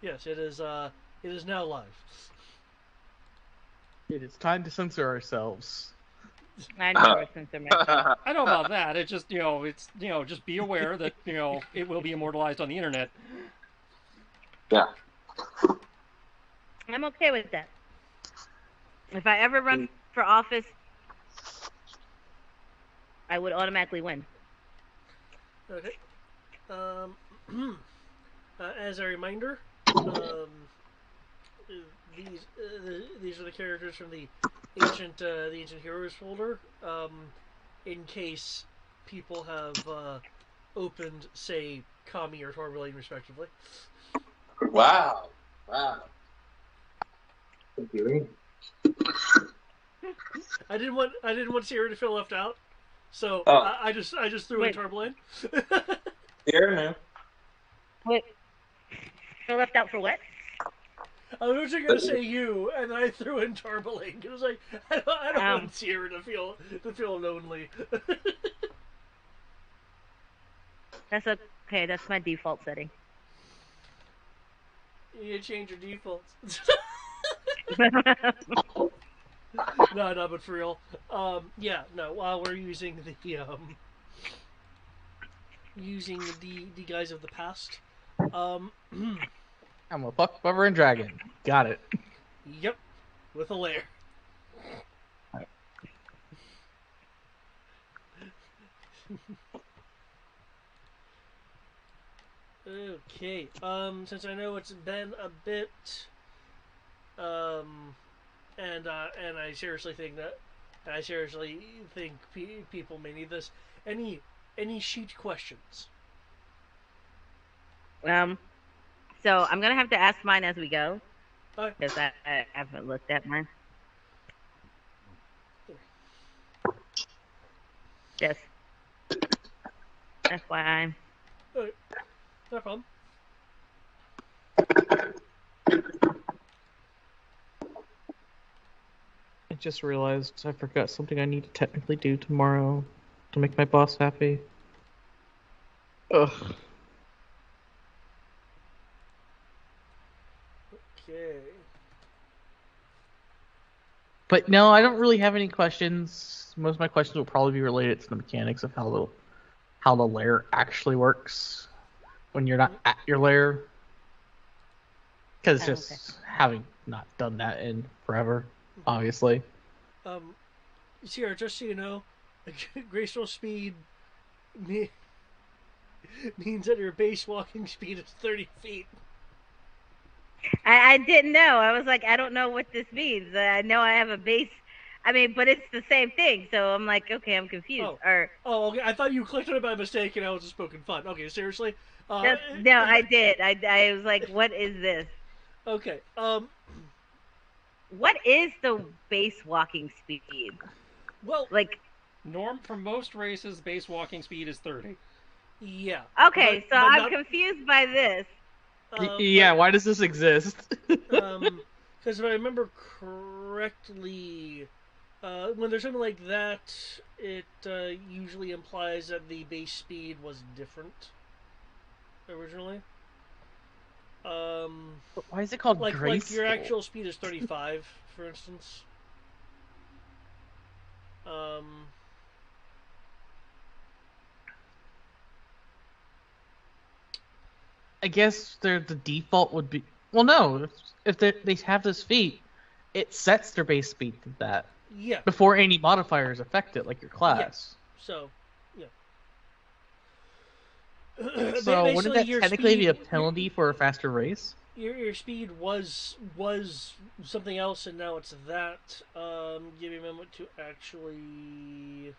Yes, it is. It is now live. It is time to censor ourselves. I never censor myself. I know about that. It's just it's just be aware that it will be immortalized on the internet. Yeah. I'm okay with that. If I ever run for office, I would automatically win. Okay. As a reminder, these are the characters from the ancient heroes folder. In case people have opened, say, Kami or Torbelane respectively. Wow. I didn't want Sierra to feel left out, so Oh. I just threw in Torbelane. Here now. Wait, feel left out for what? I was originally going to say you, and I threw in Torbelane because I don't want Sierra to feel lonely. That's okay. That's my default setting. You change your defaults. No, but for real. Yeah, no. While we're using the guys of the past. I'm a fuck, lover, and dragon. Got it. Yep, with a lair. Okay. Since I know it's been a bit, and I seriously think people may need this. Any sheet questions? So I'm gonna have to ask mine as we go Okay. because I haven't looked at mine. Yes. FYI. Okay. No problem. I just realized I forgot something I need to technically do tomorrow to make my boss happy. Ugh. Okay. But no, I don't really have any questions. Most of my questions will probably be related to the mechanics of how the lair actually works when you're not at your lair. Because just having not done that in forever, obviously. Sierra, just so you know, graceful speed means that your base walking speed is 30 feet. I didn't know. I was like, I don't know what this means. I know I have a base. I mean, but it's the same thing. So I'm like, okay, I'm confused. Okay. I thought you clicked on it by mistake and I was just poking fun. Okay, seriously? No, I did. I was like, what is this? Okay. What is the base walking speed? Well, like norm for most races, base walking speed is 30. Yeah. Okay, so I'm confused by this. Yeah, why does this exist? Because if I remember correctly, when there's something like that, it usually implies that the base speed was different originally. But why is it called graceful? Like your actual speed is 35, for instance. I guess the default would be... Well, no. If they have this feat, it sets their base speed to that. Yeah. Before any modifiers affect it, like your class. Yeah. So, yeah. So wouldn't that technically be a penalty for a faster race? Your speed was something else, and now it's that. Give me a moment to actually...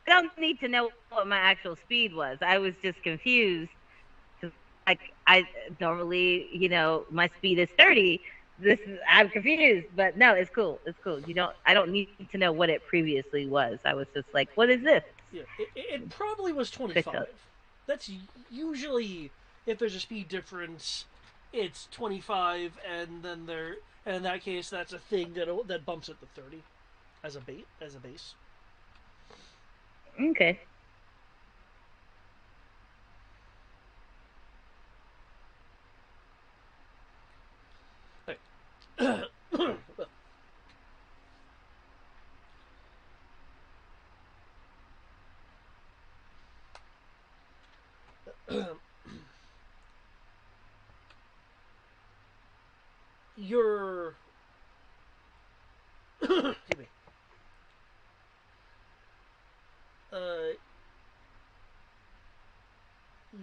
I don't need to know what my actual speed was. I was just confused. Like, I normally, my speed is 30. I'm confused, but no, it's cool. It's cool. I don't need to know what it previously was. I was just like, what is this? Yeah, it probably was 25. That's usually, if there's a speed difference, it's 25, and then in that case, that's a thing that bumps it to 30 as a base. Okay. your excuse me, uh,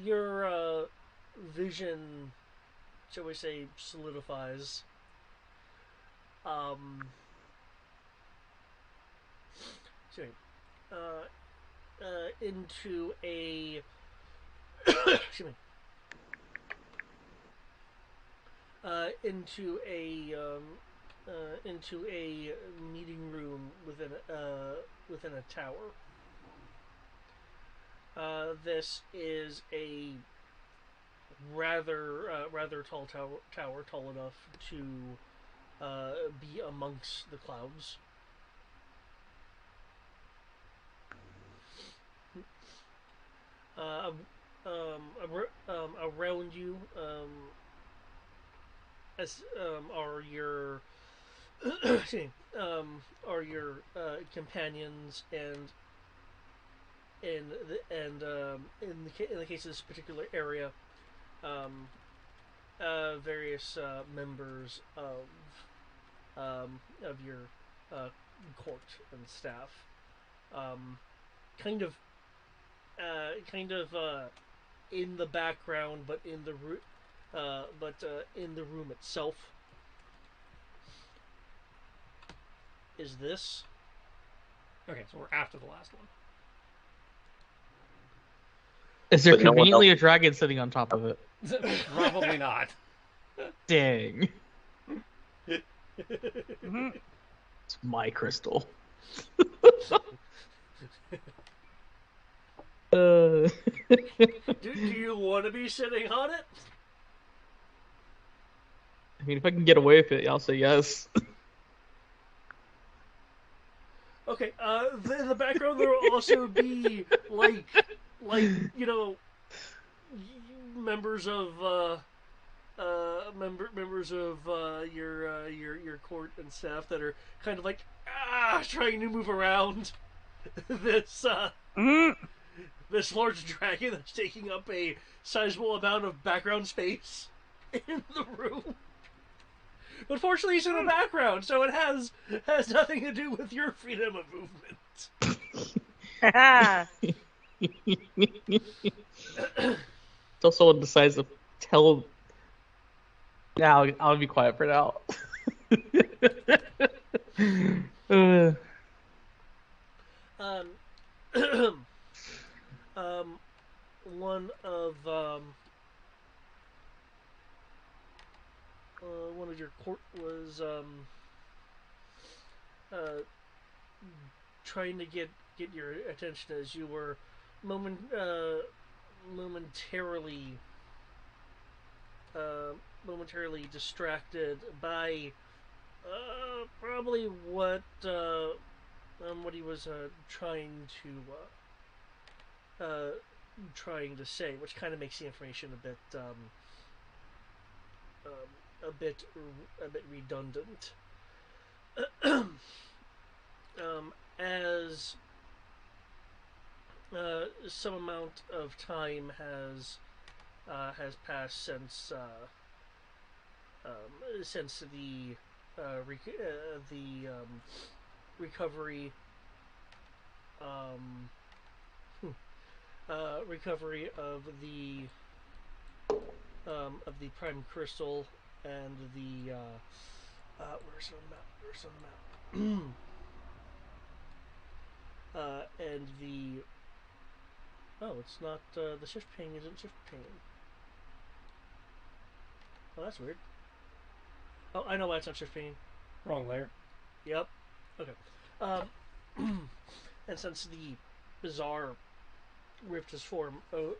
your vision, shall we say, solidifies. Um, excuse me, into a excuse me, into a meeting room within a tower. This is a rather tall tower, tall enough to be amongst the clouds. Uh, Around you as are your are your companions, and in the case of this particular area, um, various members of your uh, court and staff, um, kind of in the background, but in the room itself is this. Okay, so we're after the last one. Is there But no one conveniently else- a dragon sitting on top of it? Probably not. Dang. Mhm. It's my crystal. Do you want to be sitting on it? I mean, if I can get away with it, I'll say yes. Okay. In the background there will also be like you know members of members of your court and staff that are kind of like trying to move around this Mhm. this large dragon that's taking up a sizable amount of background space in the room. But fortunately, he's in the background, so it has nothing to do with your freedom of movement. Until someone decides to tell. Now I'll be quiet for now. Um, one of one of your court was uh, trying to get your attention as you were momentarily momentarily distracted by probably what he was trying to say, which kind of makes the information a bit redundant. As some amount of time has passed since the recovery um, recovery of the prime crystal and the where's the map? Where's the map? And the it's not the shift ping isn't shift ping. Oh, that's weird. Oh, I know why it's not shift ping. Wrong layer. Yep. Okay. And since the bizarre rift has formed over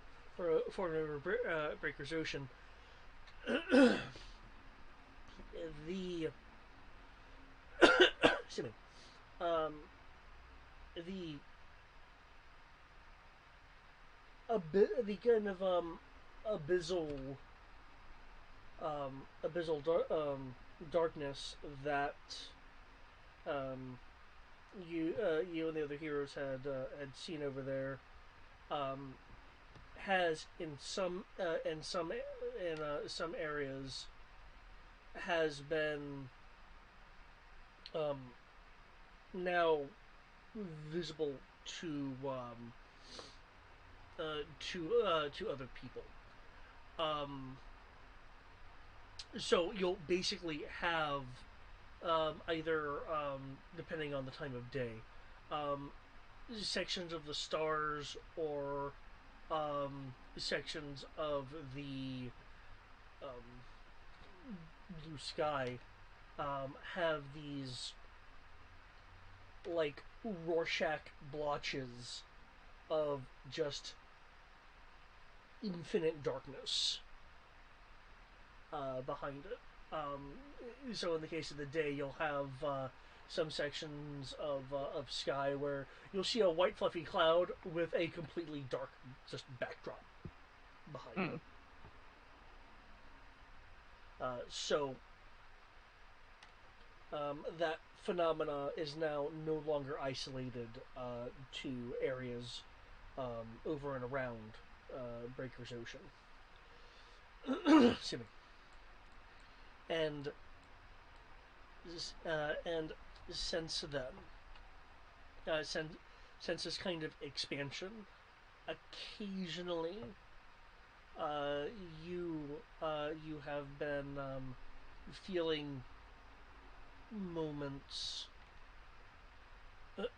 Breaker's Ocean, the excuse me, the the kind of darkness that you and the other heroes had seen over there has in some areas has been um, now visible to other people. Um, so you'll basically have either depending on the time of day, um, sections of the stars or sections of the blue sky have these like Rorschach blotches of just infinite darkness behind it. So in the case of the day, you'll have some sections of sky where you'll see a white fluffy cloud with a completely dark just backdrop behind it. So that phenomena is now no longer isolated to areas over and around Breaker's Ocean. Excuse me. And since then, since this kind of expansion, occasionally uh, you you have been feeling moments.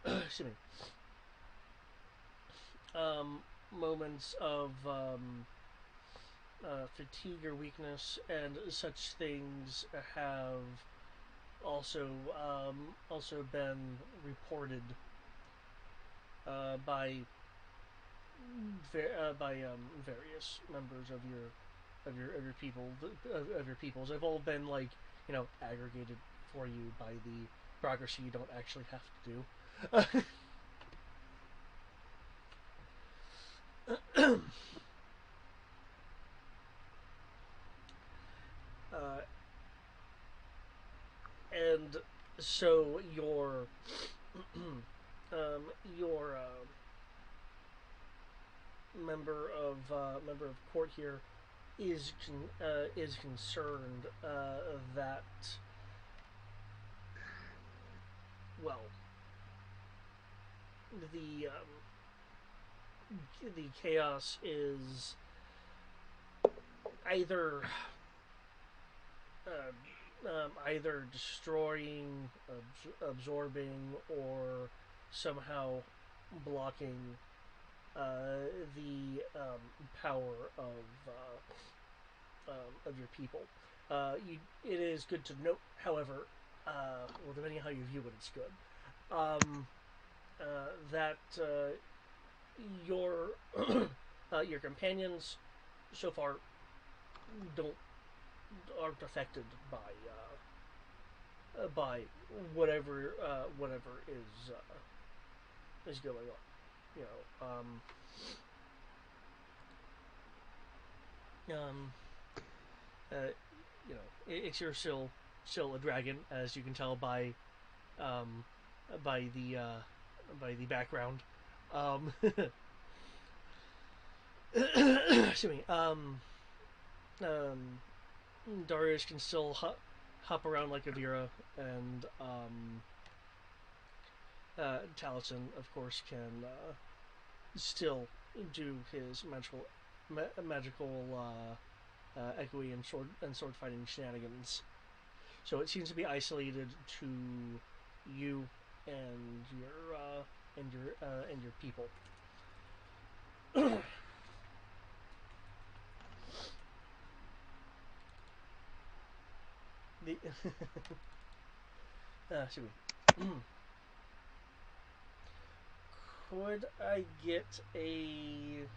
Excuse me. Moments of fatigue or weakness, and such things have also been reported by various members of your your peoples. They've all been like aggregated for you by the progress you don't actually have to do. And so your member of court here is concerned that well the the chaos is either either destroying, absorbing, or somehow blocking the power of your people. It is good to note, however, well, depending on how you view it, it's good. That your your companions so far don't aren't affected by whatever is going on. You know, um, uh, Ixir still a dragon, as you can tell um, by the uh, by the background. Um, excuse me. Um, Darius can still hop around like Avira, and Taliesin, of course, can still do his magical echoey and sword fighting shenanigans. So it seems to be isolated to you and your people. The should we? Could I get a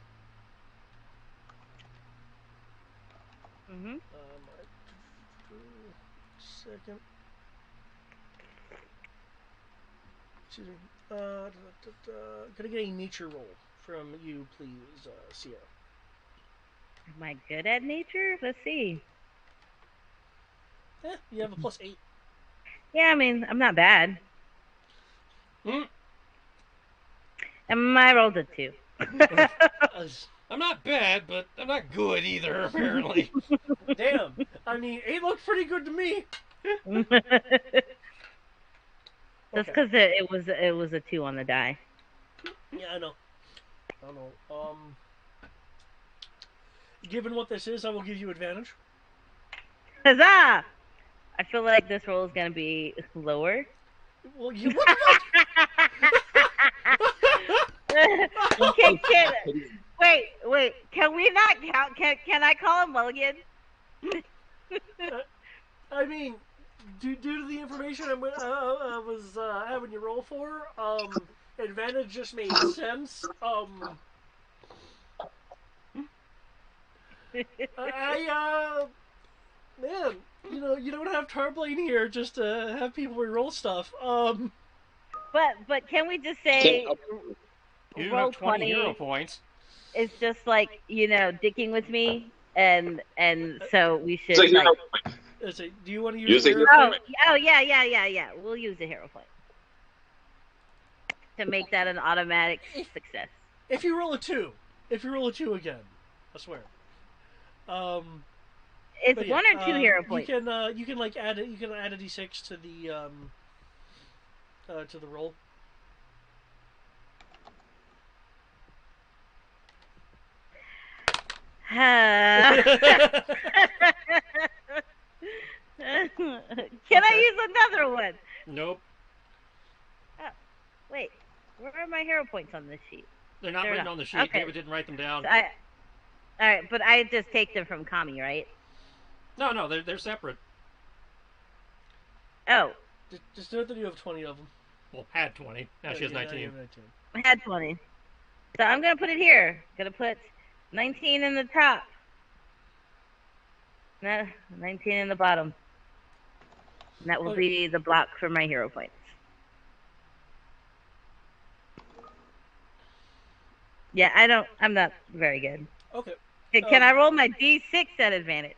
second? Excuse me. Could I get a nature roll from you, please, Sierra? Am I good at nature? Let's see. You have a +8. Yeah, I mean, I'm not bad. And I rolled a 2. I'm not bad, but I'm not good either. Apparently. Damn. I mean, 8 looked pretty good to me. Just Okay. because it was a 2 on the die. Yeah, I know. I know. Given what this is, I will give you advantage. Huzzah! I feel like this roll is gonna be lower. Well, you what the fuck? Wait. Can we not count? Can I call him Mulligan? I mean, due to the information I was having you roll for, advantage just made sense. Man, you don't have Tarblane here just to have people re-roll stuff. But can we just say You roll have 20 hero 20 points. is just like dicking with me, and so we should It's a hero like. point. Do you want to use Use a a hero hero point? Oh yeah. We'll use a hero point to make that an automatic success. If you roll a 2 again, I swear. It's But yeah, 1 or 2 hero points. You can like add it. You can add a d6 to the roll. Can I use another one? Nope. Oh, wait, where are my hero points on this sheet? They're not They're written not. on the sheet. Okay. David didn't write them down. All right, but I just take them from Kami, right? No, they're separate. Oh, Just note that you have 20 of them. Well, had 20. Now she has Yeah, 19. you have 19. I had 20. So I'm gonna put it here. Gonna put 19 in the top. No, 19 in the bottom. And that will be the block for my hero points. Yeah, I'm not very good. Okay. Can I roll my D6 at advantage?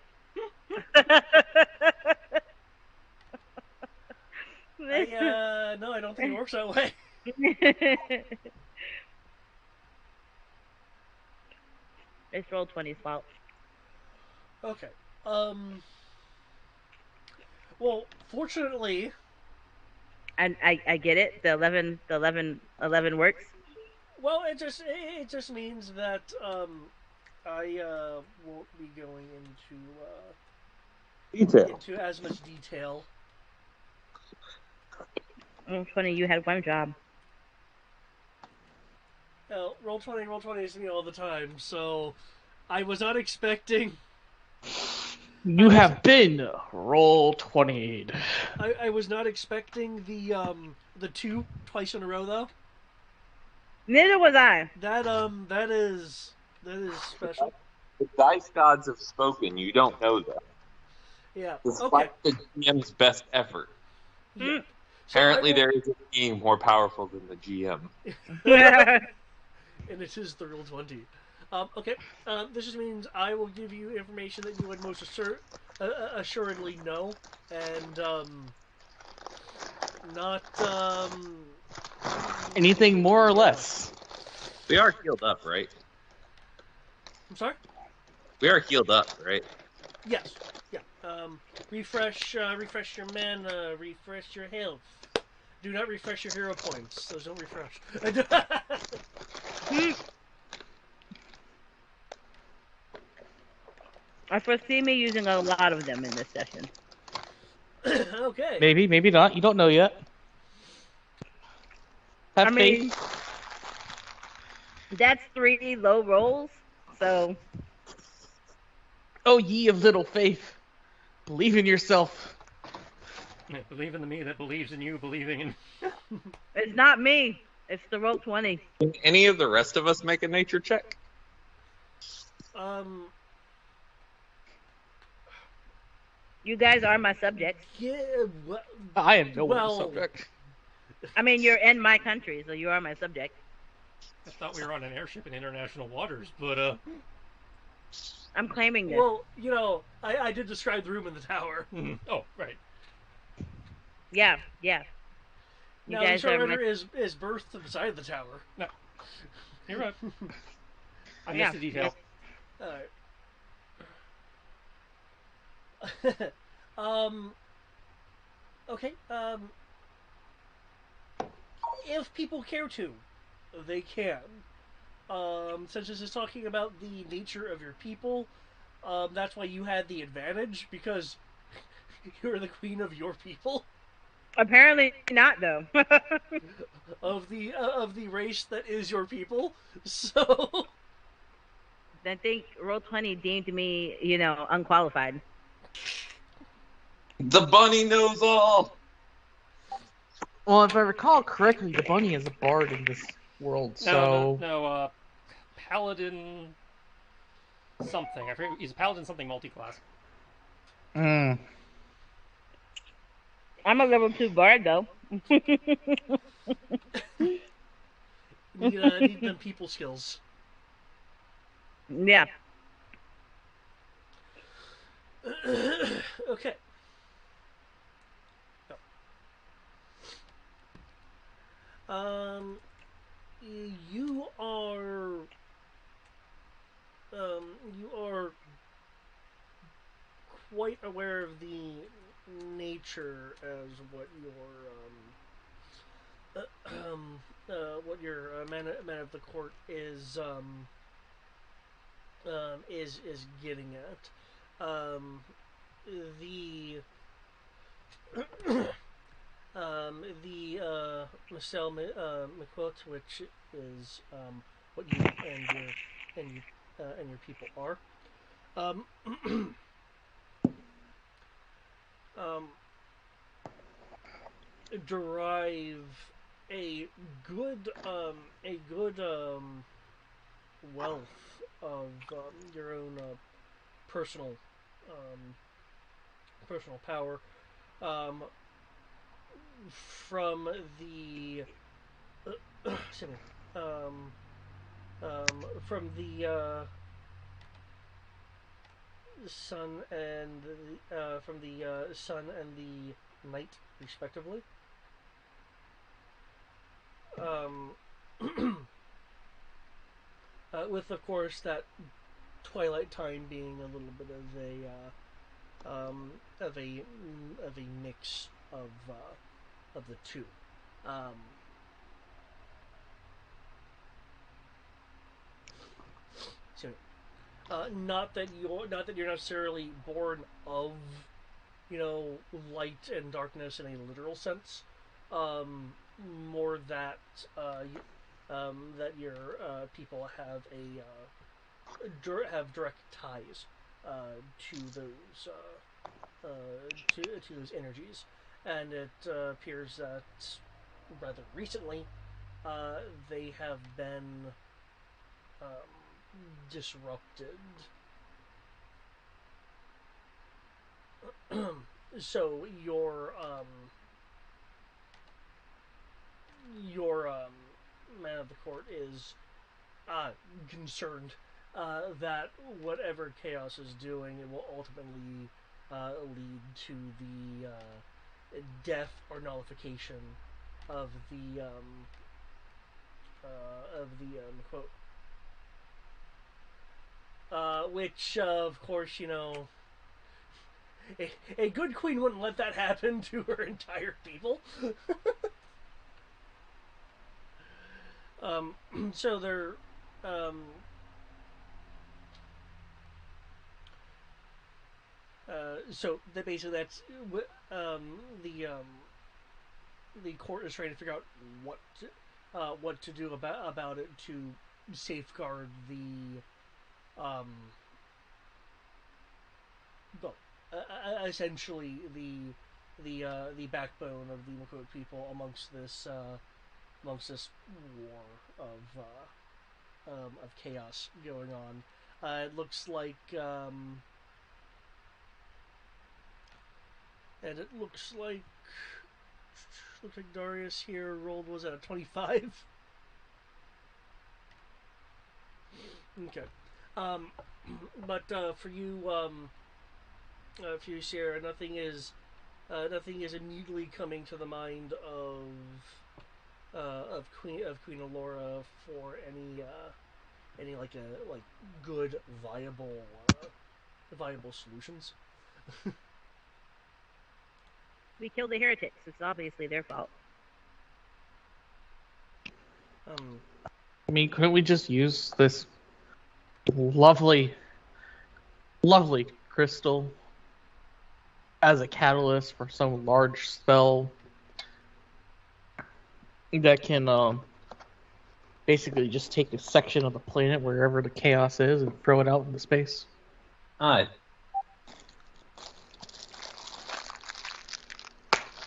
No, I don't think it works that way. It's roll 20's fault. Okay. Well, fortunately, And I get it. The 11 works. well, it just means that I won't be going Detail. into as much detail. Oh, funny, you had one job. Roll 20 is me all the time, so I was not expecting. You have been roll 20. I was not expecting the 2 twice in a row though. Neither was I. That is special. The dice gods have spoken. You don't know that. Yeah. Okay. Despite the GM's best effort. Yeah. Apparently, there is a being more powerful than the GM. And it is the Roll 20. Okay. This just means I will give you information that you would most assuredly know, and not Anything more or less? We are healed up, right? I'm sorry. We are healed up, right? Yes. Yeah. Refresh your mana. Refresh your health. Do not refresh your hero points. Those don't refresh. I foresee me using a lot of them in this session. Okay. Maybe, maybe not. You don't know yet. Have faith. That's 3 low rolls, so Oh, ye of little faith, believe in yourself. Believe in the me that believes in you, believing in. it's not me. It's the roll 20. Can any of the rest of us make a nature check? You guys are my subjects. Yeah. Well, I am no Well- one's subject. I mean, you're in my country, so you are my subject. I thought we were on an airship in international waters, but I'm claiming this. well, I did describe the room in the tower. oh right. Yeah. You Now the guys are showrunner my... is berthed beside the tower. You're right. I Yeah. missed the detail. All right. Okay. If people care to, they can. Since this is talking about the nature of your people, that's why you had the advantage because you're the queen of your people, Apparently not, though. of the race that is your people. So, I think Roll20 deemed me, unqualified. The bunny knows all. Well, if I recall correctly, the bunny is a bard in this world, No, no, so no. Paladin something. I forget. He's a paladin something multi-class. mm, I'm a level 2 bard, though. need them people skills. Yeah. Okay. Um, you are you are quite aware of the nature as what your man of the court is getting at. The Marcel McQuilt, which is what you and your people are. Um, um, derive a good wealth of your own personal um, personal power um, from the excuse me, from the sun and sun and the night, respectively. Um, with of course that twilight time being a little bit of a mix of the two. Um, so, not that you're necessarily born of light and darkness in a literal sense. Um, more that that your people have have direct ties to those to those energies, and it appears that rather recently they have been disrupted. So your man of the court is concerned that whatever chaos is doing, it will ultimately lead to the death or nullification of the quote. Which, of course, a good queen wouldn't let that happen to her entire people. um, so they're um, so that basically that's um, the um, the court is trying to figure out what to do about it to safeguard um, well, essentially the backbone of the Makot people amongst this war of chaos going on. It looks like and it looks like Darius here rolled was at a 25. Okay, um, but for you, Sierra, nothing is immediately coming to the mind of Queen Alora for any like good viable solutions. We killed the heretics. It's obviously their fault. I mean, couldn't we just use this lovely, lovely crystal as a catalyst for some large spell that can basically just take a section of the planet wherever the chaos is and throw it out into space? Aye.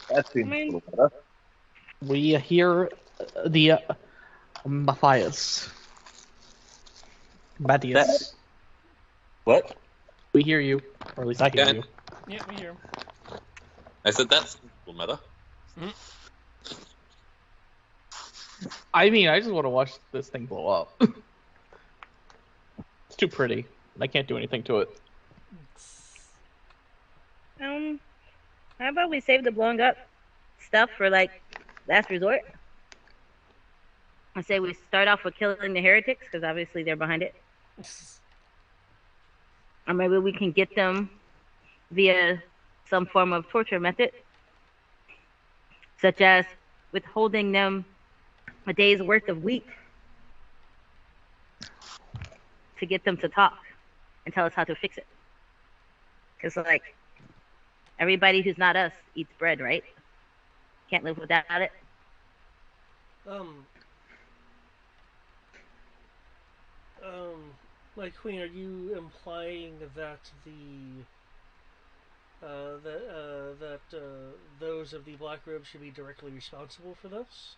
That seems a little better. We hear the Matthias. Matthias. What? We hear you, or at least I hear you. Yeah, we hear him. I said that's a little meta. I mean, I just want to watch this thing blow up. It's too pretty. I can't do anything to it. How about we save the blowing up stuff for like last resort? I say we start off with killing the heretics because obviously they're behind it, or maybe we can get them via some form of torture method, such as withholding them a day's worth of wheat to get them to talk and tell us how to fix it. Because, like, everybody who's not us eats bread, right? Can't live without it. Like, Queen, are you implying that those of the Black Robes should be directly responsible for this?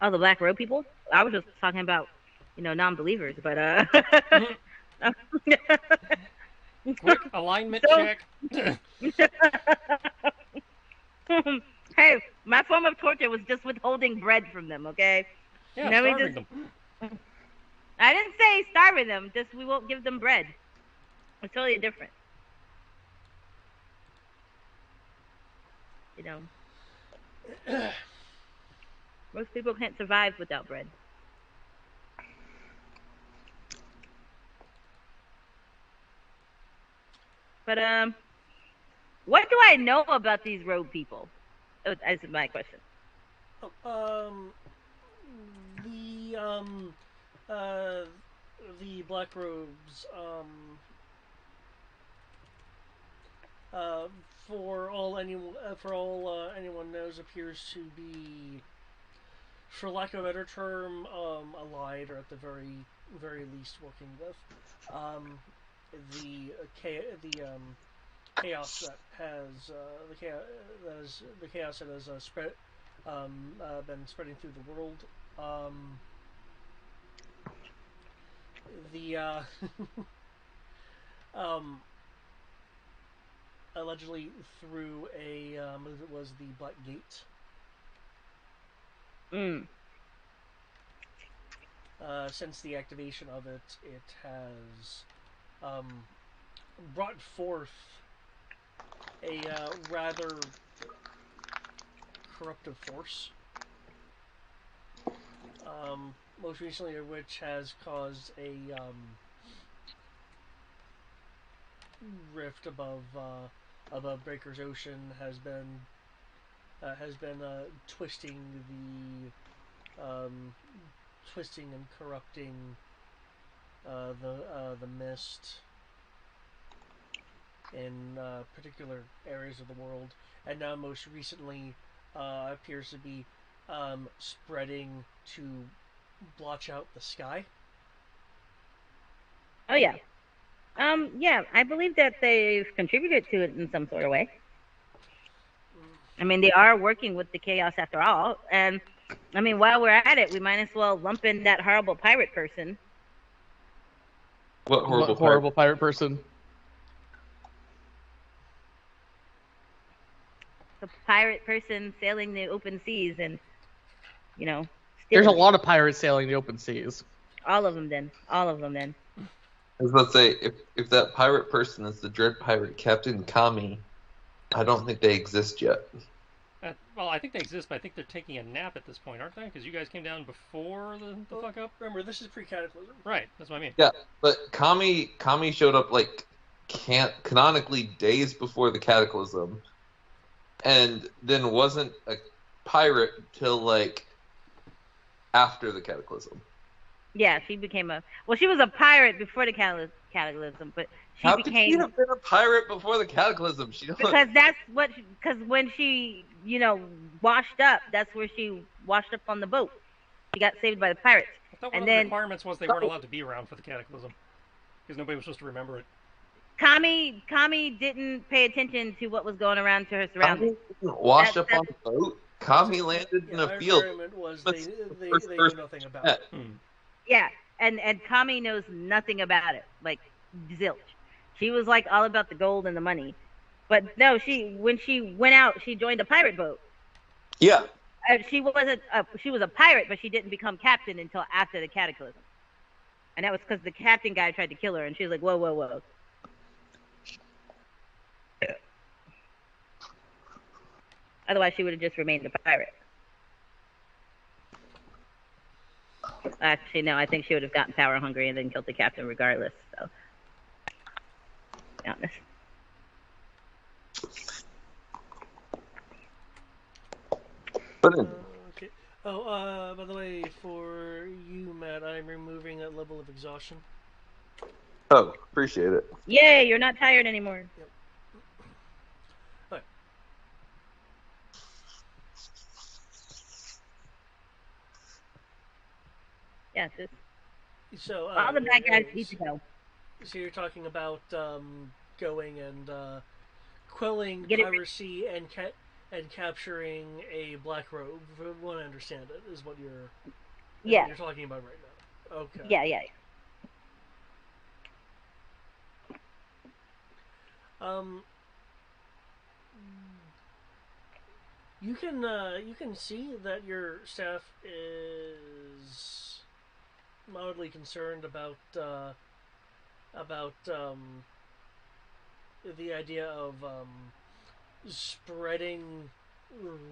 Oh, the Black Robe people? I was just talking about, non-believers, but Quick alignment check. Hey, my form of torture was just withholding bread from them, okay? Yeah, Now we starving just- them. I didn't say starving them, just we won't give them bread. It's totally different. Most people can't survive without bread. But what do I know about these rogue people? Oh, that's my question. The Black Robes, for all anyone knows, appears to be, for lack of a better term, allied, or at the very least working with the chaos that has the chaos that has been spreading through the world. The allegedly through a I believe it was the Black Gate. Since the activation of it, it has brought forth a rather corruptive force. Most recently, of which has caused a rift above Breaker's Ocean, has been twisting and corrupting the mist in particular areas of the world, and now most recently appears to be spreading to blotch out the sky. Oh yeah. Yeah, I believe that they've contributed to it in some sort of way. I mean, they are working with the chaos after all, and I mean, while we're at it, we might as well lump in that horrible pirate person. What horrible pirate person? The pirate person sailing the open seas and, stealing. There's a lot of pirates sailing the open seas. All of them then. I was about to say, if that pirate person is the Dread Pirate Captain Kami, I don't think they exist yet. Well, I think they exist, but I think they're taking a nap at this point, aren't they? Because you guys came down before the fuck up. Remember, this is pre-cataclysm. Right. That's what I mean. Yeah, but Kami showed up like canonically days before the Cataclysm, and then wasn't a pirate till like after the Cataclysm. Yeah, she became she was a pirate before the cataclysm, but she How could she became have been a pirate before the Cataclysm? because because when she washed up, that's where she washed up on the boat. She got saved by the pirates, I thought one and of the then requirements was they weren't allowed to be around for the Cataclysm because nobody was supposed to remember it. Kami didn't pay attention to what was going around to her surroundings. Kami didn't wash That- up on the boat. Kami landed in a my field. environment was That's they the first knew person nothing about met. it. Yeah, and Kami knows nothing about it, like zilch. She was like all about the gold and the money, but no, when she went out, she joined a pirate boat. Yeah, She was a pirate, but she didn't become captain until after the cataclysm, and that was because the captain guy tried to kill her, and she was like, whoa, whoa, whoa. Otherwise, she would have just remained a pirate. Actually, no, I think she would have gotten power hungry and then killed the captain regardless. So, to be honest. but Okay. Oh, by the way, for you, Matt, I'm removing that level of exhaustion. appreciate it. Yay, you're not tired anymore. Yep. All right. Yeah, just So all the bad guys anyways, need to go. So you're talking about going and quelling Get it- piracy and capturing a black robe. From what I understand it is what Yeah, you're talking about right now. Okay. yeah. Um, you can see that your staff is mildly concerned about the idea of spreading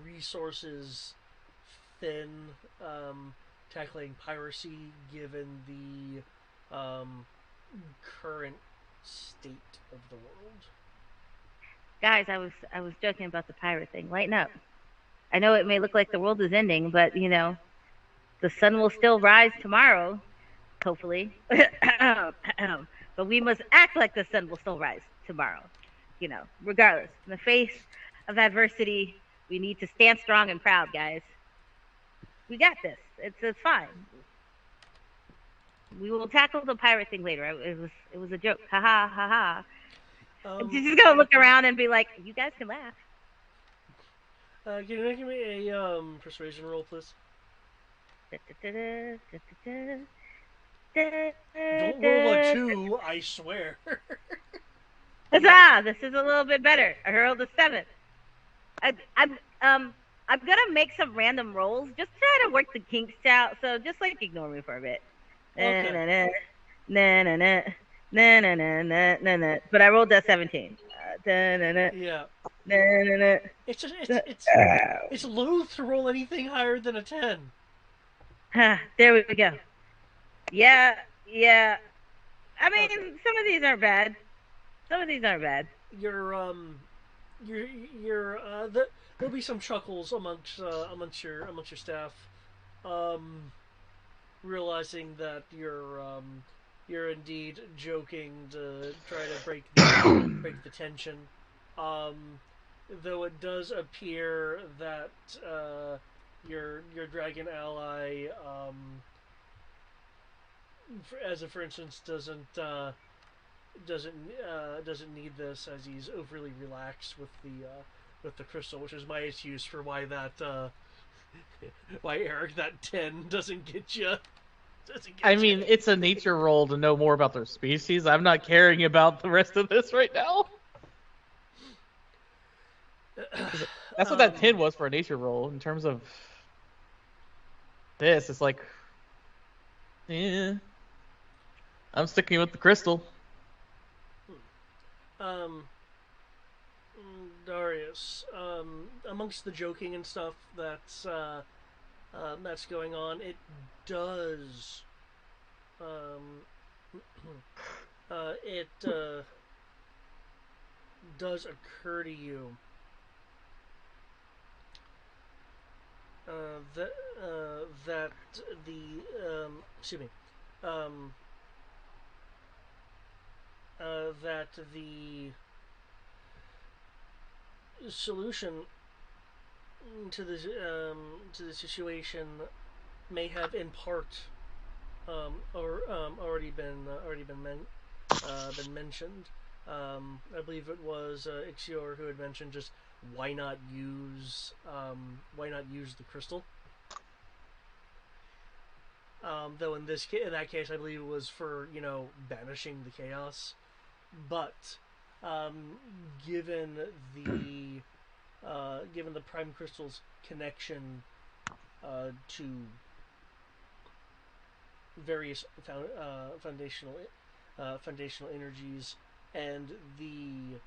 resources thin, tackling piracy given the current state of the world. Guys, I was joking about the pirate thing. Lighten up. I know it may look like the world is ending, but the sun will still rise tomorrow, hopefully. But we must act like the sun will still rise tomorrow. Regardless. In the face of adversity, we need to stand strong and proud, guys. We got this. It's fine. We will tackle the pirate thing later. It was a joke. Ha ha ha ha. She's just gonna look around and be like, "You guys can laugh." Can you give me a persuasion roll, please? Don't roll a 2, I swear. Huzzah! This is a little bit better. I rolled a 7. I'm gonna make some random rolls, just try to work the kinks out. So just like ignore me for a bit. Okay. But I rolled a 17. Yeah. It's loath to roll anything higher than a 10. There we go. Yeah. I mean, some of these aren't bad. There'll be some chuckles amongst your staff, realizing that you're indeed joking to try to break the tension. Though it does appear that your dragon ally, for instance, doesn't need this, as he's overly relaxed with the crystal, which is my excuse for why why Eric, that 10 doesn't get you. I mean, it's a nature roll to know more about their species. I'm not caring about the rest of this right now. That's what that 10 was for a nature roll. In terms of this, it's like, yeah, I'm sticking with the crystal. Darius, amongst the joking and stuff that's going on, it does um, it does occur to you that that the excuse me um, that the solution to the situation may have in part or been mentioned. I believe it was Ixior who had mentioned just why not use the crystal. Though in that case, I believe it was for banishing the chaos. But um, given given the prime crystal's connection to various foundational energies and the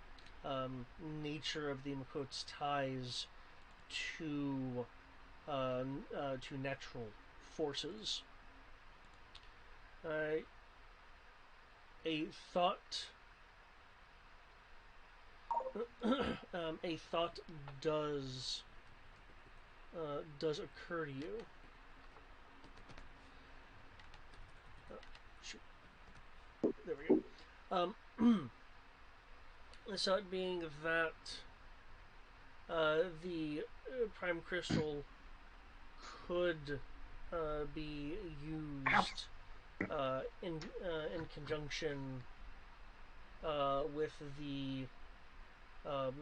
nature of the Makote's ties to to natural forces. Uh, a thought a thought does occur to you. Shoot. There we go. So it being that the prime crystal could be used in conjunction with the um,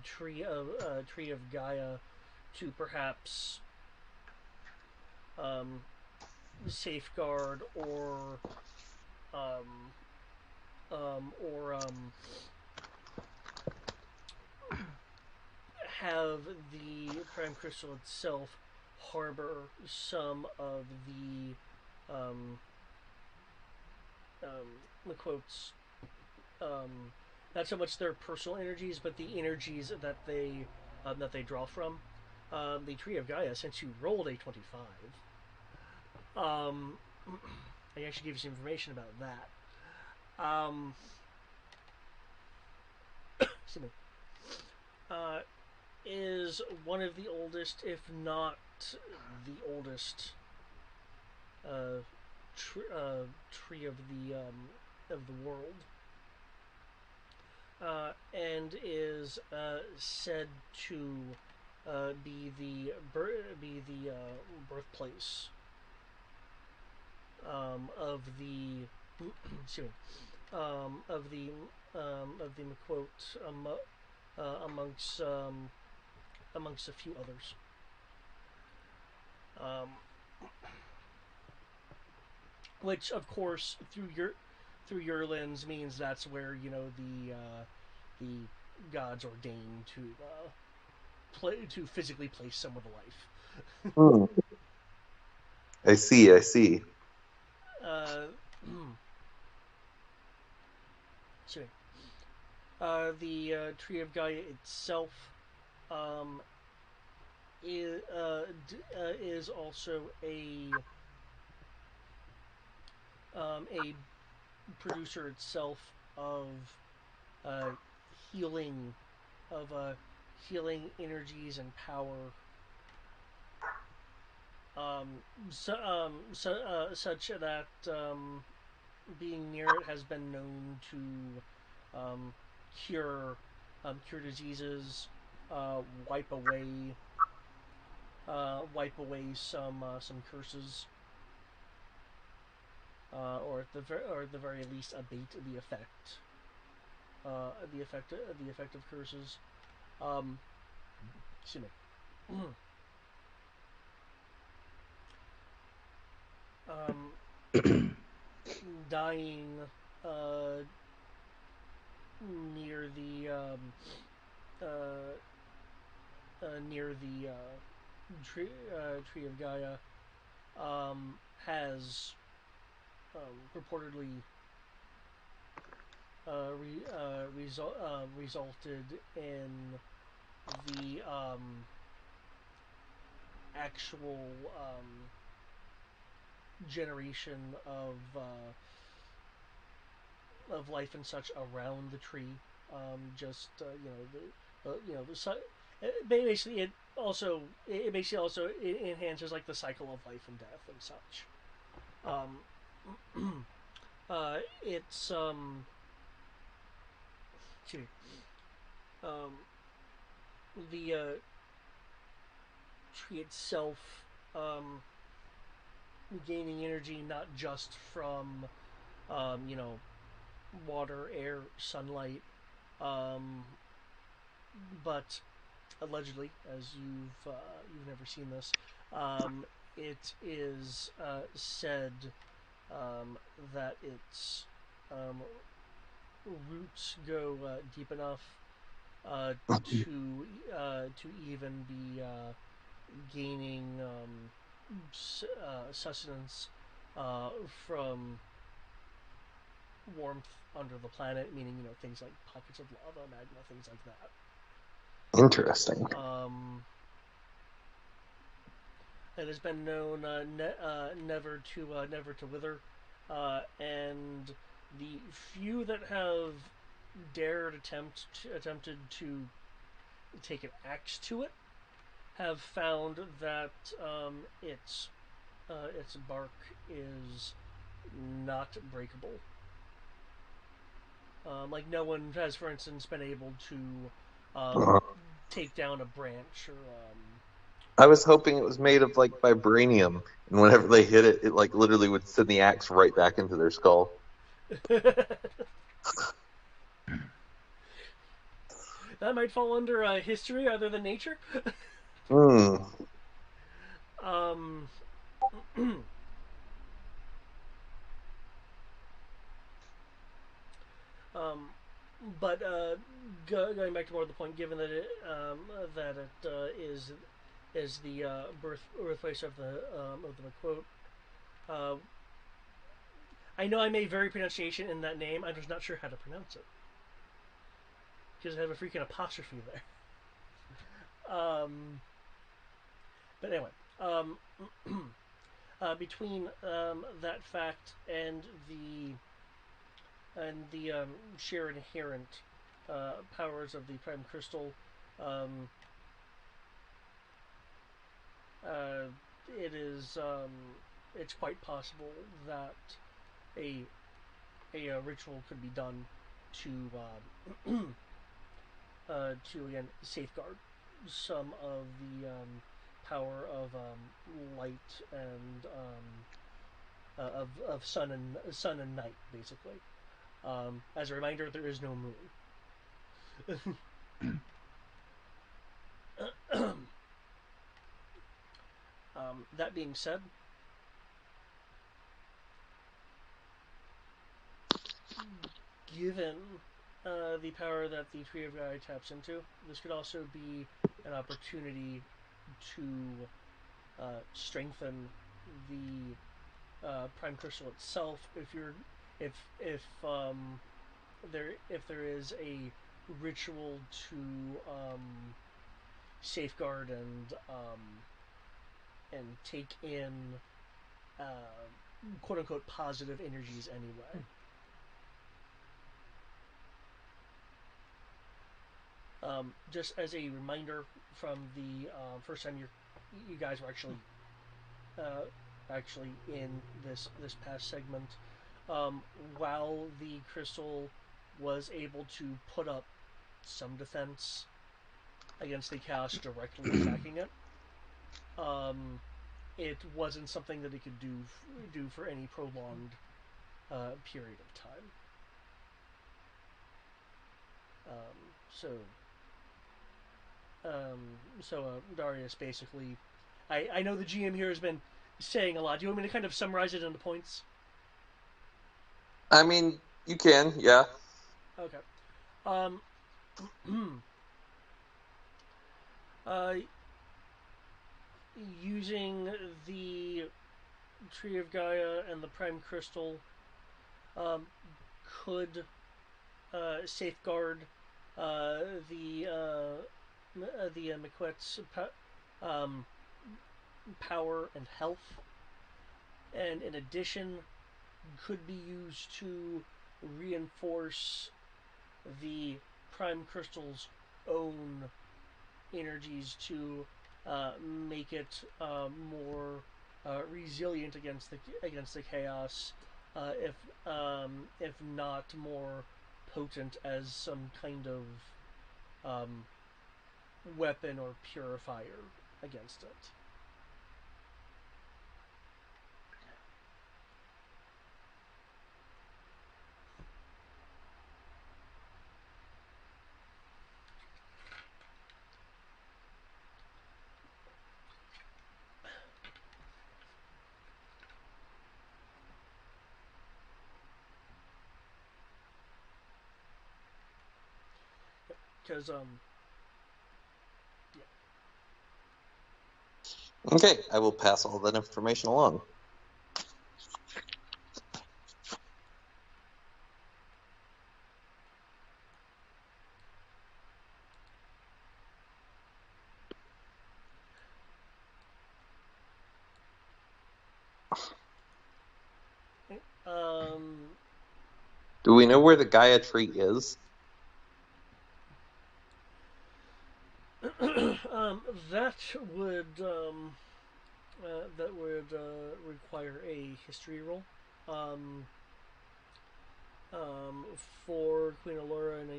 tree of Gaia to perhaps um, safeguard um, or have the prime crystal itself harbor some of the quotes not so much their personal energies, but the energies that they draw from. The Tree of Gaia, since you rolled a 25, I actually give you some information about that. Excuse me. Uh, is one of the oldest, if not the oldest, uh, tree of the world, and is said to be the birthplace of the excuse me, of the McQuote amongst a few others. Um, which, of course, through your lens means that's where the gods ordained to to physically place someone to life. Hmm. I see. I see. Uh, sorry. The Tree of Gaia itself um, is also a producer itself of uh, healing of healing energies and power. Um, such that being near it has been known to cure cure diseases, uh, wipe away some curses, or at the very least abate the effect of curses. Um, excuse me. Dying uh, near the tree of Gaia has purportedly resulted in the actual generation of life and such around the tree. Just basically it basically also enhances like the cycle of life and death and such. It's excuse me, the tree itself gaining energy not just from water, air, sunlight, um, but allegedly, as you've never seen this, it is said that its um, roots go deep enough uh, to even be gaining sustenance from warmth under the planet, meaning things like pockets of lava, magma, things like that. Interesting. It has been known never to wither, and the few that have attempted to take an axe to it have found that its bark is not breakable. Like no one has, for instance, been able to Uh, take down a branch or I was hoping it was made of like vibranium, and whenever they hit it, it like literally would send the axe right back into their skull. that might fall under history rather than nature. Hmm. um, um, but going back to more of the point, given that it is the birthplace of the quote. Uh, I know I made very pronunciation in that name. I'm just not sure how to pronounce it because I have a freaking apostrophe there. But anyway, um, between that fact and the sheer inherent powers of the prime crystal, um, uh, it is it's quite possible that a a ritual could be done to to again safeguard some of the power of light and of sun and night, basically. As a reminder, there is no moon. That being said, given the power that the Tree of Gaia taps into, this could also be an opportunity to strengthen the prime crystal itself. If there is a ritual to safeguard and take in quote unquote positive energies anyway. Just as a reminder from the first time you guys were uh, actually in this past segment, while the crystal was able to put up some defense against the chaos directly attacking it, um, it wasn't something that it could do for any prolonged period of time. Um, so um, Darius basically, I know the GM here has been saying a lot. Do you want me to kind of summarize it into points? I mean, you can, yeah. Okay. Um, uh, using the Tree of Gaia and the Prime Crystal um, could safeguard the Miquette's um, power and health, and in addition, could be used to reinforce the Prime Crystal's own energies to make it more resilient against the chaos, if not more potent as some kind of um, weapon or purifier against it. Because Okay, I will pass all that information along. Do we know where the Gaia tree is? that would require a history roll. Um, for Queen Allura and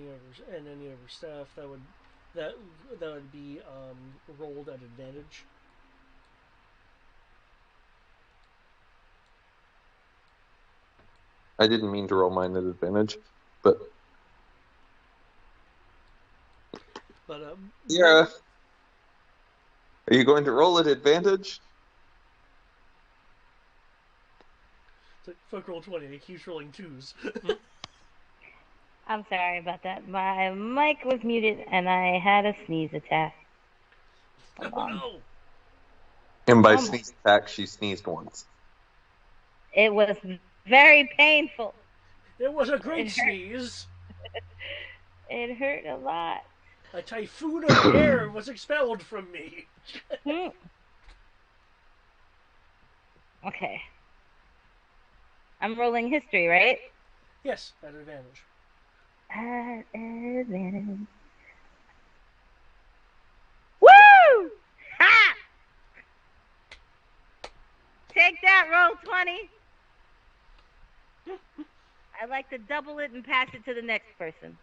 any of her staff, that that would be rolled at advantage. I didn't mean to roll mine at advantage, but yeah. Are you going to roll at advantage? It's like, fuck roll 20. It keeps rolling twos. I'm sorry about that. My mic was muted and I had a sneeze attack. Hold on. No. And by sneeze attack, she sneezed once. It was very painful. It was a great sneeze. It hurt a lot. A typhoon of air was expelled from me. Okay. I'm rolling history, right? Yes, at advantage. At advantage. Woo! Ha! Take that, roll 20. I'd like to double it and pass it to the next person.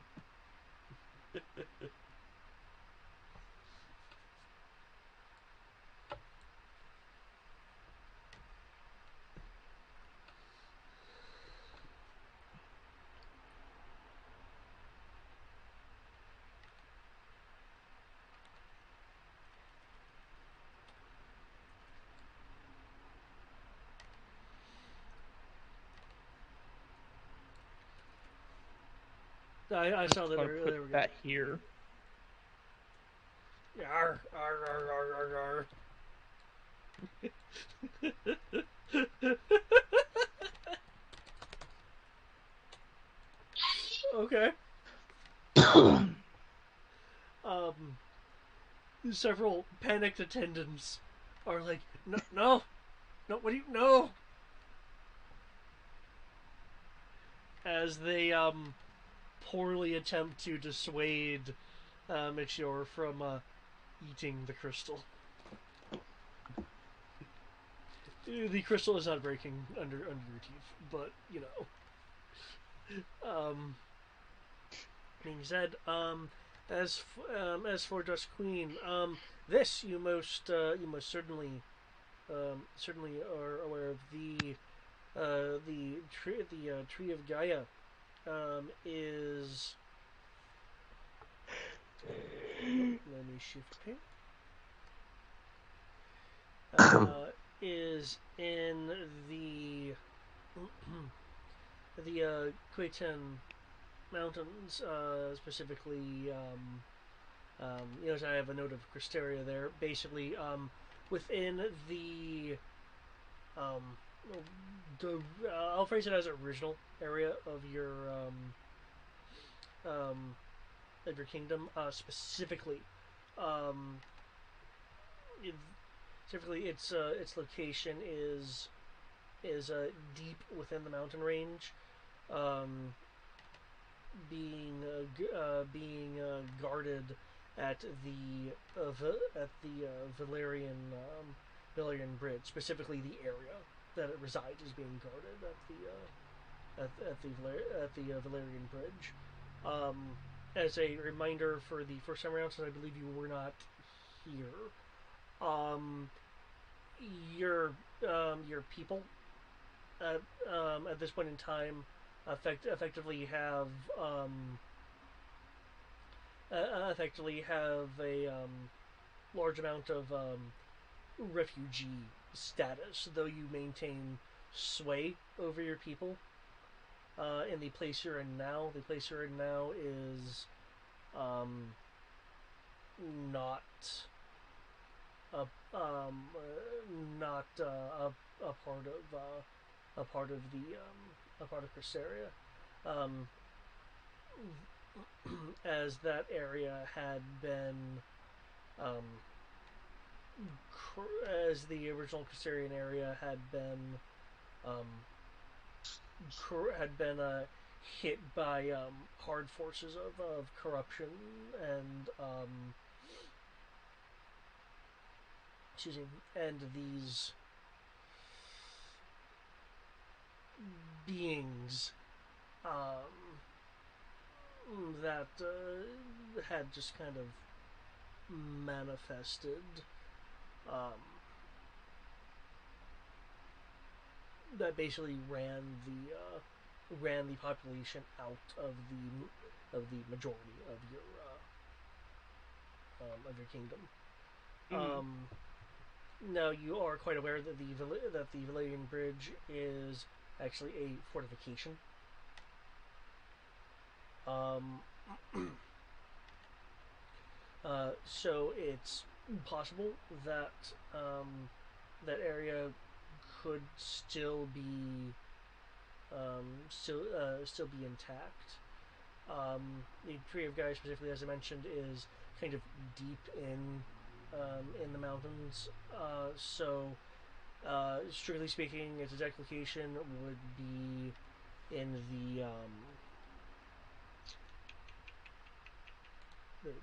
I saw that. I'll There put we go. that here. Arr, arr, arr, arr, arr, arr. Okay. Several panicked attendants are like, no, what do you know? As they poorly attempt to dissuade Mixior from eating the crystal. The crystal is not breaking under your teeth, but you know. Being said, as for Dust Queen, this you most certainly are aware of. The tree of Gaia is. Let me shift pin. Is in the Queten Mountains, specifically. So I have a note of Cristeria there. Basically, within the I'll phrase it as original area of your of your kingdom, specifically. Um, it, Specifically, its location is deep within the mountain range, um, being guarded at the Valerian Bridge. Specifically, the area that it resides is being guarded at the Valerian Bridge. Um, as a reminder for the first time around, since I believe you were not here, um, your your people at this point in time effectively have effectively have a large amount of refugee status, though you maintain sway over your people. In the place you're in now, the place you're in now is um, not a not a part of a part of the a part of Cresseria, um, as that area had been um, as the original Cresserian area um, had been hit by hard forces of corruption and excuse me, and these beings that had just kind of manifested um, that basically ran the population out of the majority of your kingdom. Mm-hmm. Now you are quite aware that the Valerian Bridge is actually a fortification. Um, so it's possible that that area could still be intact. The Tree of Gaia, specifically, as I mentioned, is kind of deep in the mountains. Strictly speaking, its exact location would be in the there we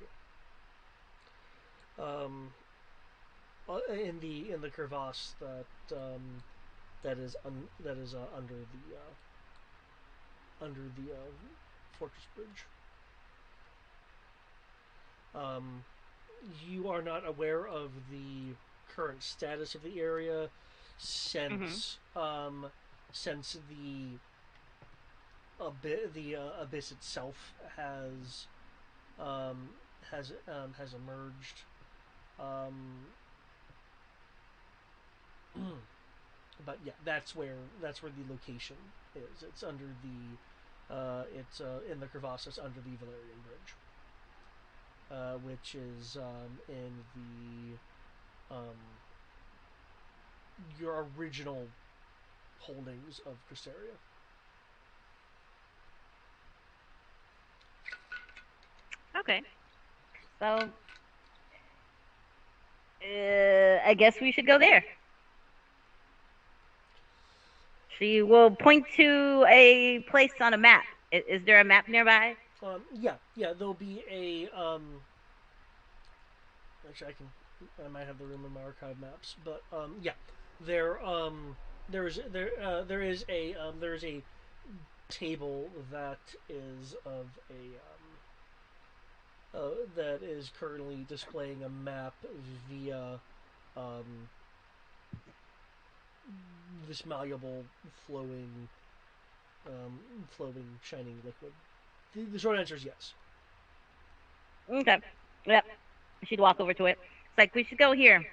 go. In the crevasse that is under the fortress bridge. Um, you are not aware of the current status of the area Mm-hmm. since the abyss itself um, has emerged. Um, but yeah, that's where the location is. It's under the it's in the crevasses under the Valerian Bridge, which is in the your original holdings of Cresseria. Okay. So, I guess we should go there. She will point to a place on a map. Is there a map nearby? Yeah, there'll be a actually I might have the room in my archive maps, but yeah, there there is a table that is of that is currently displaying a map via um, this malleable, flowing, flowing, shining liquid. The short answer is yes. Okay. Yep. She'd walk over to it. It's like we should go here.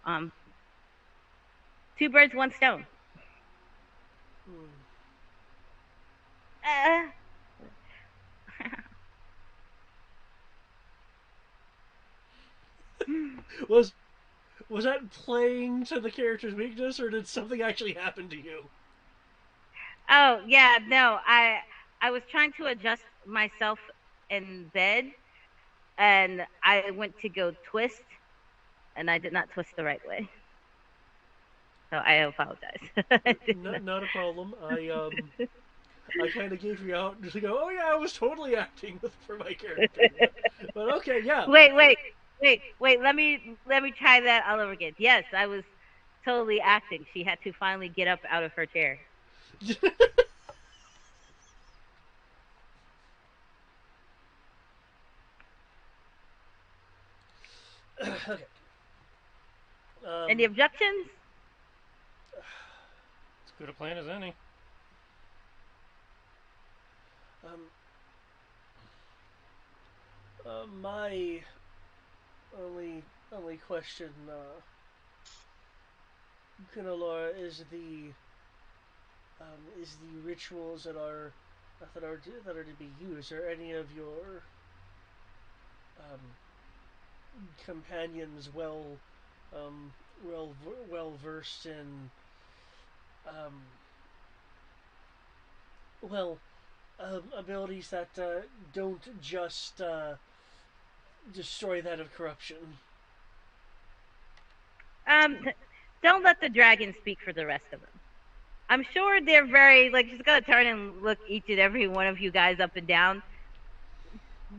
Um, two birds, one stone. Uh, Was was that playing to the character's weakness, or did something actually happen to you? oh yeah, no, I was trying to adjust myself in bed, and I went to go twist, and I did not twist the right way. So I apologize. I did not. Not a problem. I kind of gave you out and just go, oh yeah, I was totally acting for my character. But okay, yeah. Wait. Let me try that all over again. Yes, I was totally acting. She had to finally get up out of her chair. Okay. Any objections? As good a plan as any. My only question, Kunalora, is the rituals that are to be used. Are any of your um, companions um, well versed in um, well abilities that don't just destroy that of corruption? Um, don't let the dragon speak for the rest of them. I'm sure they're very like. She's gonna turn and look each and every one of you guys up and down.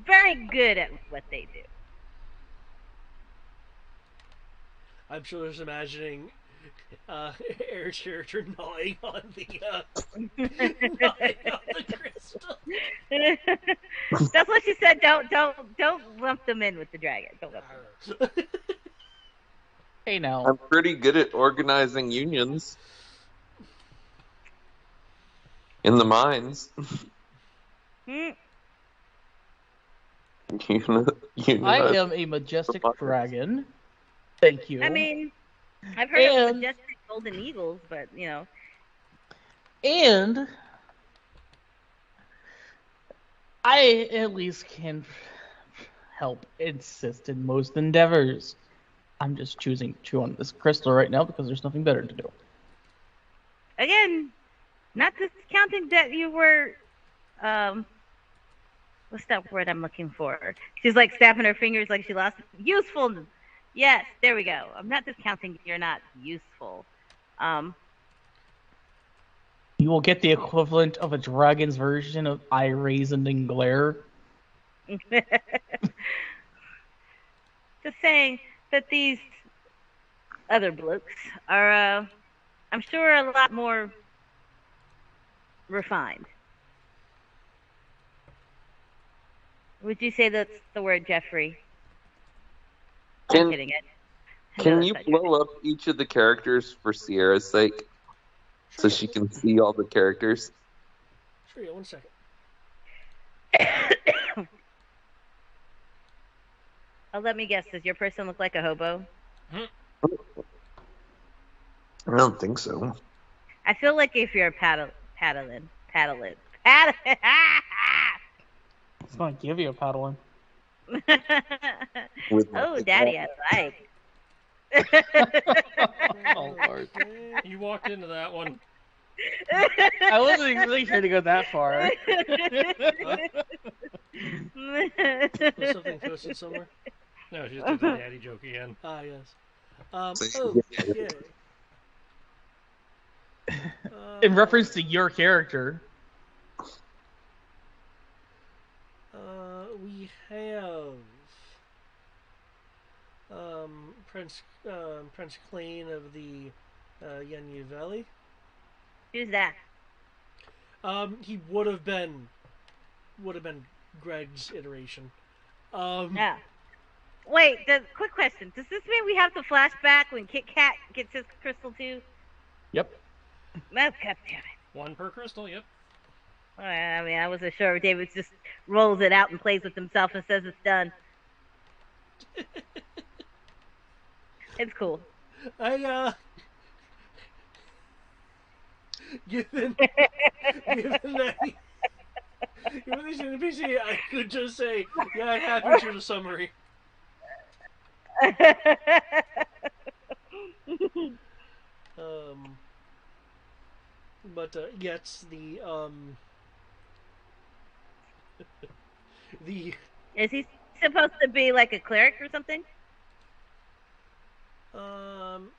Very good at what they do. I'm sure there's imagining Air's character gnawing on the gnawing on the crystal. That's what she said. Don't lump them in with the dragon. Don't lump them in. Hey now. I'm pretty good at organizing unions in the mines. Hmm. I am a majestic dragon. Thank you. I mean, I've heard of majestic golden eagles, but you know. And I at least can help assist in most endeavors. I'm just choosing to chew on this crystal right now because there's nothing better to do. Again, not discounting that you were, what's that word I'm looking for? She's like snapping her fingers like she lost usefulness. Yes, there we go. I'm not discounting you're not useful. You will get the equivalent of a dragon's version of eye raisin and glare. Just saying that these other blokes are, I'm sure, a lot more refined. Would you say that's the word, Jeffrey? I'm kidding it. Can you blow up each of the characters for Sierra's sake? So she can see all the characters? Sure, yeah, 1 second. Oh, let me guess. Does your person look like a hobo? I don't think so. I feel like if you're paddling. It's gonna give you a paddling. Oh, Daddy, I like. Oh, Lord. You walked into that one. I wasn't really trying to go that far. Was something posted somewhere? No, she just did the daddy joke again. Ah, yes. Okay. In reference to your character. We have Prince Klein of the Yenyu Valley. Who's that? He would have been Greg's iteration. Yeah. Wait, quick question. Does this mean we have to flashback when Kit Kat gets his crystal too? Yep. Oh, God damn it. One per crystal, yep. I mean, I wasn't sure if David just rolls it out and plays with himself and says it's done. It's cool. Given these NPC, I could just say, yeah, I'm happy to the summary. But yes, the The Is he supposed to be like a cleric or something? um,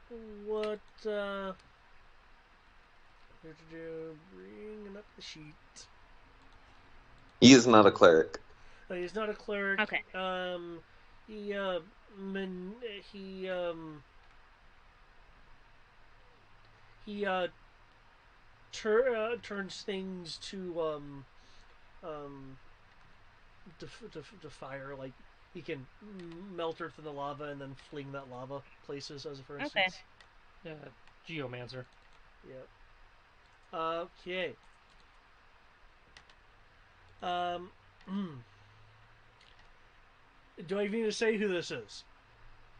what bringing up the sheet. He is not a cleric. He's not a cleric. Okay. He he he turns things to to fire. Like he can melt earth in the lava and then fling that lava places, as for Okay. instance. Yeah, Geomancer. Yep. Okay. Um, do I even need to say who this is?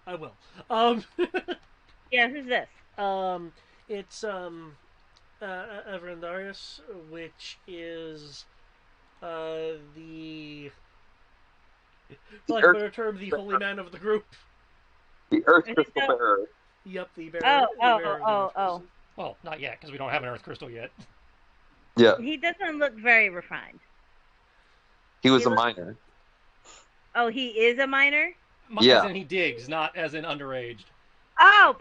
I will. Yeah, who's this? It's Avrandarius, which is the, for lack of a better term, the holy man of the group. The Earth Is he Crystal still- Bearer. Yep, the bearer. Oh, the oh, bearer of the oh, Earth oh. Crystal. Well, not yet, because we don't have an Earth Crystal yet. Yeah, He doesn't look very refined. he was He a looks- miner. Oh, he is a minor? Yeah. As in he digs, not as in underaged. Oh!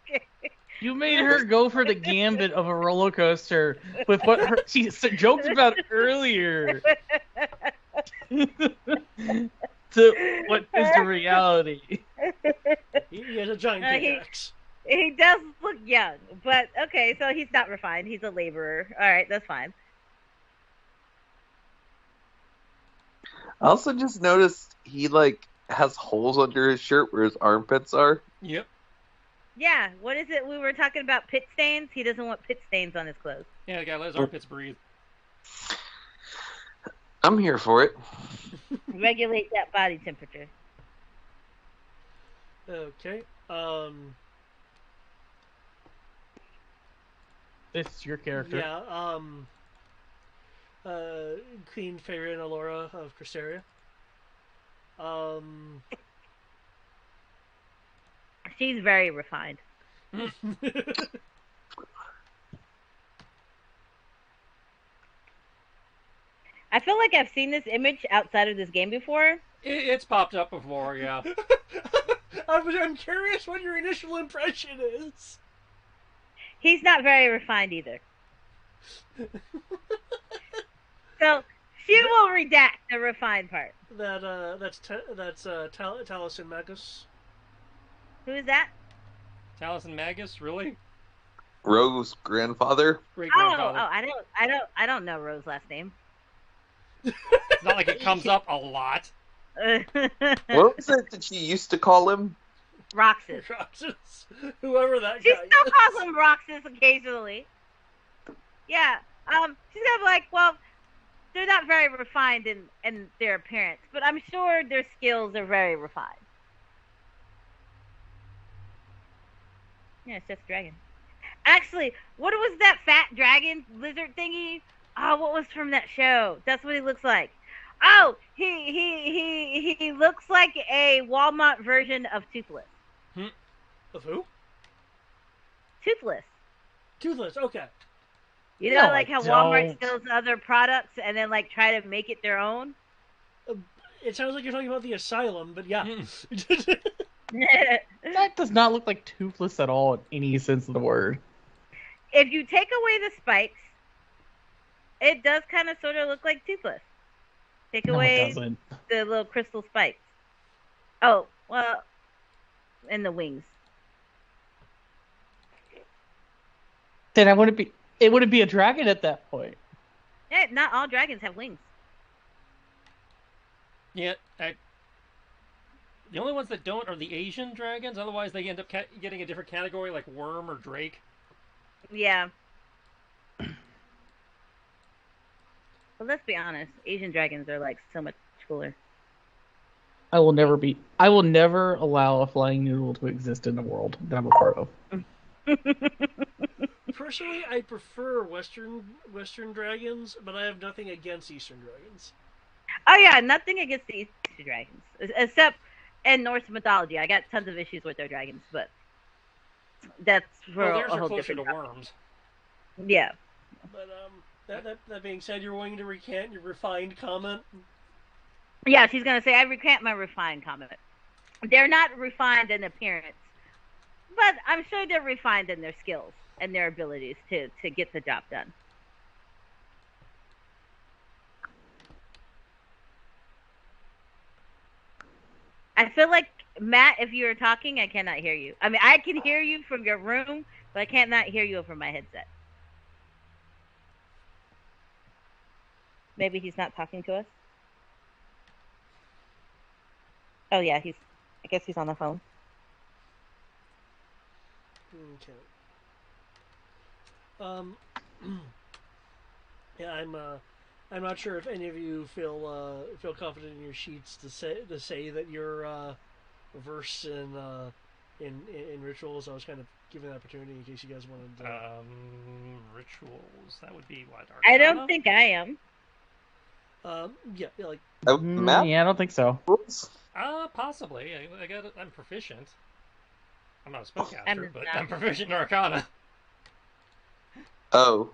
Okay. You made her go for the gambit of a roller coaster with what she joked about earlier to what is the reality. He has a giant he- pickaxe. He does look young, but okay, so he's not refined. He's a laborer. All right, that's fine. I also just noticed he like has holes under his shirt where his armpits are. Yep. Yeah, what is it? We were talking about pit stains. He doesn't want pit stains on his clothes. Yeah, the guy let his armpits breathe. I'm here for it. Regulate that body temperature. Okay. It's your character. Yeah. Queen Faerina Alora of Cristeria. She's very refined. I feel like I've seen this image outside of this game before. It's popped up before, yeah. I'm curious what your initial impression is. He's not very refined either. So she will redact the refined part. That's Taliesin Magus. Who is that? Taliesin Magus, really? Rogue's grandfather. Great Oh, grandfather. I don't know Rose's last name. It's not like it comes up a lot. What was it that she used to call him? Roxas. Roxas. Whoever that She guy still is. calls him Roxas occasionally. Yeah. She's kind of like, well, they're not very refined in their appearance, but I'm sure their skills are very refined. Yeah, it's just dragon. Actually, what was that fat dragon lizard thingy? Oh, what was from that show? That's what he looks like. Oh, he looks like a Walmart version of Toothless. Of who? Toothless. Toothless. Okay. You know, No, like I how Walmart don't. steals other products and then like try to make it their own. It sounds like you're talking about the asylum, but yeah. That does not look like Toothless at all in any sense of the word. If you take away the spikes, it does kind of sort of look like Toothless. Take No, it away doesn't. the little crystal spikes. Oh, well, and the wings. Then I wouldn't be. It wouldn't be a dragon at that point. Yeah, not all dragons have wings. Yeah, the only ones that don't are the Asian dragons. Otherwise, they end up getting a different category, like worm or drake. Yeah. But let's be honest, Asian dragons are like so much cooler. I will never allow a flying noodle to exist in the world that I'm a part of. Personally, I prefer Western dragons, but I have nothing against Eastern dragons. Oh yeah, nothing against the Eastern dragons, except in Norse mythology. I got tons of issues with their dragons, but that's for Well, a theirs are whole closer to different topic. worms. Yeah. But That being said, you're willing to recant your refined comment? Yeah, she's gonna say I recant my refined comment. They're not refined in appearance, but I'm sure they're refined in their skills and their abilities to get the job done. I feel like, Matt, if you are talking, I cannot hear you. I mean, I can hear you from your room, but I cannot hear you over my headset. Maybe he's not talking to us. Oh yeah, I guess he's on the phone. Okay. Yeah, I'm not sure if any of you feel confident in your sheets to say that you're versed in rituals. I was kind of giving an opportunity in case you guys wanted to. Rituals. That would be what? I Arcana? don't think I am. Yeah, like Matt? Yeah, I don't think so. Possibly. I'm proficient. I'm not a spellcaster, I'm but not. I'm proficient in Arcana. Oh.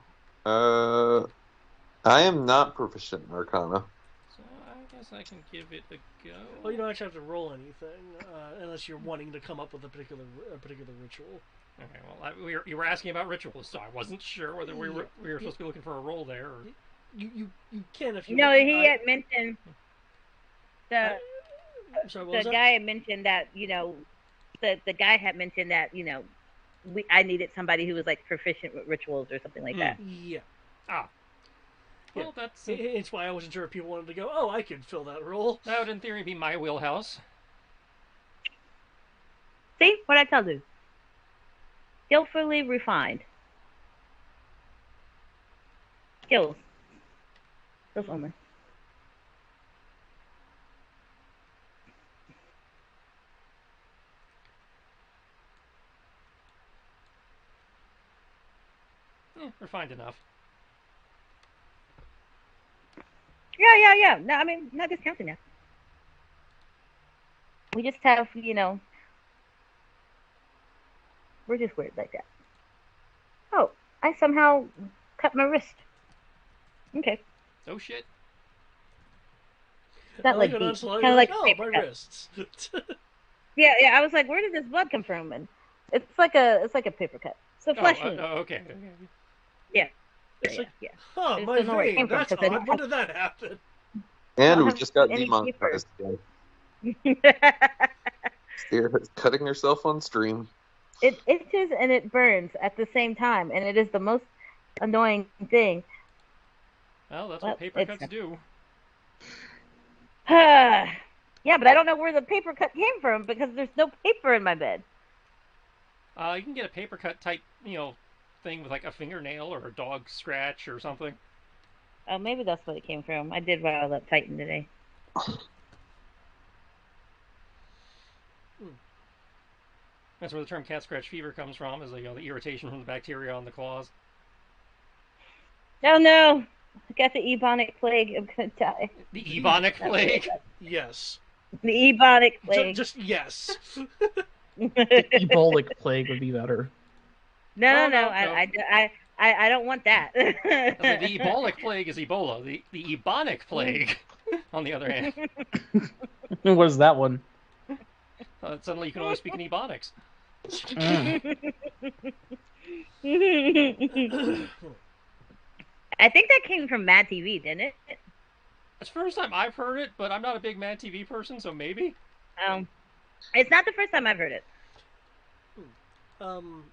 I am not proficient in Arcana. So I guess I can give it a go. well, you don't actually have to roll anything unless you're wanting to come up with a particular ritual. Okay, well, you were asking about rituals, so I wasn't sure whether we were supposed to be looking for a roll there. Or... You can if you. No, he had mentioned Sorry, what the was that? guy had mentioned that the guy had mentioned that I needed somebody who was like proficient with rituals or something like that. Yeah. Ah. Well, Yeah. that's... It's why I wasn't sure if people wanted to go, oh, I could fill that role. That would, in theory, be my wheelhouse. See what I tell you? Skillfully refined. Skills only. Refined enough. Yeah. No, I mean, not discounting that. We just have, we're just weird like that. Oh, I somehow cut my wrist. Okay. Oh, shit. Not like an deep. onslaught, Kind you're of like oh, paper my cut. wrists. Yeah. I was like, where did this blood come from? And it's like a paper cut. So flesh wound. Okay. Yeah. It's like, Yeah. huh, I just my don't know where it vein, came from, that's 'cause I don't odd. When have- did that happen? And we have just got any demonetized again. Steer is cutting herself on stream. It itches and it burns at the same time, and it is the most annoying thing. Well, that's what paper cuts do. Yeah, but I don't know where the paper cut came from because there's no paper in my bed. You can get a paper cut type, thing with like a fingernail or a dog scratch or something. Oh, maybe that's what it came from. I did rile up Titan today. That's where the term cat scratch fever comes from, is the irritation from the bacteria on the claws. Oh no! I got the ebonic plague. I'm gonna die. The ebonic plague? Yes. The ebonic plague. Just yes. Ebolic plague would be better. No. No. I don't want that. The ebolic plague is Ebola. The ebonic plague, on the other hand. What is that one? Suddenly you can only speak in ebonics. I think that came from Mad TV, didn't it? It's the first time I've heard it, but I'm not a big Mad TV person, so maybe. It's not the first time I've heard it. One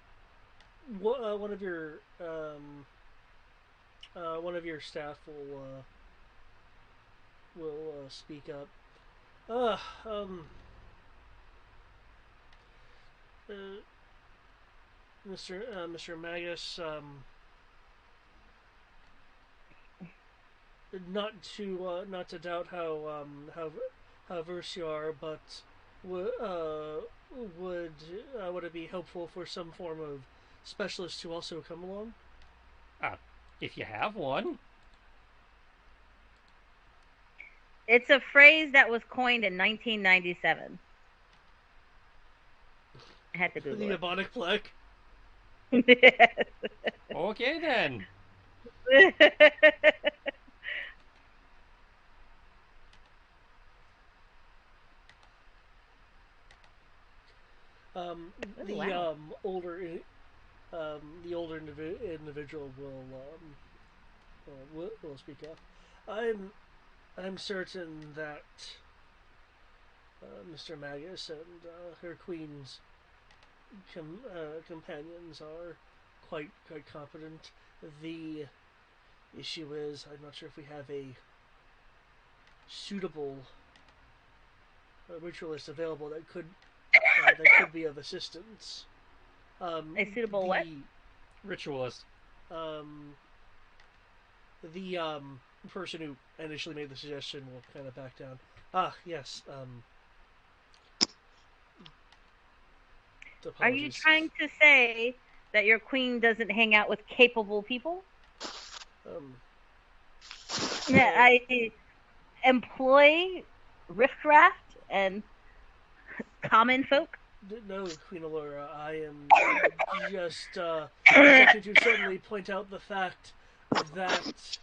of your staff will speak up. Mr. Magus, not to doubt how versed you are, but would it be helpful for some form of specialist to also come along? If you have one. It's a phrase that was coined in 1997. I had to Google the ebonic plague. it. Okay then. Um, Oh, the wow. individual will speak up. I'm certain that Mr. Magus and her queen's companions are quite competent. The issue is, I'm not sure if we have a suitable ritualist available that could be of assistance. A suitable what? Ritualist. Um, the person who initially made the suggestion will kind of back down. Ah, yes. Are you Apologies. trying to say that your queen doesn't hang out with capable people? Um, Yeah, I employ riffraff and common folk. no, Queen Allura, I am just attempting to suddenly point out the fact that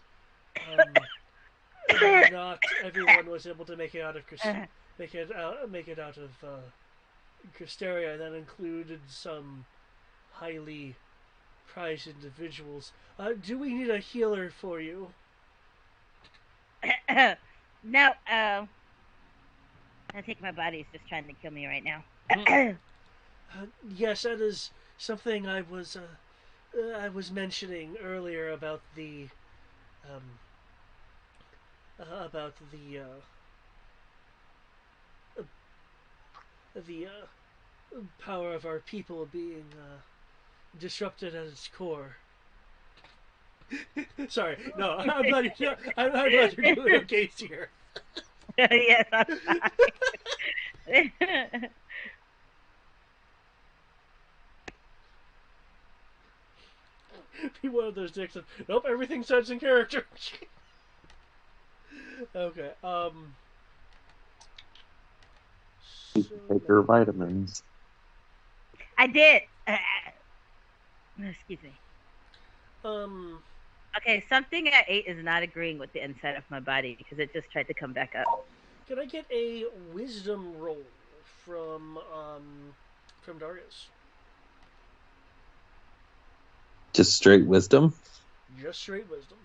not everyone was able to make it out of make it out of Cristeria. That included some highly prized individuals. Do we need a healer for you? No, I think my body's just trying to kill me right now. Yes, that is something I was mentioning earlier about um, the power of our people being disrupted at its core. Sorry, no, I'm glad you're doing okay here. Yes, I'm fine. Be one of those dicks of, nope, everything starts in character. Okay, Take her vitamins. I did. Excuse me. um, Okay, something I ate is not agreeing with the inside of my body because it just tried to come back up. can I get a wisdom roll from Darius? Just straight wisdom. Just straight wisdom.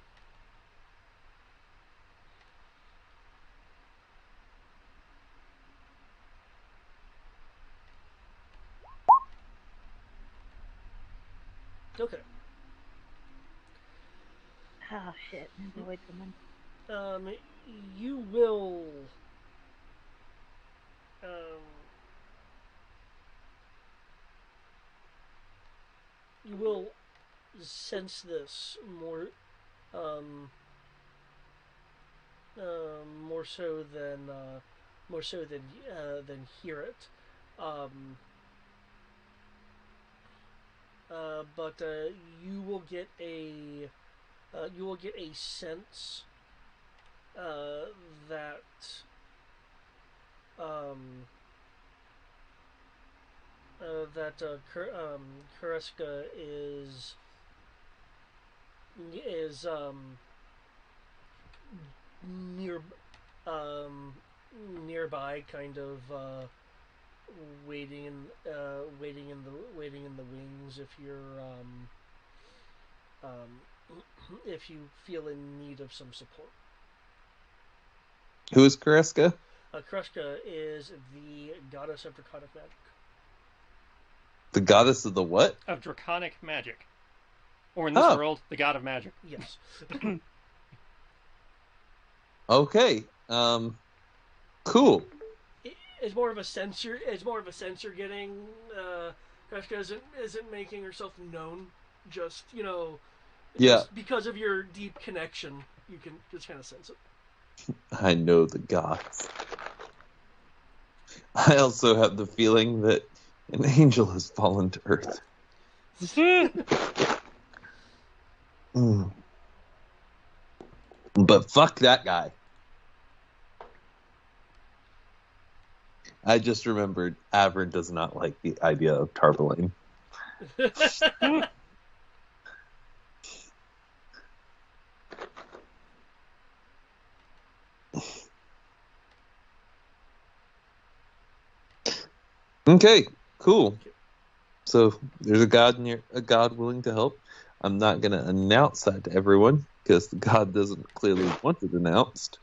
Okay. Oh shit! Avoid someone. Um, you will um, you will sense this um, more so than hear it. Um, but you will get a sense uh, that um, Kureska is near um, nearby, kind of waiting in the wings if you feel in need of some support. Who is Kareska? Krushka is the goddess of draconic magic. The goddess of the what? Of draconic magic. Or in this world, the god of magic. Yes. Okay. Cool. It's more of a censor. It's more of a censor getting. Krushka isn't making herself known. Just Yeah. because of your deep connection, you can just kind of sense it. I know the gods. I also have the feeling that an angel has fallen to earth. But fuck that guy. I just remembered Avern does not like the idea of Tarpaulin. Okay, cool. So there's a god willing to help. I'm not gonna announce that to everyone because the god doesn't clearly want it announced.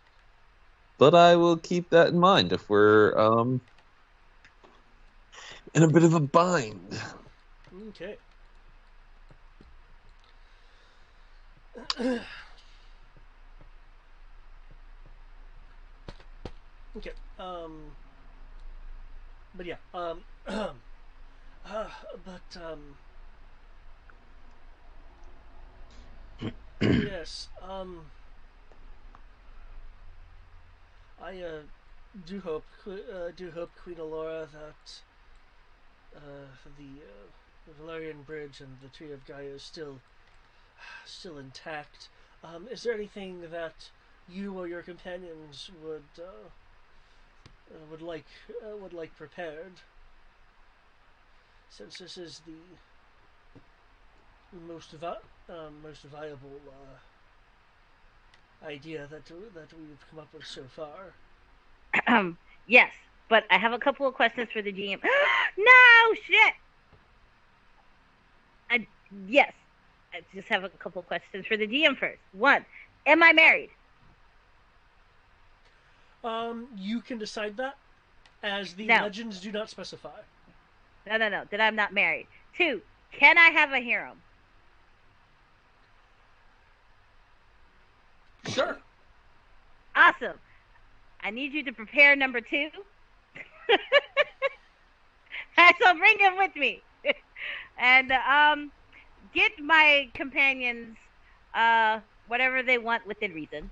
But I will keep that in mind if we're in a bit of a bind. Okay. Okay. But yeah. But yes. I do hope Queen Alora that the Valerian Bridge and the Tree of Gaia is still intact. Is there anything that you or your companions would like prepared? Since this is the most viable idea that we've come up with so far. Yes, but I have a couple of questions for the GM. No shit. Yes, I just have a couple of questions for the GM first. One, am I married? You can decide that, as the No, legends do not specify. no. That I'm not married. Two, can I have a harem? Sure. Awesome. I need you to prepare number two. So bring him with me, and get my companions whatever they want within reason.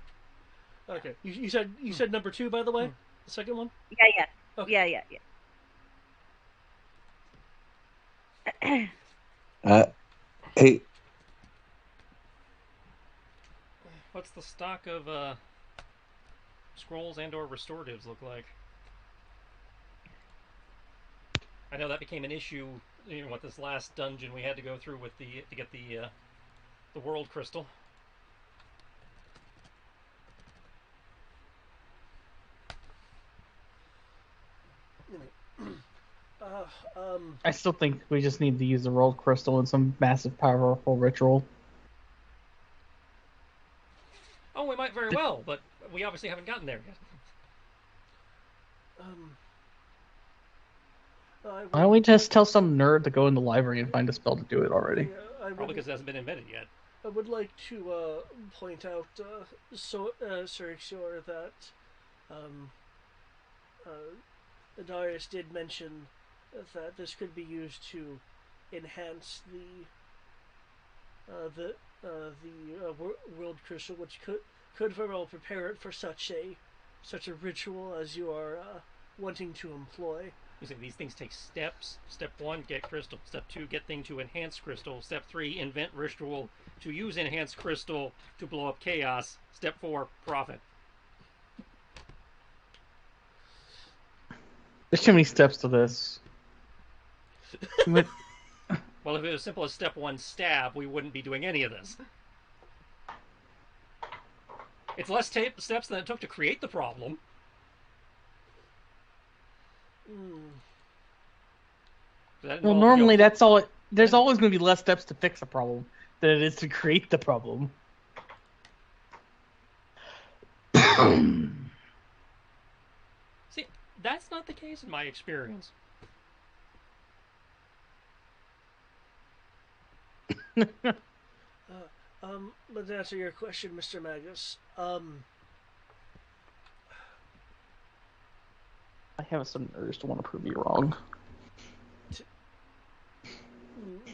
Okay. You said number two, by the way. The second one. Yeah. Okay. Hey, What's the stock of scrolls and/or restoratives look like? I know that became an issue, with this last dungeon we had to go through with to get the world crystal. I still think we just need to use the world crystal in some massive, powerful ritual. Oh, we might very well, but we obviously haven't gotten there yet. Why don't we just tell some nerd to go in the library and find a spell to do it already? Probably because it hasn't been invented yet. I would like to point out, Sir Xor, that Darius did mention that this could be used to enhance the world crystal, which could very well prepare it for such a ritual as you are wanting to employ. You say these things take steps. Step 1, get crystal. Step 2, get thing to enhance crystal. Step 3, invent ritual to use enhanced crystal to blow up chaos. Step 4, profit. There's too many steps to this. Well, if it was as simple as step 1, stab, we wouldn't be doing any of this. It's less steps than it took to create the problem. Well, normally that's all. There's always going to be less steps to fix a problem than it is to create the problem. See, that's not the case in my experience. But to answer your question, Mr. Magus, I have some nerves to want to prove you wrong.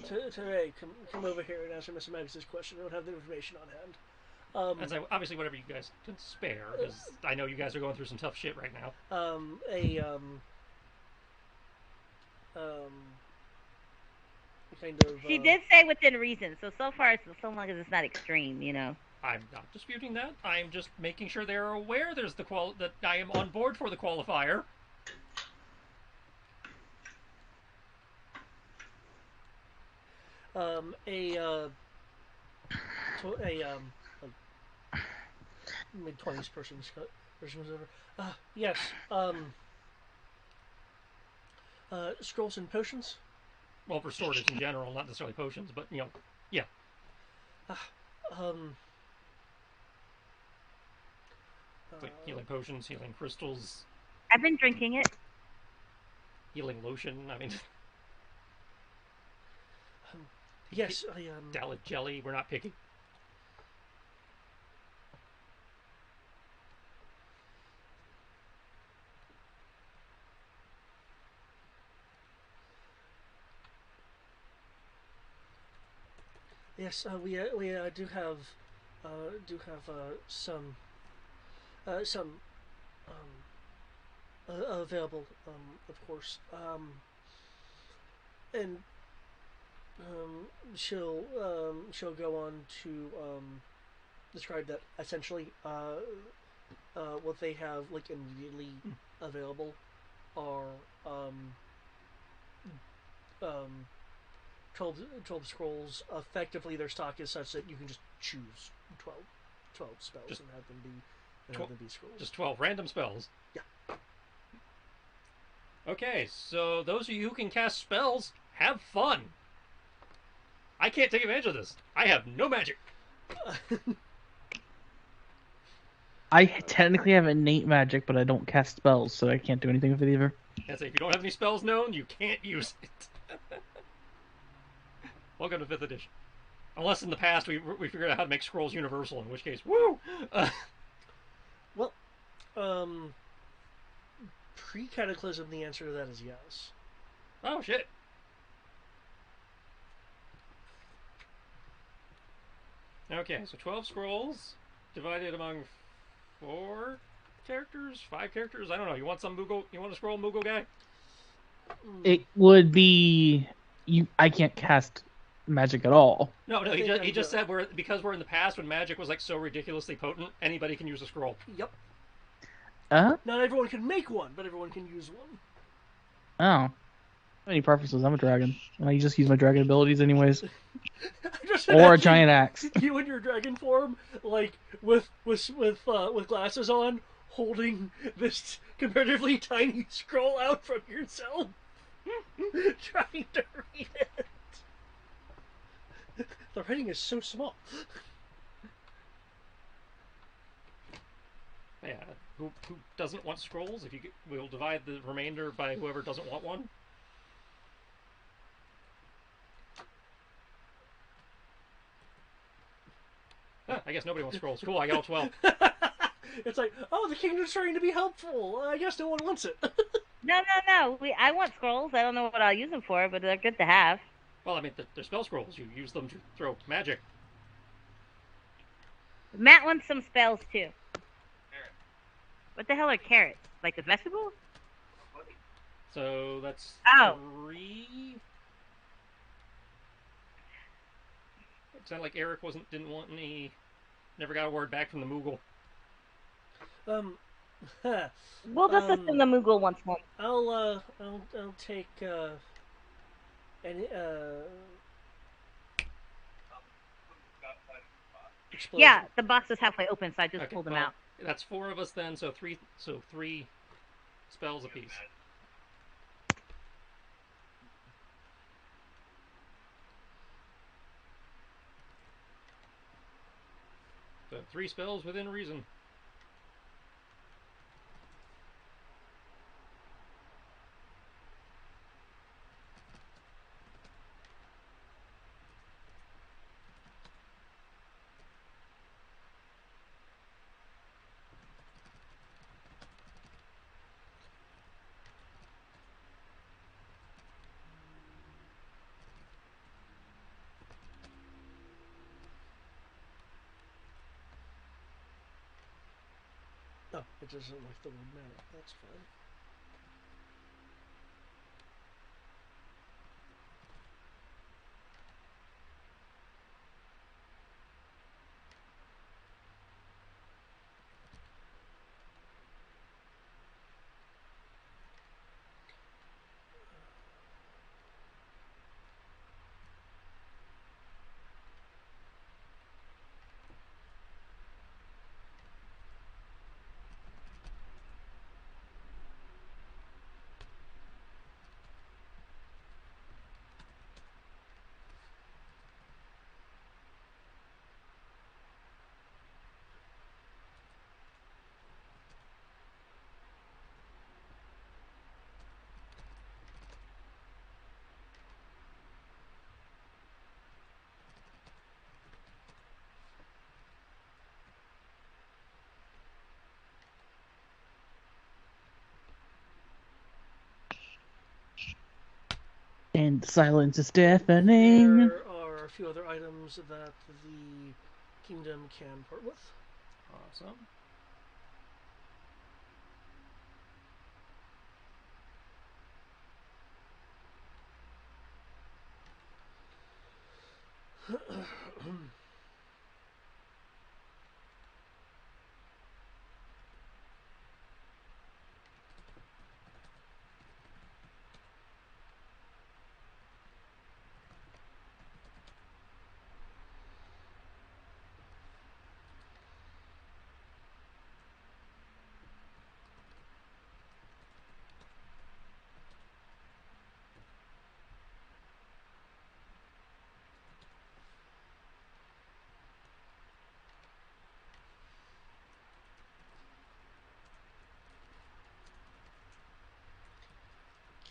Today, come over here and answer Mr. Magus' question. I don't have the information on hand. And so obviously, whatever you guys can spare, because I know you guys are going through some tough shit right now. Kind of. She did say within reason, so far, so long as it's not extreme, I'm not disputing that. I'm just making sure they're aware there's that I am on board for the qualifier. Mid-20s person was over. Yes. Scrolls and potions. Well, for sorters in general, not necessarily potions, but yeah. Um, Like healing potions, healing crystals, I've been drinking it. healing lotion. I mean, yes, I Dalid jelly. We're not picky. yes, we do have some available, of course. And she'll go on to describe that essentially what they have like immediately available are um, 12 scrolls. Effectively, their stock is such that you can just choose 12 spells Just and have them be scrolls. Just 12 random spells. Yeah. Okay, so those of you who can cast spells, have fun. I can't take advantage of this. I have no magic. I technically have innate magic, but I don't cast spells, so I can't do anything with it either. And say, if you don't have any spells known, you can't use it. Welcome to 5th edition. Unless in the past we figured out how to make scrolls universal, in which case, woo! Well, pre-cataclysm, the answer to that is yes. Oh, shit. Okay, so 12 scrolls divided among 4 characters, 5 characters. I don't know. You want some Moogle? You want a scroll Moogle guy? It would be I can't cast magic at all. No. He just said because we're in the past when magic was like so ridiculously potent, anybody can use a scroll. Yep. Not everyone can make one, but everyone can use one. Oh. Any preferences? I'm a dragon. I just use my dragon abilities anyways. Or a giant axe. You in your dragon form, like with glasses on, holding this comparatively tiny scroll out from yourself, trying to read it. The writing is so small. Yeah. Who doesn't want scrolls? We'll divide the remainder by whoever doesn't want one. I guess nobody wants scrolls. Cool, I got all 12. It's like, oh, the kingdom's trying to be helpful. I guess no one wants it. No. I want scrolls. I don't know what I'll use them for, but they're good to have. Well, I mean, they're spell scrolls. You use them to throw magic. Matt wants some spells too. What the hell are carrots? Like the vegetable? So that's 3. It sounded like Eric didn't want any. Never got a word back from the Moogle. We'll just assume the Moogle wants one. I'll take any explosion. Yeah, the box is halfway open, so I just pulled them out. That's 4 of us then, so 3 spells apiece. So 3 spells within reason. Oh, it doesn't like the word mana. That's fine. And silence is deafening. There are a few other items that the kingdom can part with. Awesome.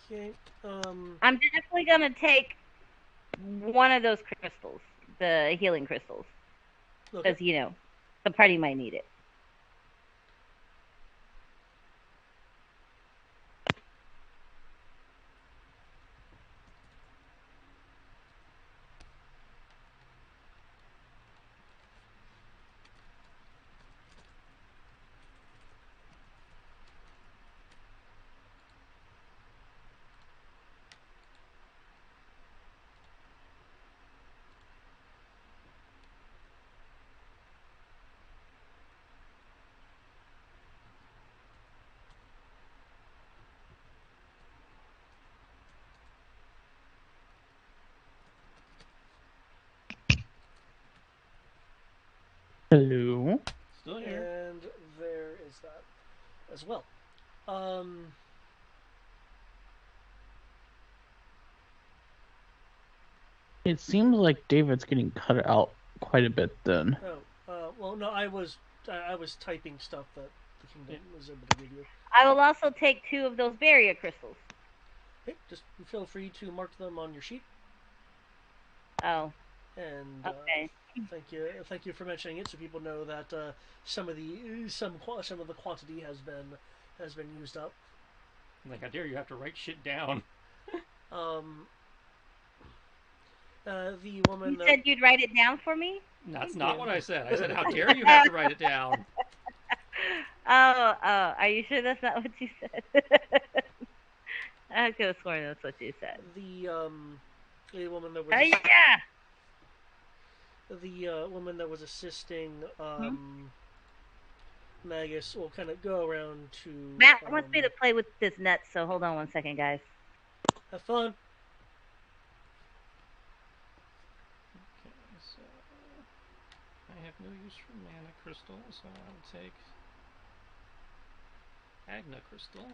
Okay. I'm definitely gonna take one of those crystals, the healing crystals, Okay. because the party might need it. Hello. Still here. And there is that as well. It seems like David's getting cut out quite a bit then. Well, no, I was typing stuff that the kingdom was able to give you. I will also take 2 of those barrier crystals. Okay, just feel free to mark them on your sheet. Oh, And okay. thank you for mentioning it, so people know that some of the quantity has been used up. Like, how dare you have to write shit down? The woman You that said you'd write it down for me? That's Thank not you. what I said. I said, how dare you have to write it down? Oh, are you sure that's not what you said? I could have sworn that's what you said. The woman that was Oh, yeah! the woman that was assisting Magus will kind of go around to Matt wants me to play with this net, so hold on one second, guys. have fun. Okay, so I have no use for mana crystal, so I'll take Agna crystal.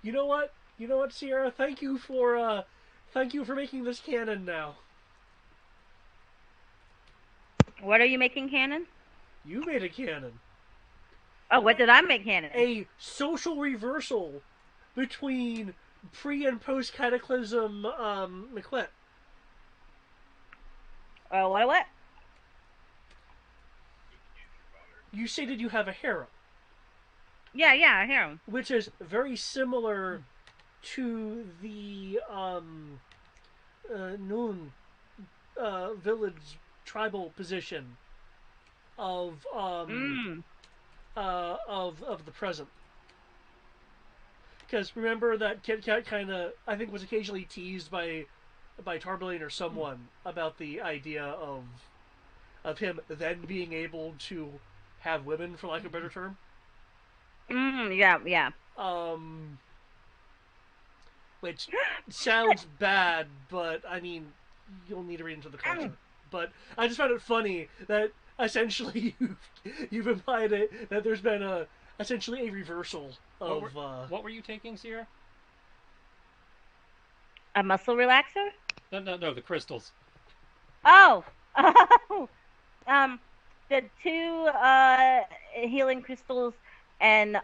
You know what? You know what, Sierra? Thank you for making this canon now. What are you making canon? You made a canon. Oh, what did I make canon? A social reversal between pre and post Cataclysm McQuet. What? You stated you have a harem, Yeah, I hear him. which is very similar to the Noon village tribal position of of the present. Because remember that Kit Kat kind of, I think, was occasionally teased by Tarbellane or someone about the idea of him then being able to have women, for lack of a better term. Yeah. Which sounds bad, but I mean, you'll need to read into the culture. But I just found it funny that essentially you've implied it that there's been essentially a reversal of. What were you taking, Sierra? A muscle relaxer? No, the crystals. Oh, the 2 healing crystals and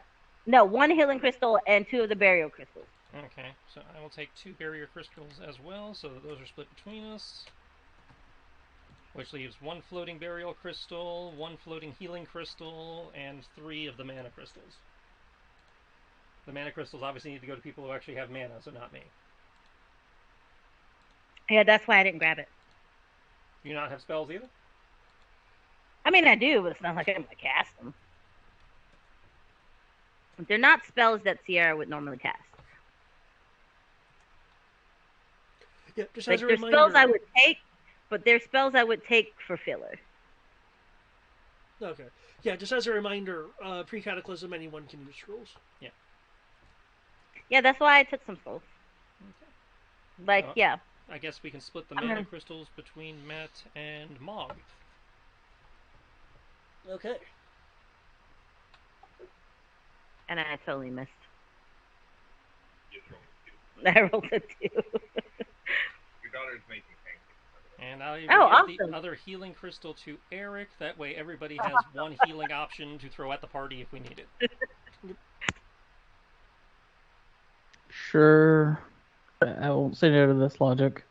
no, 1 healing crystal and 2 of the burial crystals. Okay, so I will take 2 barrier crystals as well, so that those are split between us. Which leaves 1 floating burial crystal, 1 floating healing crystal, and 3 of the mana crystals. The mana crystals obviously need to go to people who actually have mana, so not me. Yeah, that's why I didn't grab it. Do you not have spells either? I mean, I do, but it's not like I'm gonna cast them. They're not spells that Sierra would normally cast. Yeah, just Like, as a they're reminder. spells I would take, but they're spells I would take for filler. Okay. Yeah, just as a reminder, pre-cataclysm, anyone can use scrolls. Yeah, that's why I took some scrolls. Okay. Like, yeah. I guess we can split the I'm mana gonna- crystals between Matt and Mog. Okay. And I totally missed. You throw it, too. I rolled a 2. Your daughter's making pancakes. And I'll even Oh, give the awesome. other healing crystal to Eric. That way everybody has 1 healing option to throw at the party if we need it. Sure. I won't say no to this logic.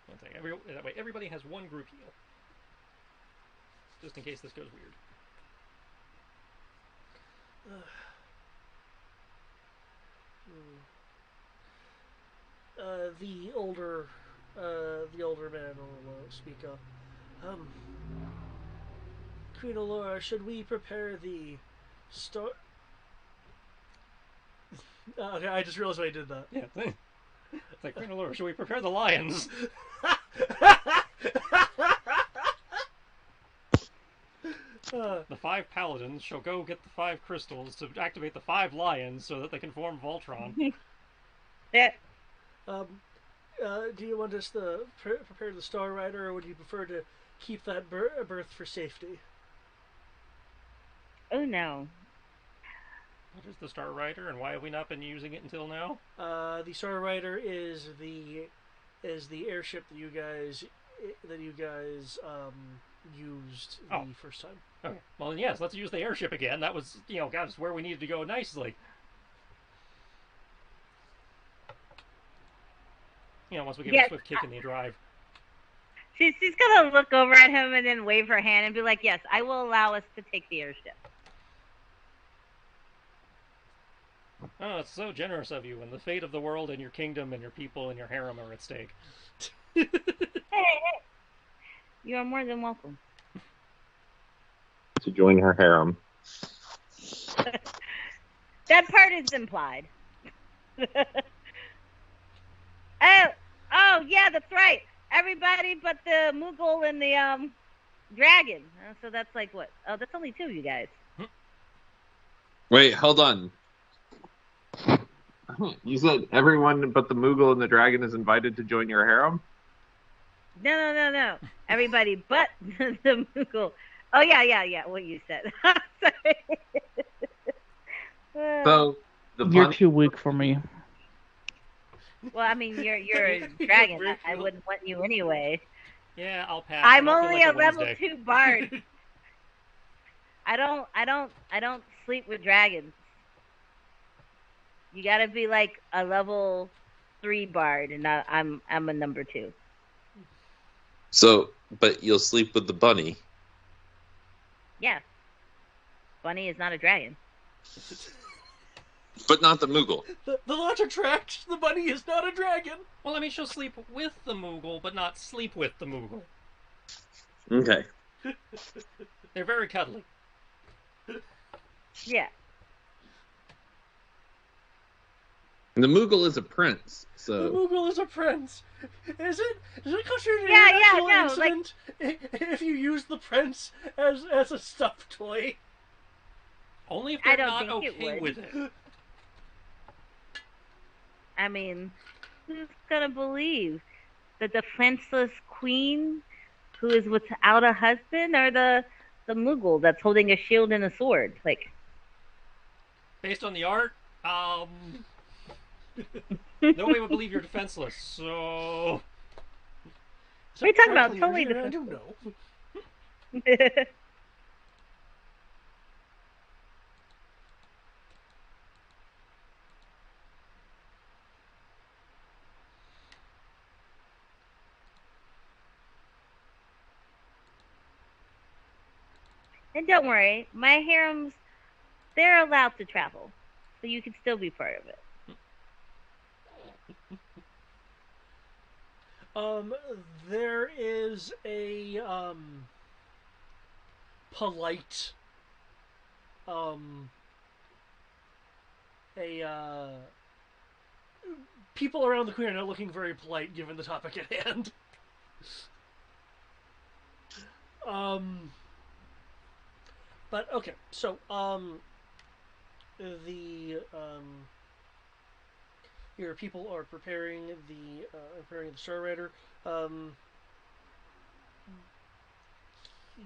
One thing. That way everybody has 1 group heal. Just in case this goes weird. The older man will speak up. Queen Allura, should we prepare the star? Okay, I just realized I did that. Yeah. It's like, Queen Allura, should we prepare the lions? The 5 paladins shall go get the 5 crystals to activate the 5 lions so that they can form Voltron. Yeah. Do you want us to prepare the Star Rider, or would you prefer to keep that berth for safety? Oh, no. What is the Star Rider, and why have we not been using it until now? The Star Rider is the airship that you guys used the first time. Okay. Well, then yes, let's use the airship again. That was, God, it's where we needed to go nicely. Once we give it a swift kick in the drive. She's gonna look over at him and then wave her hand and be like, yes, I will allow us to take the airship. Oh, it's so generous of you, when the fate of the world and your kingdom and your people and your harem are at stake. Hey. You are more than welcome. To join her harem. That part is implied. Oh, yeah, that's right. Everybody but the Moogle and the dragon. So that's like what? Oh, that's only 2 of you guys. Wait, hold on. You said everyone but the Moogle and the dragon is invited to join your harem? No. Everybody but the Moogle. Oh, yeah, what you said. Sorry. So You're bunny- too weak for me. Well, I mean, you're a dragon. I wouldn't want you anyway. Yeah, I'll pass. I'm I don't feel only like a level Wednesday. 2 bard. I don't sleep with dragons. You gotta be like a level 3 bard, and I'm a number 2. So, but you'll sleep with the bunny. Yeah. Bunny is not a dragon. But not the Moogle. The logic tracks. The bunny is not a dragon. Well, I mean, she'll sleep with the Moogle, but not sleep with the Moogle. Okay. They're very cuddly. Yeah. And the Moogle is a prince, The so... Moogle is a prince. Is it considered Yeah, an actual no, like- incident if you use the prince as a stuffed toy? Only if I they're don't not think it okay would. with it. I mean, who's gonna believe? the defenseless queen who is without a husband, or the Mughal that's holding a shield and a sword? Like, Based on the art, nobody would believe you're defenseless. So what are you talking about? Frankly, Totally Regina, I defenseless. don't know. And don't worry, my harems, they're allowed to travel, so you can still be part of it. There is a polite a people around the queen are not looking very polite given the topic at hand. um but okay, so the your people are preparing the Star Rider. Um,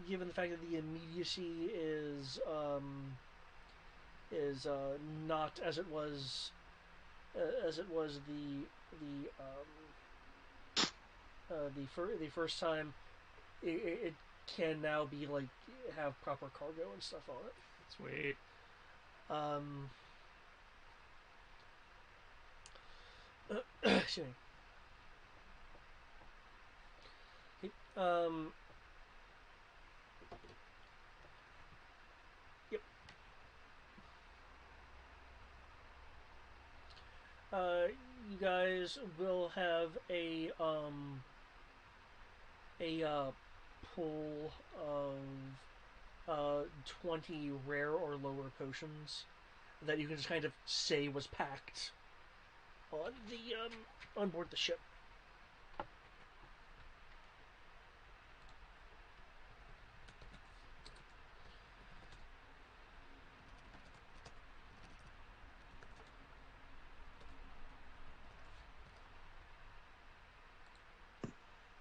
Given the fact that the immediacy is not as it was the first time, it can now be like have proper cargo and stuff on it. sweet. Um, excuse me. Okay, yep. You guys will have a pull of 20 rare or lower potions that you can just kind of say was packed on the on board the ship.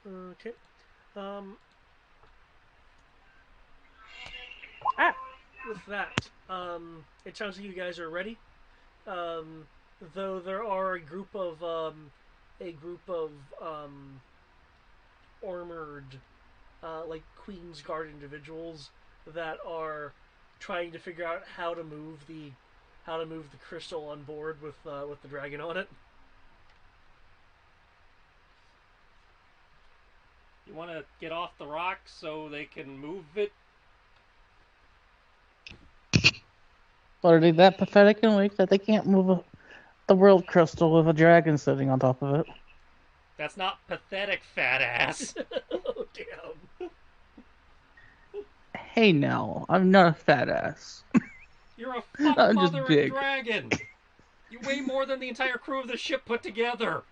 Okay. Um, with that, it sounds like you guys are ready. Um, though there are a group of armored like Queen's Guard individuals that are trying to figure out how to move the crystal on board with the dragon on it. You want to get off the rock so they can move it? But are they that pathetic and weak that they can't move the world crystal with a dragon sitting on top of it? That's not pathetic, fat ass. Oh damn! Hey now, I'm not a fat ass. You're a fuck I'm just mother big. dragon. You weigh more than the entire crew of the ship put together.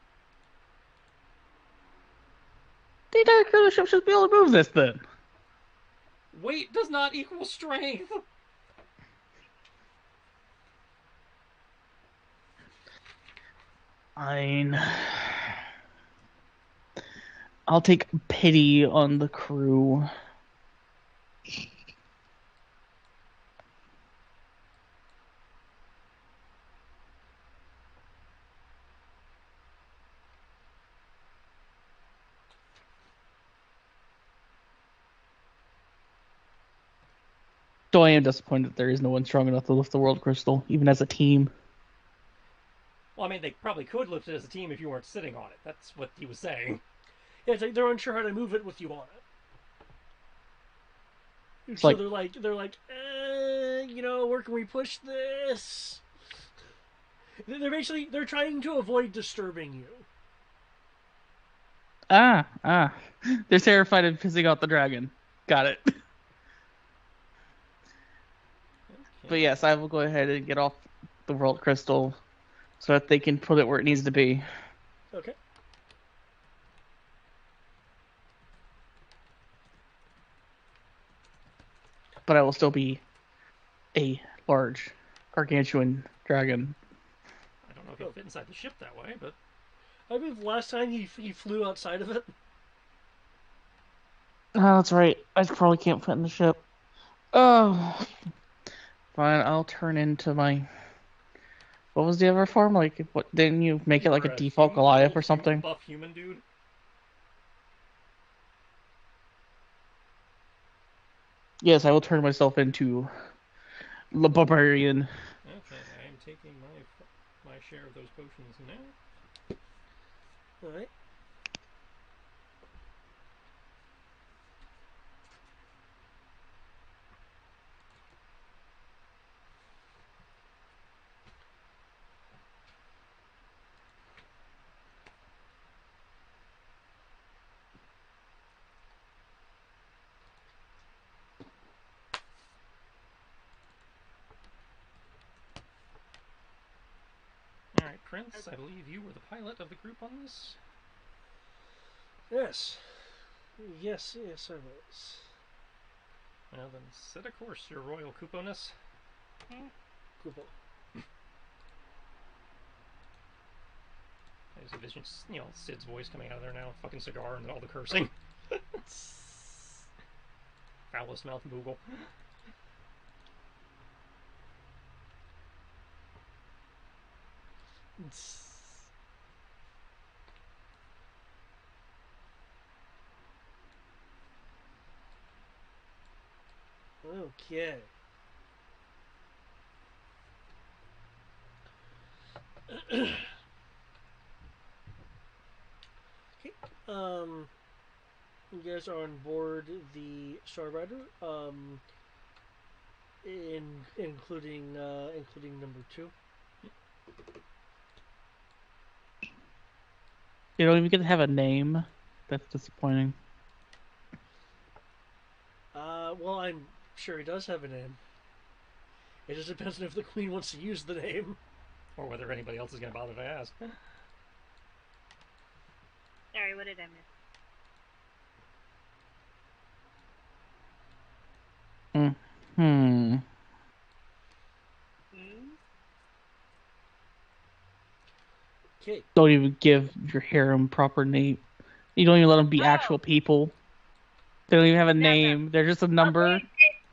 The entire crew of the ship should be able to move this then. Weight does not equal strength. I'll take pity on the crew. Though I am disappointed that there is no one strong enough to lift the world crystal, even as a team. Well, I mean, they probably could lift it as a team if you weren't sitting on it. That's what he was saying. Yeah, it's like they're unsure how to move it with you on it. It's So like- they're like, where can we push this? They're trying to avoid disturbing you. They're terrified of pissing out the dragon. Got it. But yes, I will go ahead and get off the world crystal so that they can put it where it needs to be. Okay. But I will still be a large, gargantuan dragon. I don't know if he'll fit inside the ship that way, but I believe last time he flew outside of it. Oh, that's right. I probably can't fit in the ship. Oh, fine. I'll turn into my. What was the other form? Like, what? Didn't you make it like a You're default Goliath or something? buff human dude. Yes, I will turn myself into the barbarian. Okay, I am taking my share of those potions now. All right. Alright, Prince, I believe you were the pilot of the group on this. Yes. Yes, I was. Well then, set a course, your royal couponess. Cool. I just envision, Sid's voice coming out of there now, fucking cigar and all the cursing. Foulest mouth Moogle. Okay. Okay. You guys are on board the Starrider. Including number 2. You don't even get to have a name. That's disappointing. Well, I'm sure he does have a name. It just depends on if the Queen wants to use the name. Or whether anybody else is going to bother to ask. Sorry, what did I miss? Hmm. Okay. Don't even give your harem proper name. You don't even let them be actual people. They don't even have a name. They're just a number.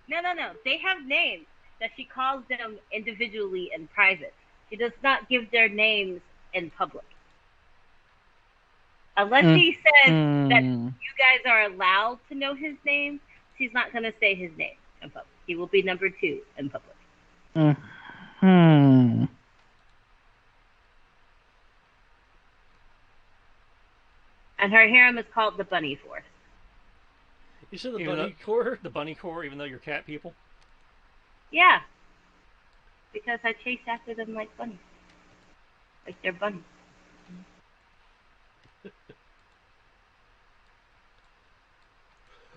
No. They have names that she calls them individually in private. She does not give their names in public. Unless he says that you guys are allowed to know his name, she's not going to say his name in public. He will be number 2 in public. And her harem is called the Bunny Force. You said the Bunny Corps? The Bunny Corps, even though you're cat people? Yeah. Because I chase after them like bunnies. Like they're bunnies.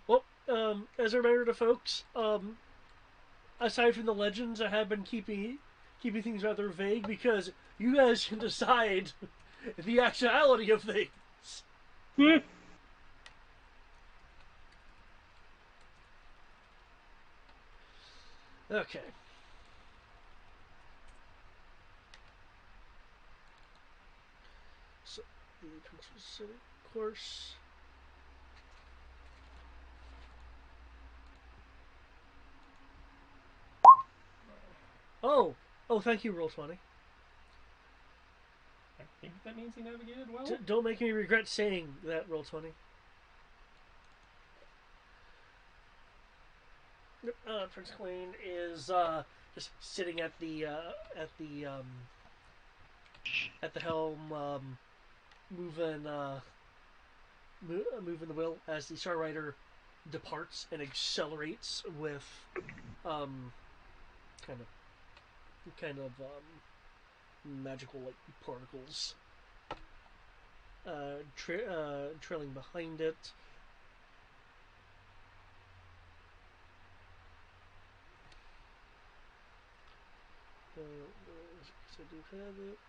Well, as a reminder to folks, aside from the legends, I have been keeping things rather vague because you guys can decide the actuality of things. Okay. So, the specific course. Oh, thank you, Roll20. I think that means he navigated well. Don't make me regret saying that, Roll20. Prince Queen is just sitting at the helm, moving the wheel as the Star Rider departs and accelerates with kind of magical like particles trailing behind it. I do have it.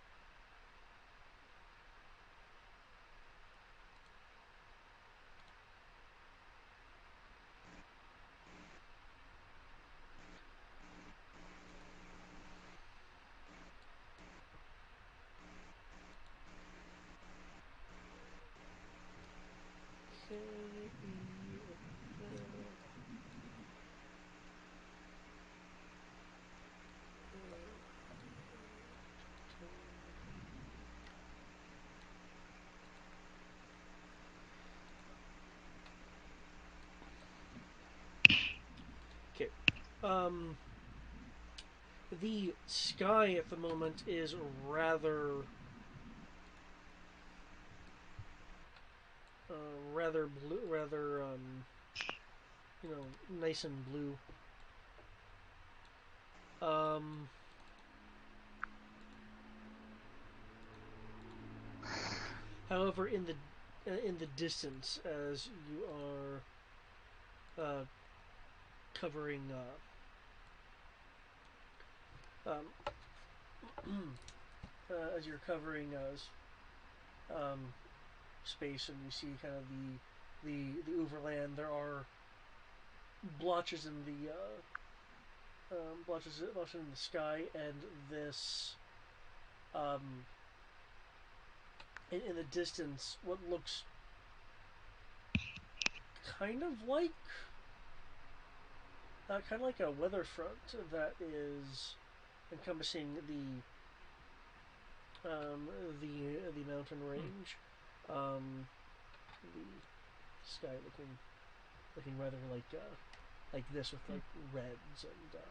Okay. The sky at the moment is rather blue, rather nice and blue. Um, However, in the distance, as you are covering as you're covering space, and you see kind of the overland, there are blotches in the blotches in the sky, and this in the distance, what looks kind of like a weather front that is encompassing the mountain range. The sky looking rather like this, with like reds and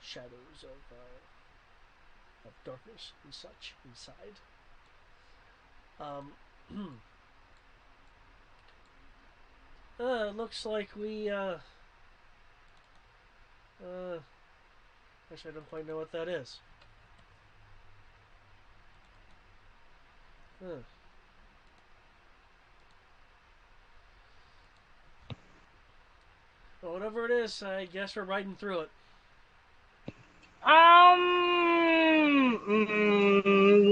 shadows of darkness and such inside. Looks like we actually, I don't quite know what that is. Huh. Well, whatever it is, I guess we're riding through it.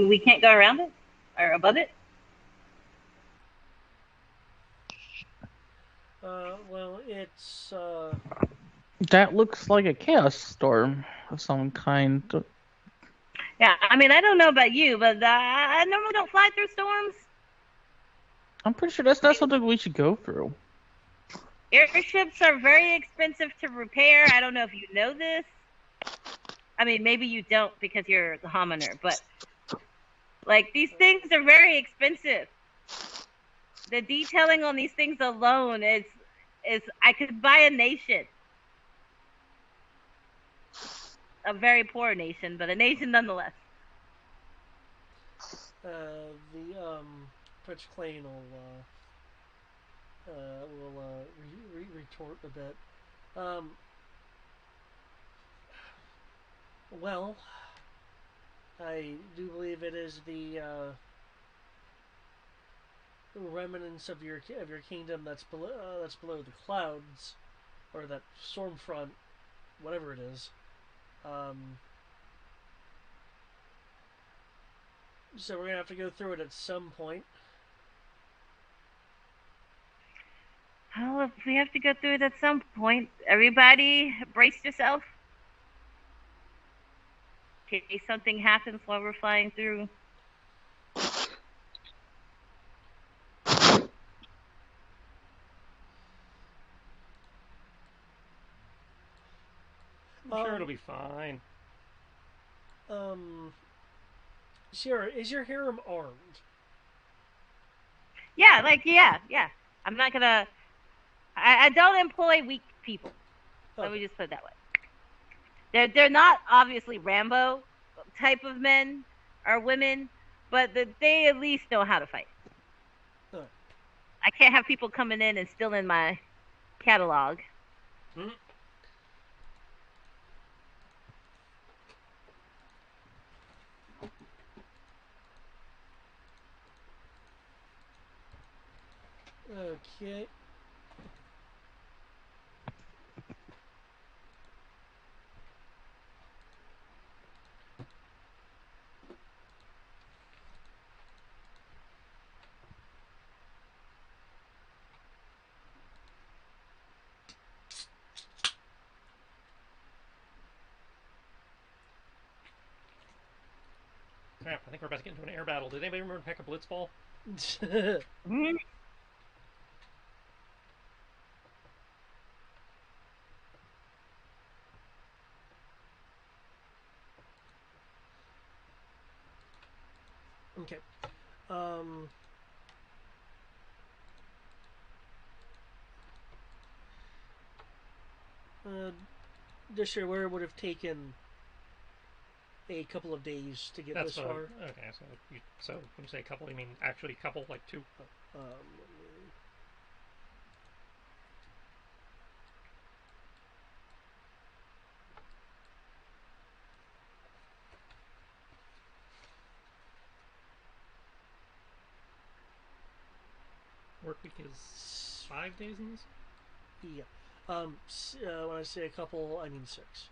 We can't go around it or above it. Well, it's That looks like a chaos storm of some kind. Yeah, I mean, I don't know about you, but I normally don't fly through storms. I'm pretty sure that's not something we should go through. Airships are very expensive to repair. I don't know if you know this. I mean, maybe you don't because you're the commoner, but like these things are very expensive. The detailing on these things alone is I could buy a nation. A very poor nation, but a nation nonetheless. The Twitch Clane will retort a bit. Well, I do believe it is the remnants of your kingdom that's below the clouds, or that storm front, whatever it is. So we're gonna have to go through it at some point. Well, if we have to go through it at some point, everybody brace yourself. In case something happens while we're flying through. I'm sure it'll be fine. Sierra, is your harem armed? Yeah, yeah. I'm not gonna. I don't employ weak people. Let me just put it that way. They're not obviously Rambo type of men or women, but they at least know how to fight. Huh. I can't have people coming in and stealing my catalog. Hmm. Okay. Crap, I think we're about to get into an air battle. Did anybody remember to pack a blitzball? Mm-hmm. Okay. Um, this year, where it would have taken a couple of days to get That's this far. okay. So when you say a couple, you mean actually a couple, like two? Um, Work week is 5 days in this. yeah. When I say a couple, I mean 6.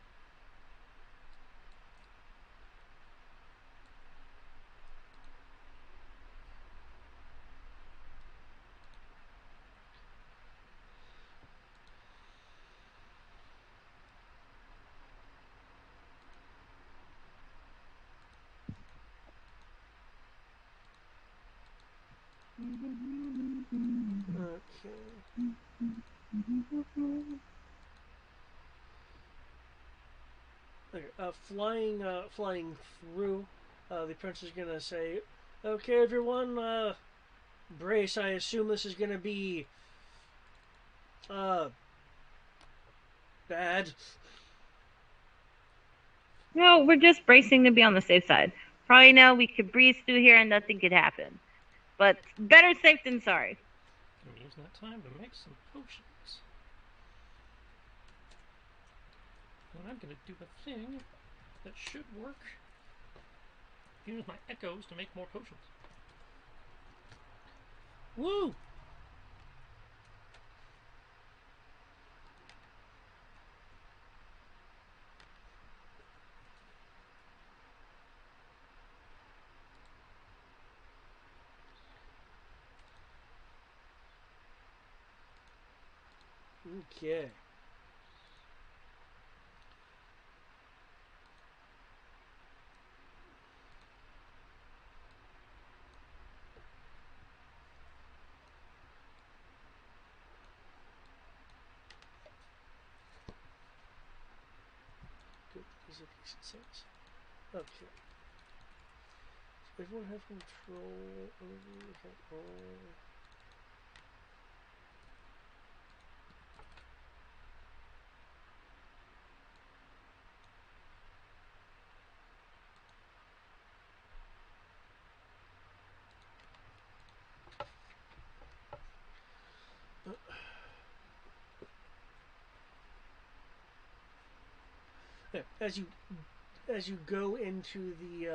Okay. Okay. Flying through. The prince is gonna say, "Okay, everyone, brace. I assume this is gonna be, uh, bad." No, we're just bracing to be on the safe side. Probably know we could breeze through here and nothing could happen. But better safe than sorry. I'm using that time to make some potions. And I'm gonna do a thing that should work. Use my echoes to make more potions. Woo! Okay. Good. These are decent things. Okay. Does everyone have control over all? Yeah, as you go into the,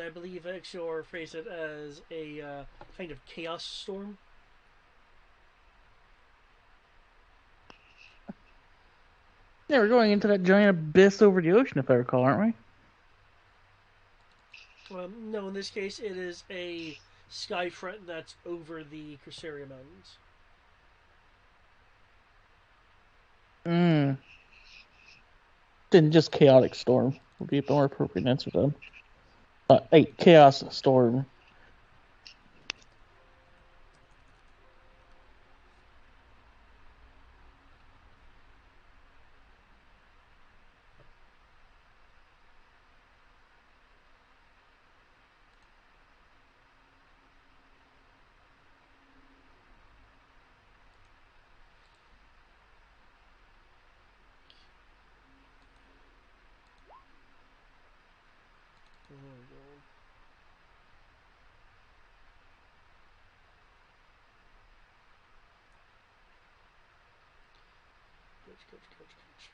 I believe Exor phrased it as a kind of chaos storm. Yeah, we're going into that giant abyss over the ocean, if I recall, aren't No, in this case, it is a sky front that's over the Crusaria Mountains. we? Then just chaotic storm would be a more appropriate answer then. A chaos storm. Oh, coach.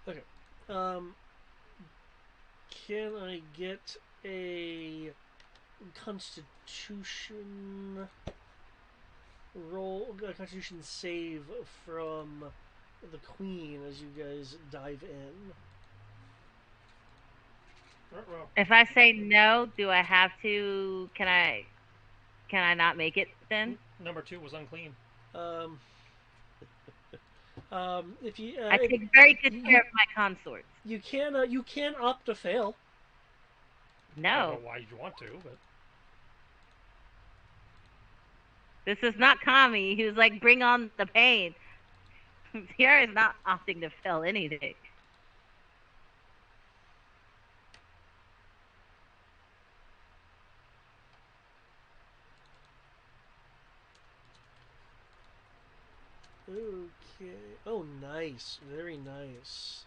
Okay. Can I get a Constitution roll, a Constitution save from the Queen as you guys dive in? If I say no, do I have to? Can I not make it then? Number 2 was unclean. Um, if you I take very good you, care of my consorts. you can opt to fail. I don't know No, why you'd want to, but this is not Kami. He was like, bring on the pain. Sierra is not opting to fail anything. Okay. Oh, nice. Very nice.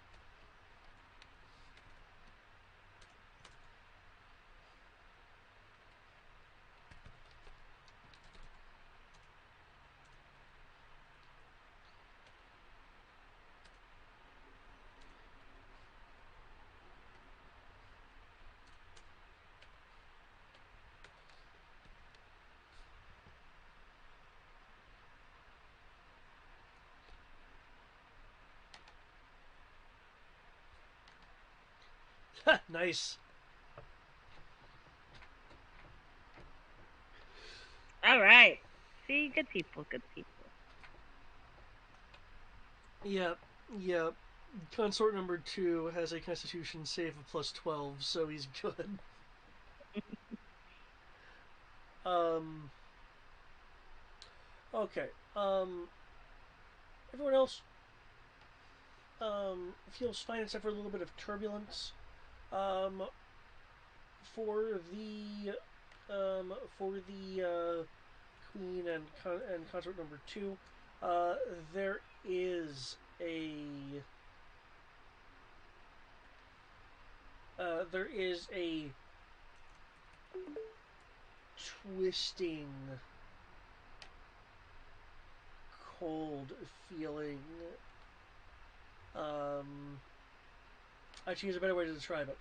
Nice. All right. See, good people, good people. Yep. Yep. Consort number 2 has a Constitution save of +12, so he's good. Um. Okay. Everyone else feels fine except for a little bit of turbulence. Um, for the Queen and Consort number 2, there is a twisting, cold feeling. Actually, here's a better way to describe it.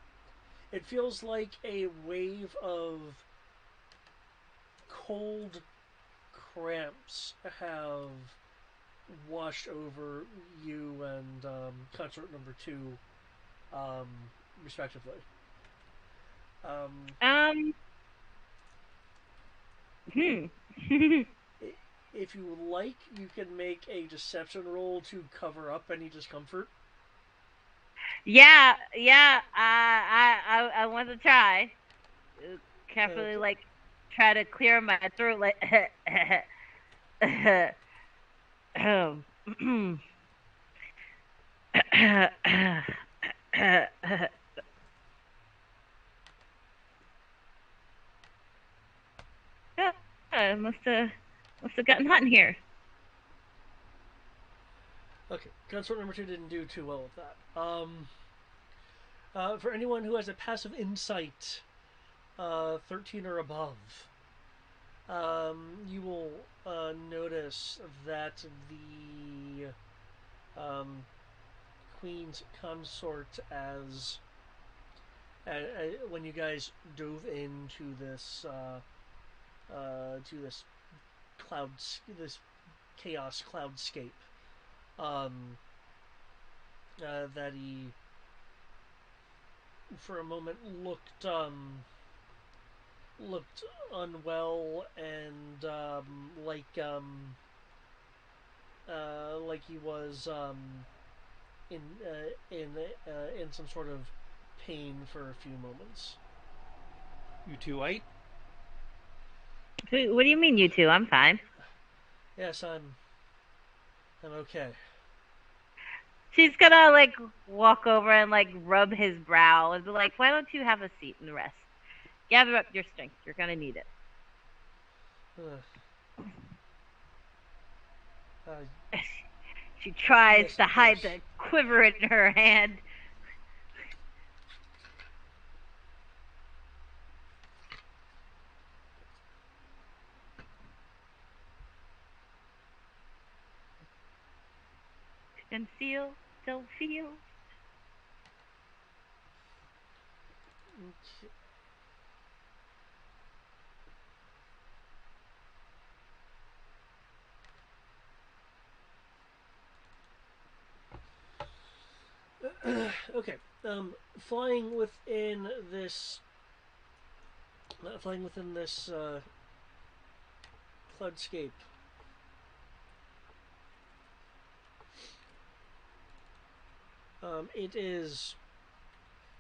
It feels like a wave of cold cramps have washed over you and Consort number 2, um, respectively. Um, Um. Hmm. if you like, you can make a deception roll to cover up any discomfort. Yeah. Yeah. I want to try. Carefully, Okay. like, try to clear my throat, like. Yeah, must have gotten hot in here. Okay. Consort number 2 didn't do too well with that. For anyone who has a passive insight, 13 or above, you will notice that the Queen's consort, when you guys dove into to this chaos cloudscape, um, that he for a moment looked unwell and like he was in in some sort of pain for a few moments. You too, White? What do you mean, you two? I'm fine. Yes, I'm okay. She's gonna like walk over and like rub his brow and be like, "Why don't you have a seat and rest? Gather up your strength. You're gonna need it." Uh, She tries yes, to of hide course. the quiver in her hand. Conceal, don't feel. Okay. Flying within this cloudscape. It is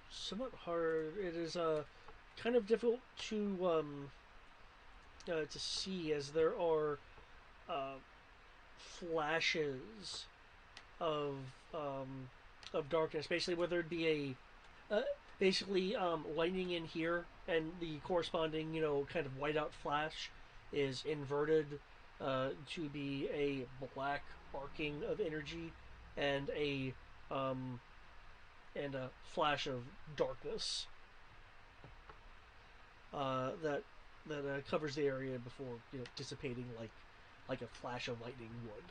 somewhat hard. It is kind of difficult to see as there are uh, flashes of um, of darkness. Basically, whether it be basically lightning in here and the corresponding kind of whiteout flash is inverted to be a black arcing of energy and um, a flash of darkness that covers the area before dissipating like a flash of lightning would.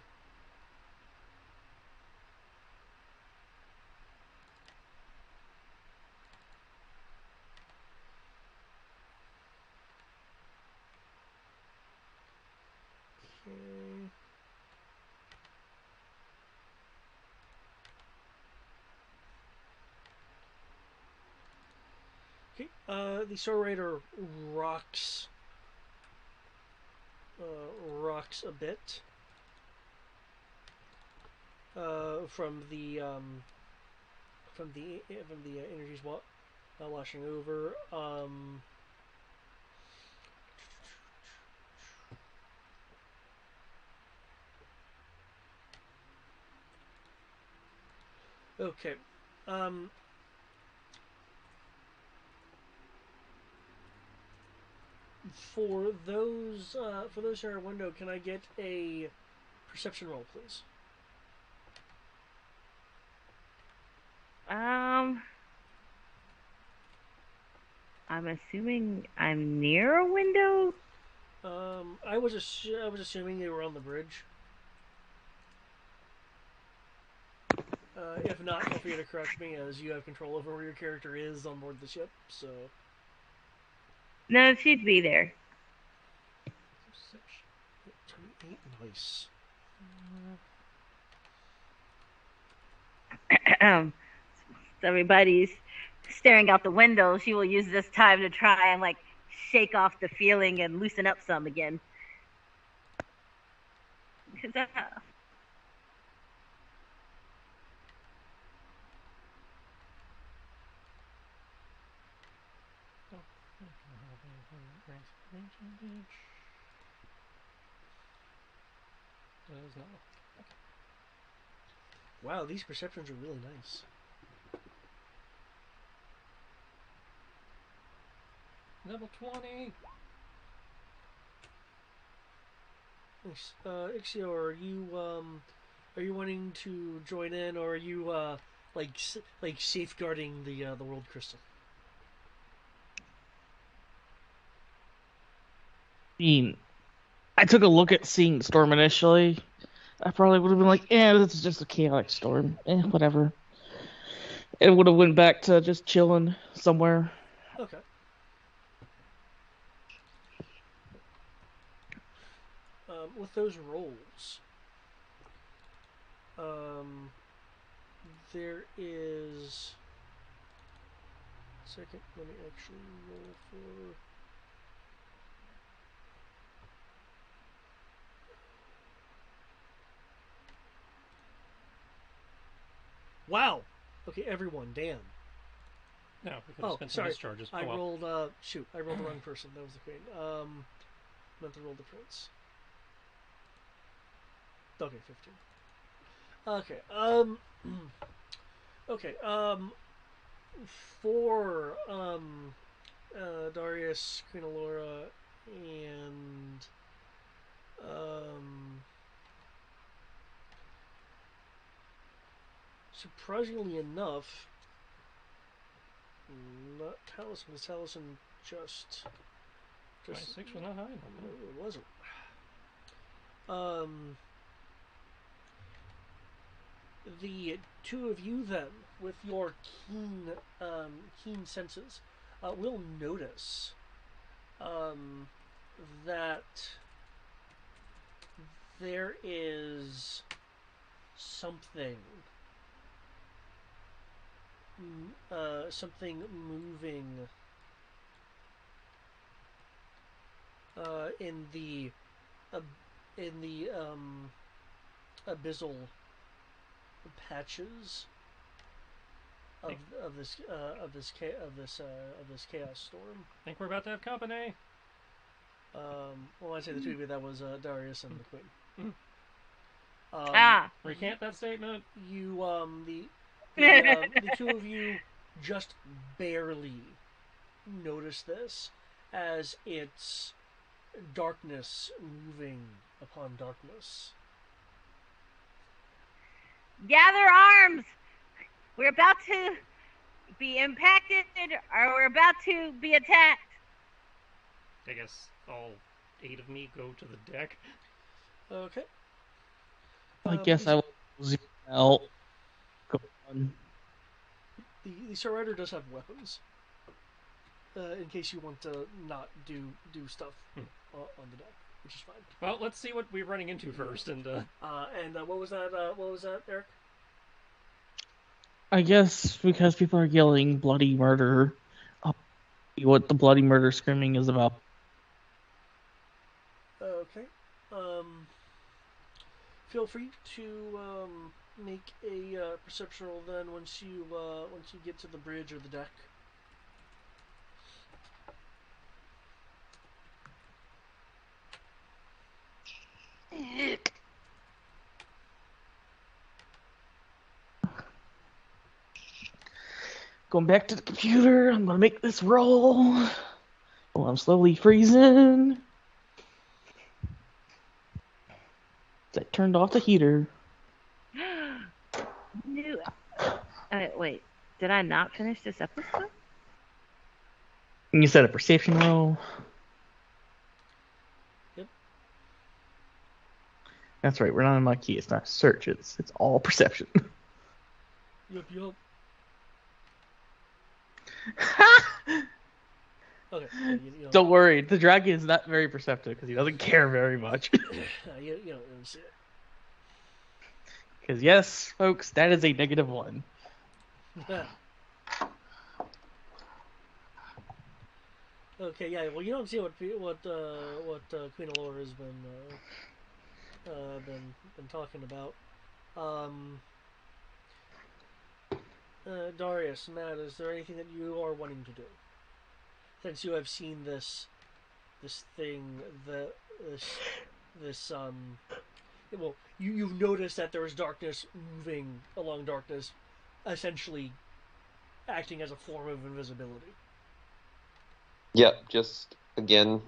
Okay. Okay. The Star Raider rocks a bit from the energies washing over. Okay. Um, for those in our window, can I get a perception roll, please? I'm assuming I'm near a window. I was assuming they were on the bridge. If not, feel free to correct me, as you have control over where your character is on board the ship. So, No, she'd be there. 28, nice. Everybody's staring out the window. She will use this time to try and shake off the feeling and loosen up some again. Because Does not. Wow, these perceptions are really nice. Level 20. Nice. Ixio, are you wanting to join in, or are you like safeguarding the world crystal? I took a look at seeing the storm initially. I probably would have been like, this is just a chaotic storm. Whatever. It would have went back to just chilling somewhere. Okay. With those rolls, there is. Second, let me actually roll for. Wow. Okay, everyone, damn. No, we could have spent some sorry. discharges. I well. rolled. I rolled the wrong person. That was the queen. Meant to roll the prince. Okay, 15. Okay. Okay. For Darius, Queen Alora, and surprisingly enough, not Taliesin, because Taliesin just 26 was not high. No, it wasn't. The two of you then, with your keen senses, will notice that there is something moving in the abyssal patches of this chaos storm. I think we're about to have company. Well, I say the two of you, that was Darius and the Queen. Recant that statement. You the two of you just barely notice this as it's darkness moving upon darkness. Gather arms! We're about to be impacted, or we're about to be attacked. I guess all 8 of me go to the deck. Okay. I guess I will zoom out. Go on. The Star Rider does have weapons. In case you want to not do stuff on the deck, which is fine. Well, let's see what we're running into first, and what was that? What was that, Eric? I guess because people are yelling bloody murder, what the bloody murder screaming is about. Okay. Feel free to make a perception roll then once you get to the bridge or the deck. Going back to the computer, I'm gonna make this roll. Oh, I'm slowly freezing. I turned off the heater. Wait, did I not finish this episode? You said a perception roll. Yep. That's right. We're not in my key. It's not search. It's all perception. Yup. Okay. Don't worry. The dragon is not very perceptive because he doesn't care very much. You don't see it. Because yes, folks, that is a -1. Okay, yeah. Well, you don't see what Queen Allura has been talking about. Darius, Matt, is there anything that you are wanting to do? Since you have seen this thing, well, you've noticed that there is darkness moving along darkness, essentially acting as a form of invisibility. Yep, just again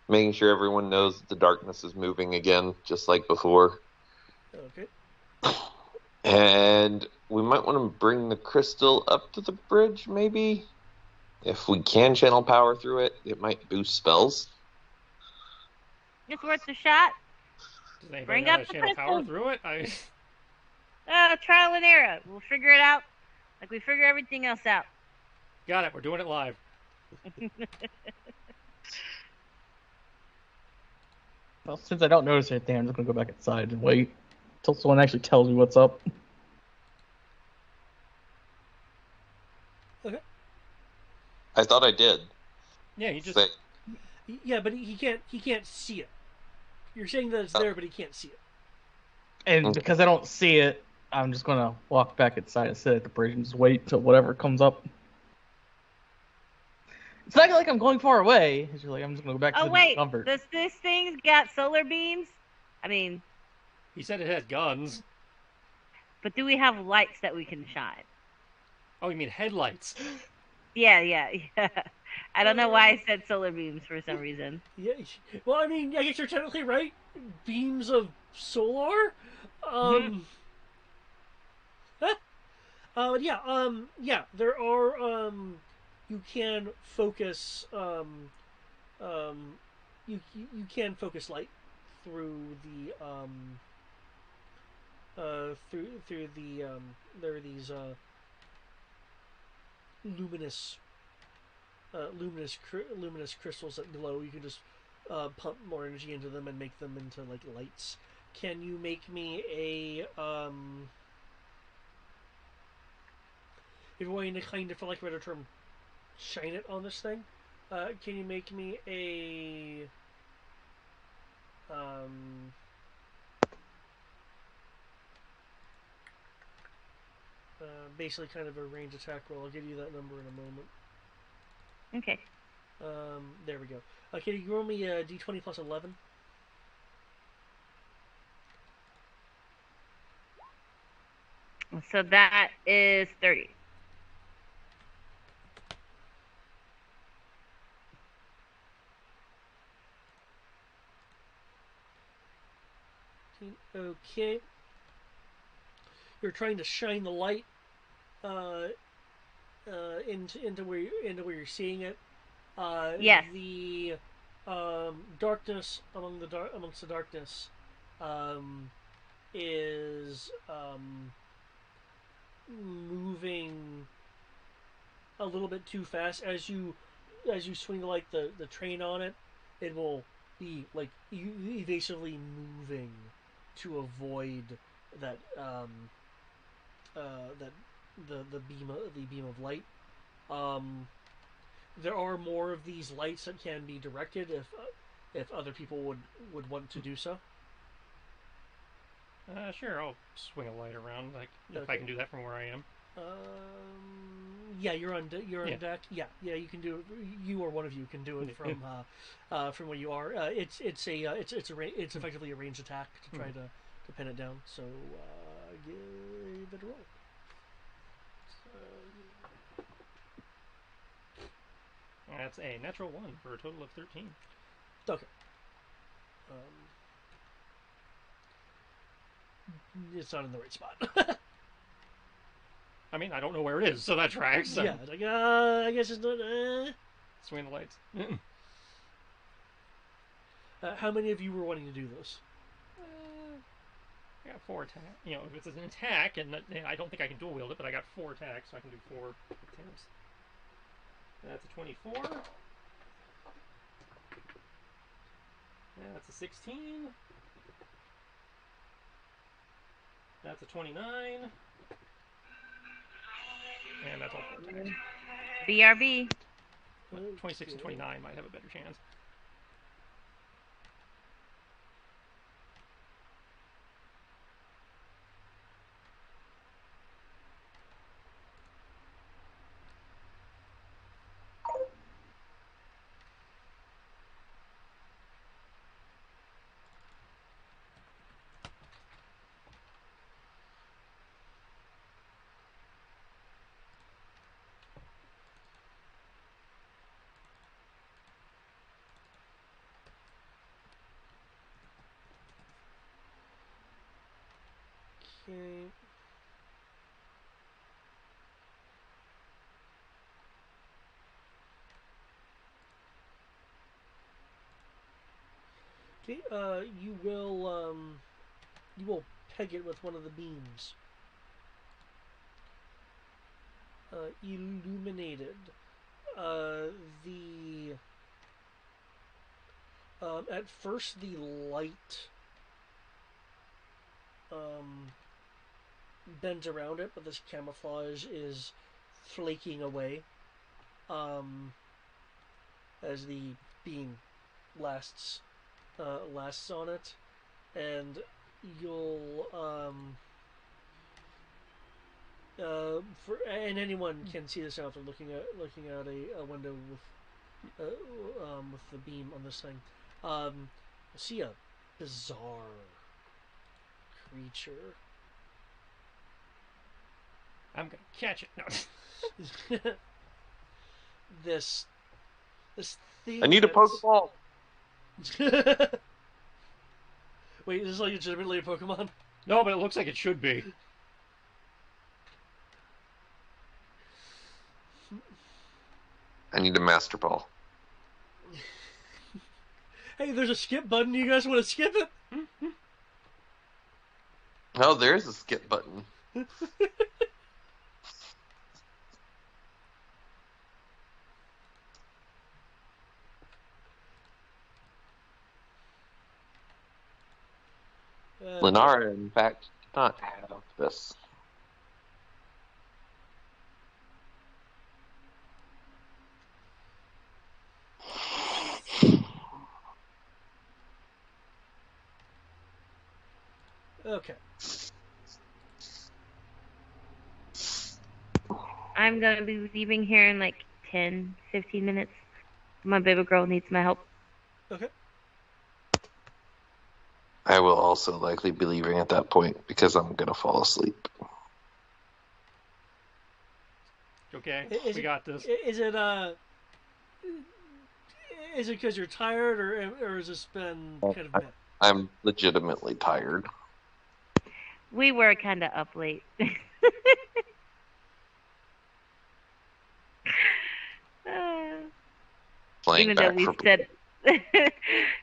making sure everyone knows that the darkness is moving again, just like before. Okay. And we might want to bring the crystal up to the bridge, maybe. If we can channel power through it, it might boost spells. It's worth a shot. does anybody Bring know how up to the channel power crystal. through it? Trial and error. We'll figure it out. Like we figure everything else out. Got it. We're doing it live. Well, since I don't notice anything, I'm just gonna go back inside and wait until someone actually tells me what's up. Okay. I thought I did. Yeah, you just... Say, Yeah, but he can't see it. You're saying that it's there, but he can't see it. And because I don't see it, I'm just gonna walk back inside and sit at the bridge and just wait till whatever comes up. It's not like I'm going far away. It's just like I'm just gonna go back to the comfort. Does this thing got solar beams? I mean, He said it had guns. but do we have lights that we can shine? Oh, you mean headlights? Yeah. I don't know why I said solar beams for some reason. Yeah. Well, I mean, I guess you're technically right. Beams of solar. Yeah. There are. You can focus. You can focus light through the through the there are these luminous crystals that glow. You can just pump more energy into them and make them into like lights. Can you make me a if you're wanting to kind of, for like a better term, shine it on this thing? Can you make me a basically kind of a range attack roll? I'll give you that number in a moment. Okay. There we go. Okay, you roll me a d20 plus 11. So that is 30. Okay. You're trying to shine the light uh, into where you're seeing it. Yes. The darkness amongst the darkness um, is moving a little bit too fast as you swing the train on it. It will be like evasively moving to avoid that that the beam of light. Um, there are more of these lights that can be directed if other people would want to do so. Sure, I'll swing a light around, like, if I Okay. can do that from where I am. Yeah, you're on Yeah. deck. Yeah, you can do it. You or one of you can do it from where you are. It's effectively a ranged attack to try to pin it down. So give it a roll. That's a natural 1 for a total of 13. Okay. It's not in the right spot. I mean, I don't know where it is, so that tracks. So. Yeah, it's like I guess it's not. Swing the lights. How many of you were wanting to do this? I got 4 attack. You know, if it's an attack, and I don't think I can dual wield it, but I got 4 attacks, so I can do 4 attempts. That's a 24. That's a 16. That's a 29. And that's all 4 attacks. BRB. 26 and 29 might have a better chance. Okay. Okay. You will peg it with one of the beams. Illuminated. The At first the light bends around it, but this camouflage is flaking away as the beam lasts lasts on it, and you'll and anyone can see this after looking at a window with the beam on this thing. You'll see a bizarre creature. I'm gonna catch it. No. this thing. I need a Pokeball. Wait, is this like legitimately a Pokemon? No, but it looks like it should be. I need a Master Ball. Hey, there's a skip button. You guys want to skip it? Oh, there's a skip button. Lenara, in fact, did not have this. Okay. I'm going to be leaving here in like 10, 15 minutes. My baby girl needs my help. Okay. I will also likely be leaving at that point because I'm gonna fall asleep. Okay, Is we it got this. is it is it because you're tired, or has this been kind of bad? I'm legitimately tired. We were kind of up late. Playing even though back we for said,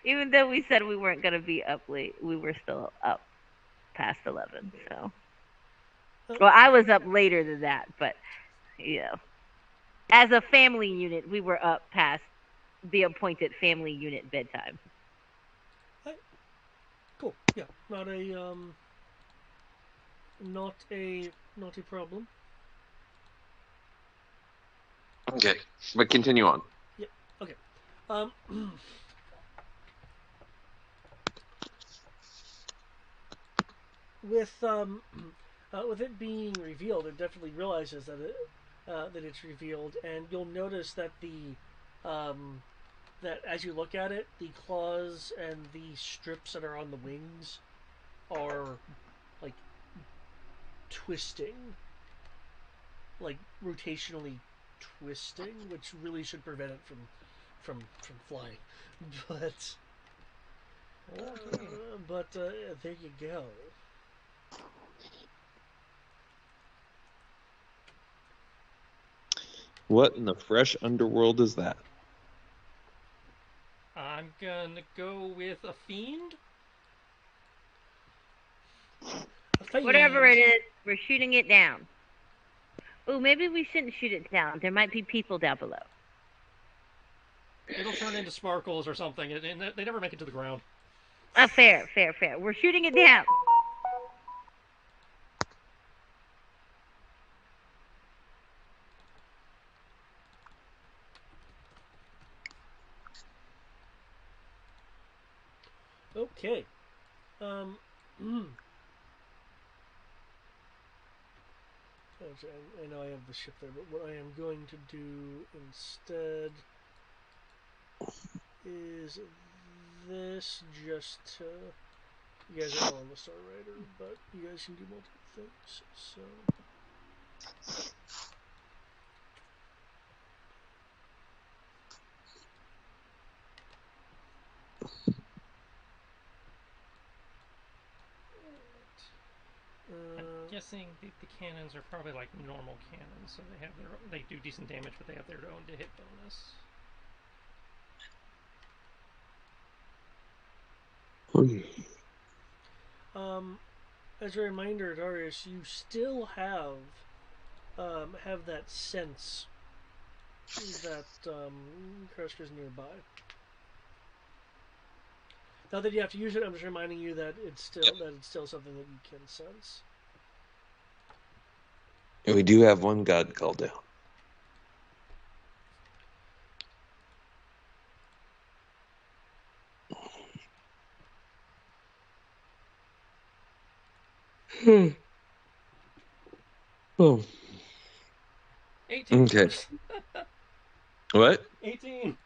even though we said we weren't gonna be up late, we were still up past 11. So, well, I was up later than that, but you know, as a family unit, we were up past the appointed family unit bedtime. Cool. Yeah, not a problem. Okay, but continue on. Yeah. Okay. Um. with with it being revealed, it definitely realizes that it's revealed, and you'll notice that that as you look at it, the claws and the strips that are on the wings are like twisting, like rotationally twisting, which really should prevent it from flying. But Okay. there you go. What in the fresh underworld is that? I'm gonna go with a fiend. Whatever it is, we're shooting it down. Oh, maybe we shouldn't shoot it down. There might be people down below. It'll turn into sparkles or something, and they never make it to the ground. Fair. We're shooting it down. Okay. I know I have the ship there, but what I am going to do instead is this. Just you guys are all on the Star Rider, but you guys can do multiple things. So. I'm guessing the cannons are probably like normal cannons, so they do decent damage, but they have their own to hit bonus. As a reminder, Darius, you still have that sense that Kreska's nearby. Not that you have to use it. I'm just reminding you that it's still something that you can sense. And we do have one god called down. Oh, 18. okay. What? 18.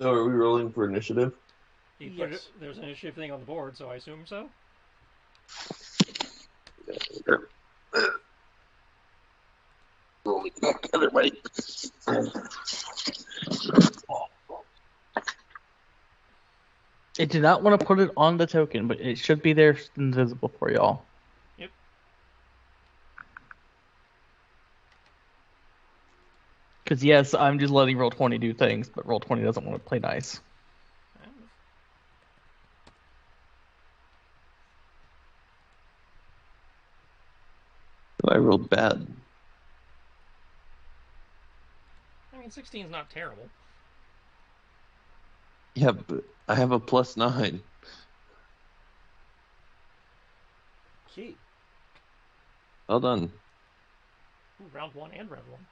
So are we rolling for initiative? You put Yes. there's an initiative thing on the board, so I assume so. Rolling back the other way. It did not want to put it on the token, but it should be there invisible for y'all. Yep. Because yes, I'm just letting Roll20 do things, but Roll20 doesn't want to play nice. I rolled bad. I mean, 16 is not terrible. Yeah, but I have a +9. Okay. Well done. Ooh, round 1 and round 1.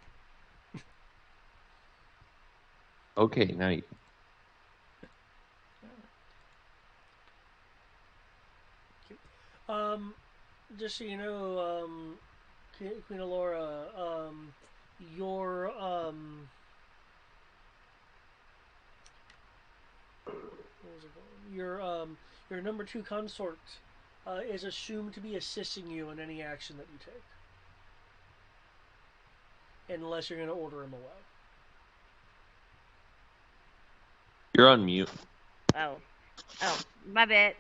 Okay, now you. Just so you know, Queen Alora, your what was it called? Your number 2 consort is assumed to be assisting you in any action that you take, unless you're going to order him away. You're on mute. Oh, my bad.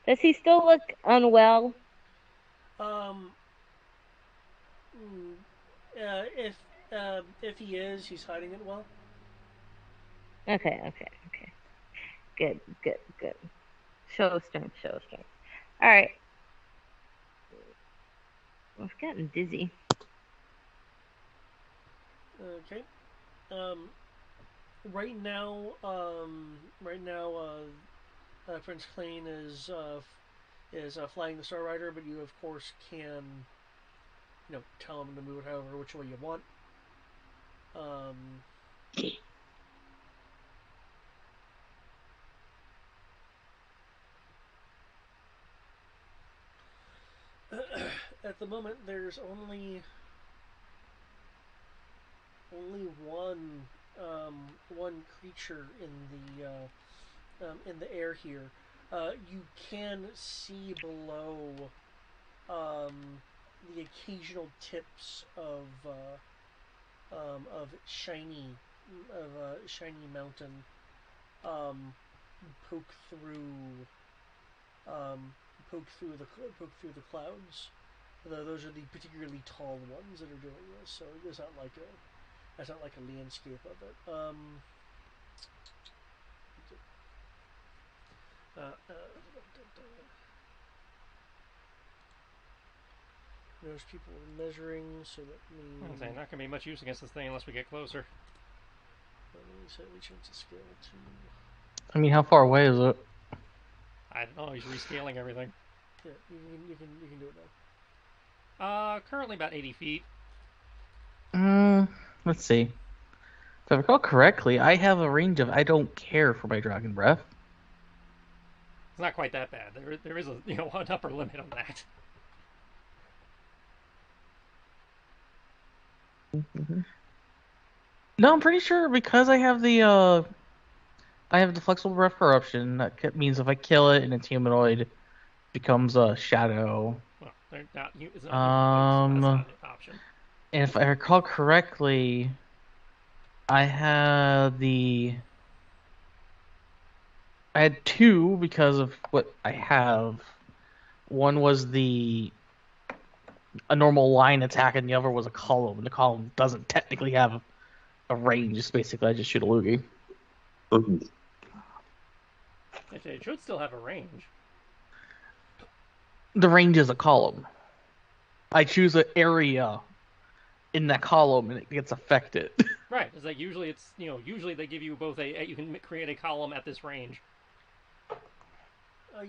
Does he still look unwell? Um, if he is, he's hiding it well. Okay. Good. Show strength. All right. I've gotten dizzy. Okay. Um, right now, Prince Klein is flying the Star Rider, but you of course can, tell him to move it however which way you want. Um, at the moment, there's only one creature in the air here. You can see below the occasional tips of shiny mountain um, poke through poke through the clouds. Though those are the particularly tall ones that are doing this, so it's not like that's not like a landscape of it. Those people are measuring, so that means Not going to be much use against this thing unless we get closer. we change the scale to. I mean, how far away is it? I don't know. He's rescaling everything. Yeah, you can do it now. Currently about 80 feet. Let's see. If I recall correctly, I have a range of I don't care for my Dragon Breath. It's not quite that bad. There is an upper limit on that. No, I'm pretty sure because I have the flexible breath corruption. That means if I kill it and it's humanoid, it becomes a shadow. Well, it's not humanoid, so that's not an option. And if I recall correctly, I had two because of what I have. One was a normal line attack, and the other was a column. And the column doesn't technically have a range. It's basically I just shoot a loogie. It should still have a range. The range is a column. I choose an area in that column, and it gets affected. Right. It's like usually they give you both you can create a column at this range. I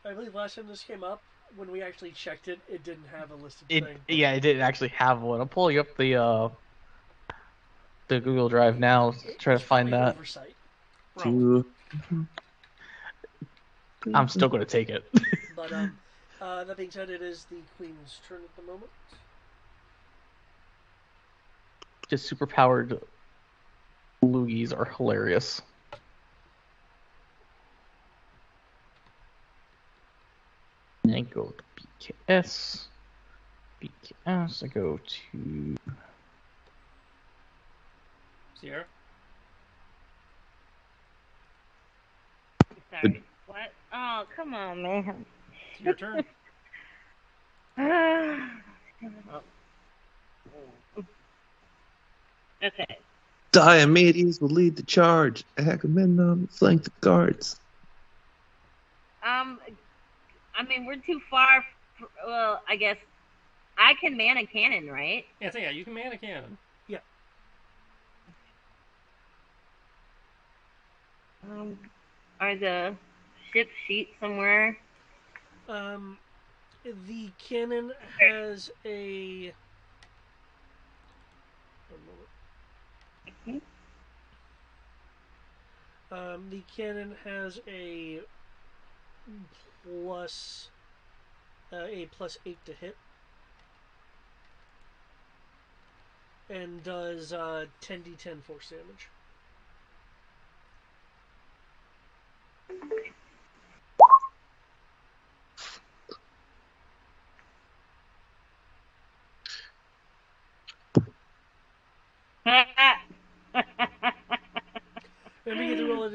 believe last time this came up, when we actually checked it, it didn't have a listed thing. Yeah, it didn't actually have one. I'm pulling up the Google Drive now to try to find that. Oversight. I'm still going to take it. But that being said, it is the Queen's turn at the moment. Just superpowered loogies are hilarious. And I go to BKS. I go to Sierra? Sorry. What? Oh, come on, man. It's your turn. Okay. Diomedes will lead the charge. Agamemnon flank the guards. I mean, we're too far. Well, I guess I can man a cannon, right? Yeah, you can man a cannon. Yeah. Are the ship sheet somewhere? The cannon has a. The cannon has a +8 to hit, and does 10d10 force damage.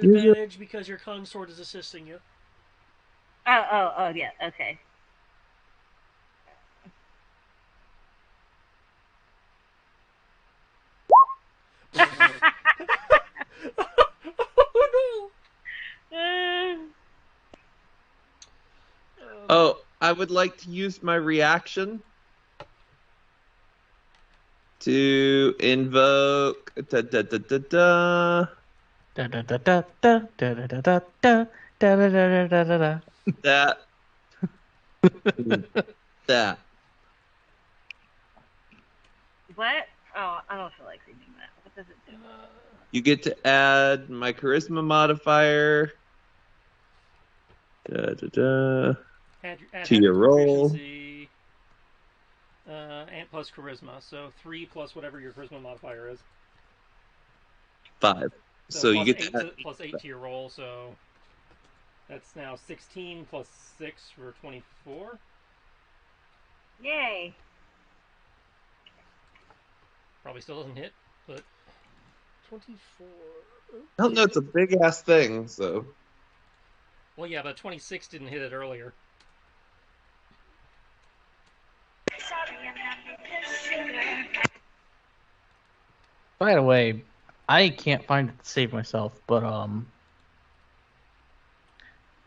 an advantage because your consort is assisting you. Oh, yeah, okay. Oh no! Oh, I would like to use my reaction to invoke da da da da da Da da da da da da da da da da da da da da da da. that that. What? Oh, I don't feel like reading that. What does it do? You get to add my charisma modifier da, da, da, Add to your roll. proficiency, and plus charisma. So 3 plus whatever your charisma modifier is. 5. So you get to add plus 8 to your roll. So that's now 16 plus 6 for 24. Yay. Probably still doesn't hit, but 24. I don't know, it's a big ass thing, so. well, yeah, but 26 didn't hit it earlier. By the way, I can't find it to save myself, but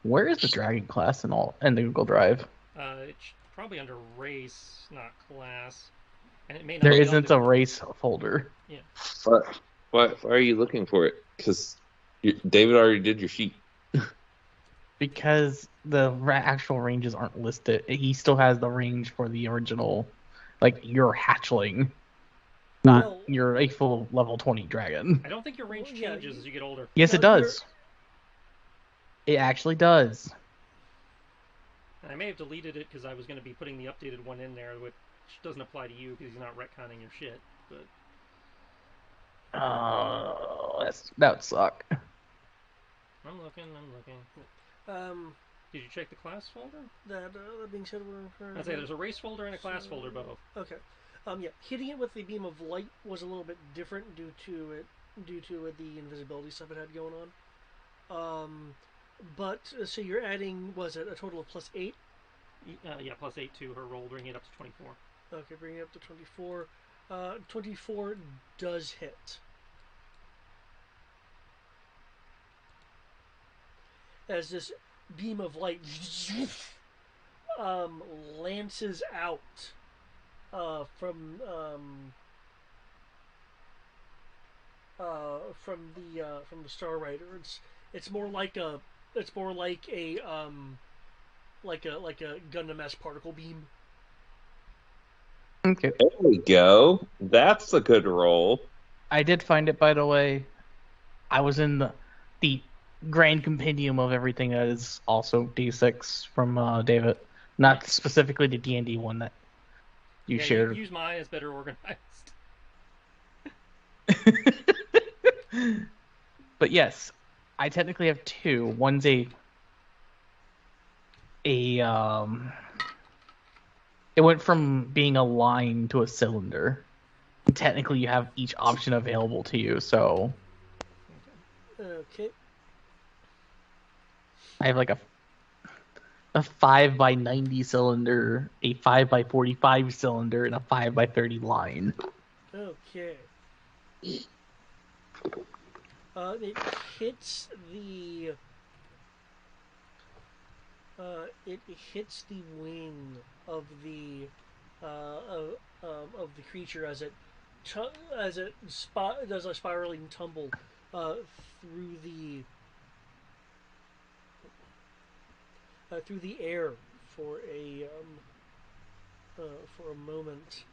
where is the dragon class in the Google Drive? It's probably under race, not class, and it may not. There be isn't a race folder. Yeah. Why are you looking for it? Because David already did your sheet. Because the actual ranges aren't listed. He still has the range for the original, like your hatchling, not your a full level 20 dragon. I don't think your range changes as you get older. Yes, it does. It actually does. And I may have deleted it because I was going to be putting the updated one in there, which doesn't apply to you because he's not retconning your shit. But that would suck. I'm looking. Did you check the class folder? That being said, I'd say there's a race folder and a class folder both. Okay. Yeah, hitting it with the beam of light was a little bit different due to the invisibility stuff it had going on. But so you're adding, was it a total of plus 8? Yeah, plus 8 to her roll, bringing it up to 24. Okay, bringing it up to 24. 24 does hit. As this beam of light lances out from the Star Rider. It's more like a Gundam S particle beam. Okay. There we go. That's a good roll. I did find it, by the way. I was in the grand compendium of everything that is also D6 from David, not specifically the D&D one that you shared. Use mine; it's better organized. But yes, I technically have 2. One's it went from being a line to a cylinder. Technically, you have each option available to you, so. Okay. I have like a 5x90 cylinder, a 5x45 cylinder, and a 5x30 line. Okay. It hits the. It hits the wing of the creature as it does a spiraling tumble through the air for a moment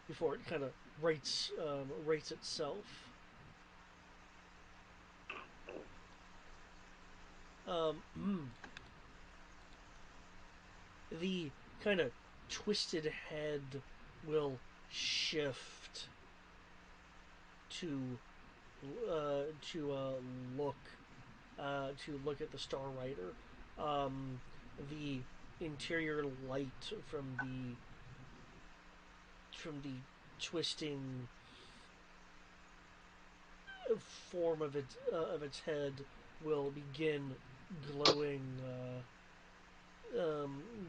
before it kind of rights itself. The kind of twisted head will shift to look at the Star Rider. The interior light from the twisting form of its head will begin glowing,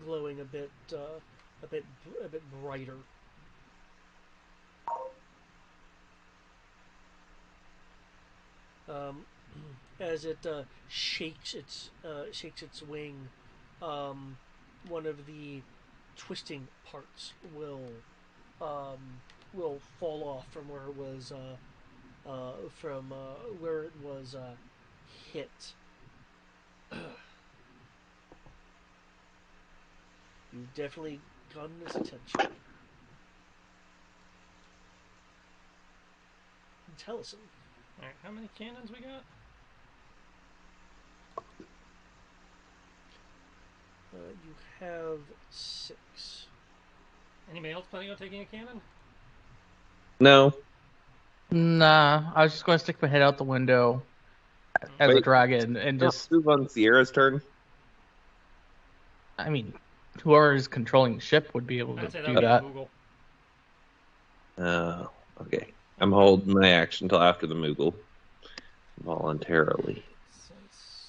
glowing a bit, a bit brighter. Um, as it shakes its wing, one of the twisting parts um, will fall off from where it was from where it was hit. You've definitely gotten its attention. Tellison. Alright, how many cannons we got? You have 6. Anybody else planning on taking a cannon? No. Nah, I was just going to stick my head out the window as a Wait. dragon and just, Move on Sierra's turn. I mean, whoever is controlling the ship would be able to I'd say that do would be that. Moogle. Okay. I'm holding my action until after the Moogle. Voluntarily. Since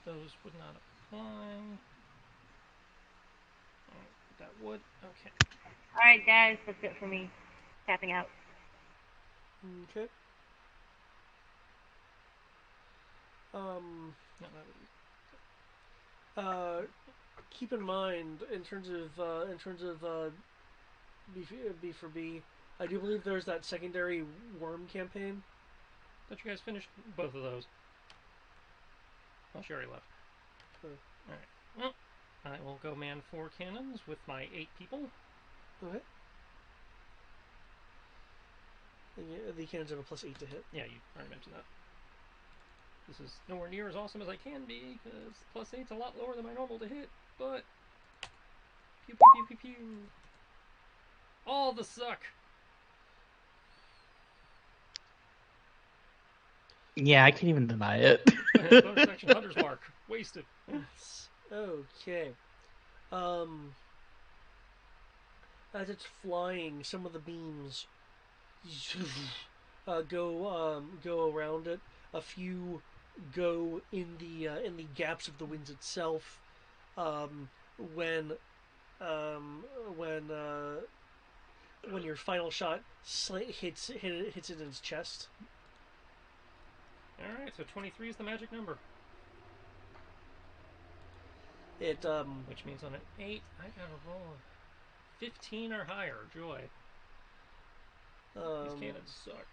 those would not apply. That would. Okay. All right, guys, that's it for me. Tapping out. Okay. No, that would Keep in mind in terms of B for B, I do believe there's that secondary worm campaign. thought you guys finished both of those. Oh, she already left. Oh. Alright. Well, I will go man 4 cannons with my 8 people. Okay. And the cannons have a +8 to hit. Yeah, you already mentioned that. This is nowhere near as awesome as I can be, because +8's a lot lower than my normal to hit, but... Pew pew pew pew pew. All the suck! Yeah, I can't even deny it. Bonus section Hunter's Mark. Wasted. Okay. As it's flying, some of the beams go around it. A few go in the gaps of the winds itself. Um, when um, when uh, when your final shot hits it in its chest. Alright, so 23 is the magic number. It Which means on an 8, I gotta roll a 15 or higher. Joy. These cannons suck.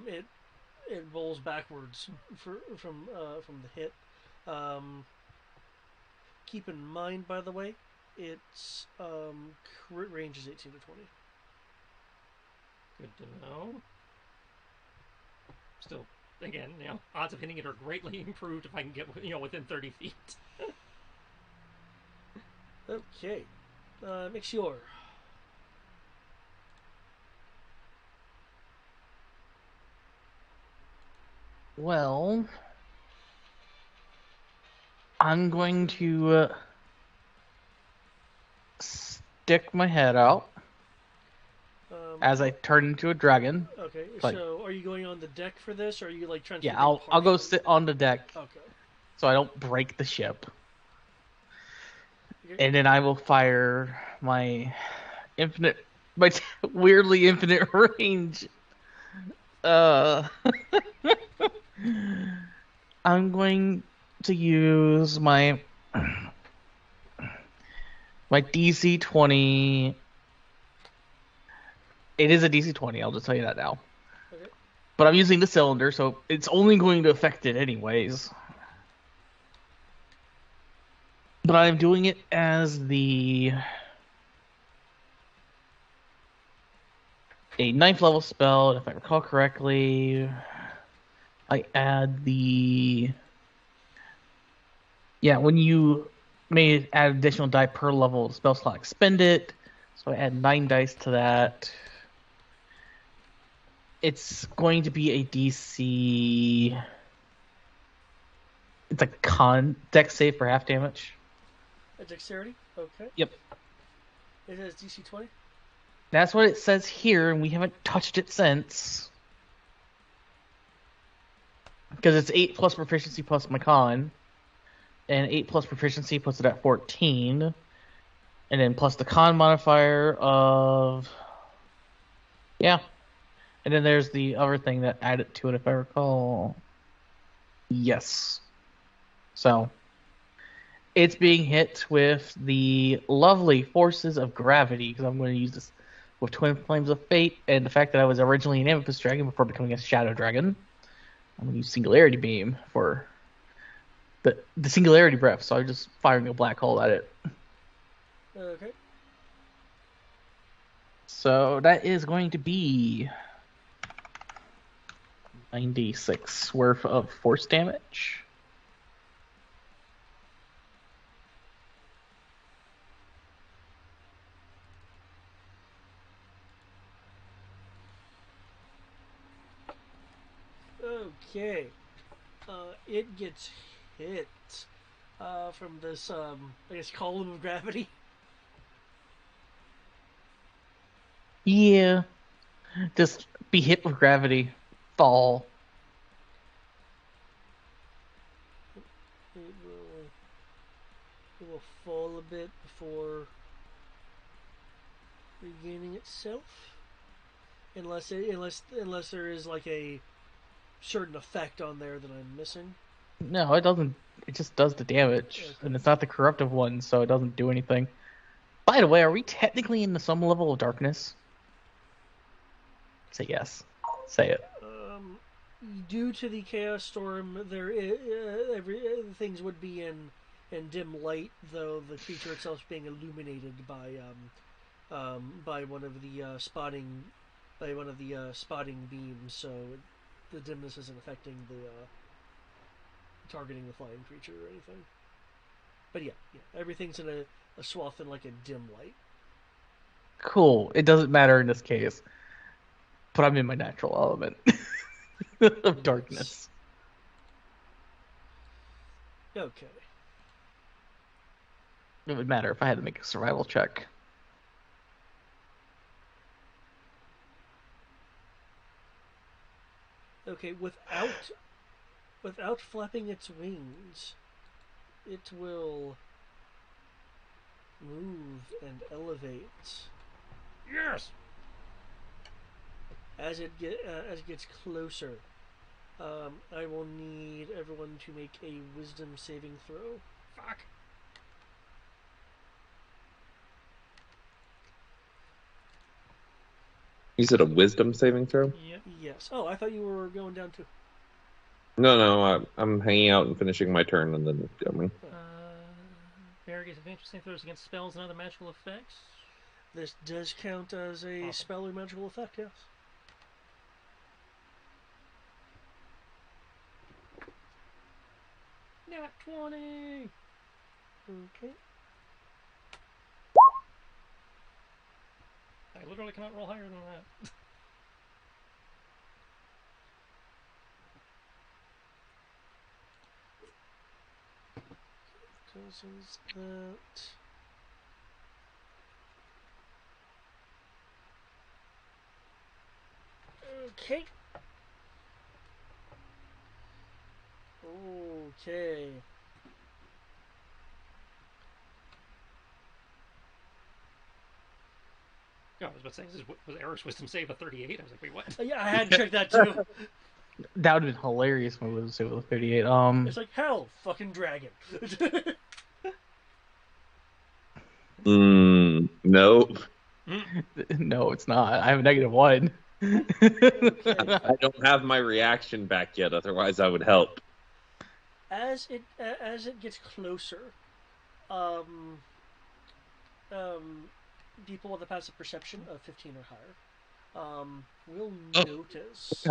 It rolls backwards from the hit. Keep in mind, by the way, its crit range is 18 to 20. Good to know. Still, again, odds of hitting it are greatly improved if I can get, within 30 feet. Okay. Make sure. Well, I'm going to stick my head out as I turn into a dragon. Okay, Like, so are you going on the deck for this, or are you like trying to? Yeah, I'll go sit on the deck Okay. so I don't break the ship, Okay. and then I will fire my weirdly infinite range. I'm going to use my DC 20. It is a DC 20. I'll just tell you that now. Okay. But I'm using the cylinder, so it's only going to affect it anyways. But I'm doing it as a 9th level spell, if I recall correctly. I add when you may add additional die per level spell slot expended. So I add 9 dice to that. It's going to be a DC. It's a con dex save for half damage. A dexterity? Okay. Yep. It has DC 20? That's what it says here, and we haven't touched it since. Because it's 8 plus proficiency plus my con, and 8 plus proficiency puts it at 14, and then plus the con modifier of. Yeah. And then there's the other thing that added to it, if I recall. Yes. So it's being hit with the lovely forces of gravity, because I'm going to use this with Twin Flames of Fate, and the fact that I was originally an Amethyst Dragon before becoming a Shadow Dragon. I'm going to use Singularity Beam for the Singularity Breath, so I'm just firing a black hole at it. Okay. So that is going to be 96 worth of force damage. Okay. It gets hit from this, I guess, column of gravity. Yeah. Just be hit with gravity. Fall. It will, it will fall a bit before regaining itself, unless there is like a certain effect on there that I'm missing. No, it doesn't. It just does the damage. Okay. And it's not the corruptive one, so it doesn't do anything. By the way, are we technically in some level of darkness? Say yes. Say it. Due to the chaos storm, things would be in dim light, though the creature itself is being illuminated by one of the spotting beams, so the dimness isn't affecting the targeting the flying creature or anything. But yeah, everything's in a swath in like a dim light. Cool. It doesn't matter in this case. But I'm in my natural element of darkness. Okay. It would matter if I had to make a survival check. Okay, without flapping its wings, it will move and elevate Yes! as it gets closer. I will need everyone to make a wisdom saving throw. Fuck. You said a wisdom saving throw? Yep. Yes. Oh, I thought you were going down too. No, I'm hanging out and finishing my turn and then coming. Varieties of interesting throws against spells and other magical effects. This does count as a Awesome. spell or magical effect, yes. Nat 20! Okay. I literally cannot roll higher than that. Does that. Okay. Okay. Oh, I was about to say, was Eric's wisdom save a 38? I was like, wait, what? Yeah, I had to check that too. That would have been hilarious when it was able to 38. It's like, hell, fucking dragon. Nope. No, it's not. I have a -1. Okay. I don't have my reaction back yet, otherwise I would help. As it gets closer, um, people with a passive perception of 15 or higher will notice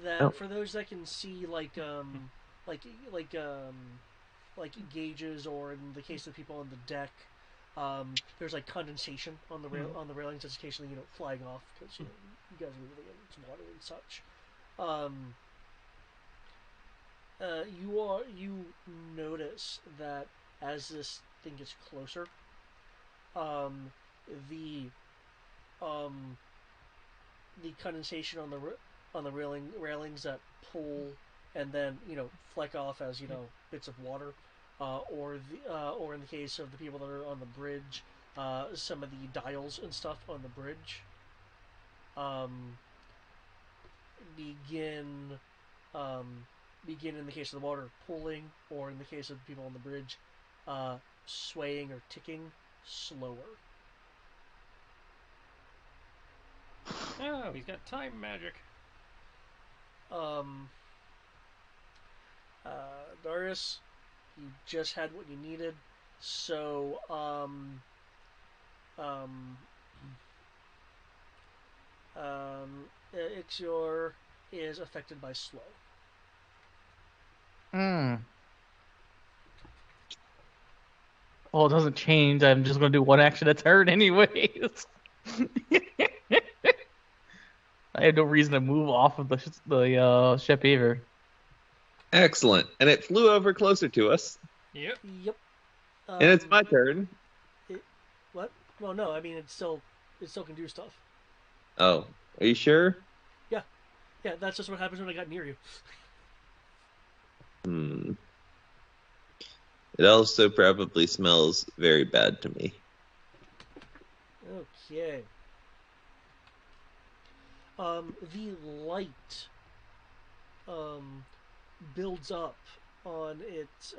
that for those that can see like like um, like gauges, or in the case of people on the deck, there's like condensation on the on the railings that's occasionally flying off because you guys are moving in it's water and such. Um, you notice that as this thing gets closer, the um, the condensation on the railings that pull and then fleck off as bits of water, or in the case of the people that are on the bridge, some of the dials and stuff on the bridge um, begin begin in the case of the water pulling, or in the case of the people on the bridge, swaying or ticking slower. Oh, he's got time magic. Um, Darius, you just had what you needed, so um, Ixior is affected by slow. Well, it doesn't change. I'm just going to do one action a turn anyways. I had no reason to move off of the ship either. Excellent. And it flew over closer to us. Yep. Yep. And it's my turn. What? Well, no. I mean, it still can do stuff. Oh, are you sure? Yeah. That's just what happens when I got near you. It also probably smells very bad to me. Okay. The light builds up on its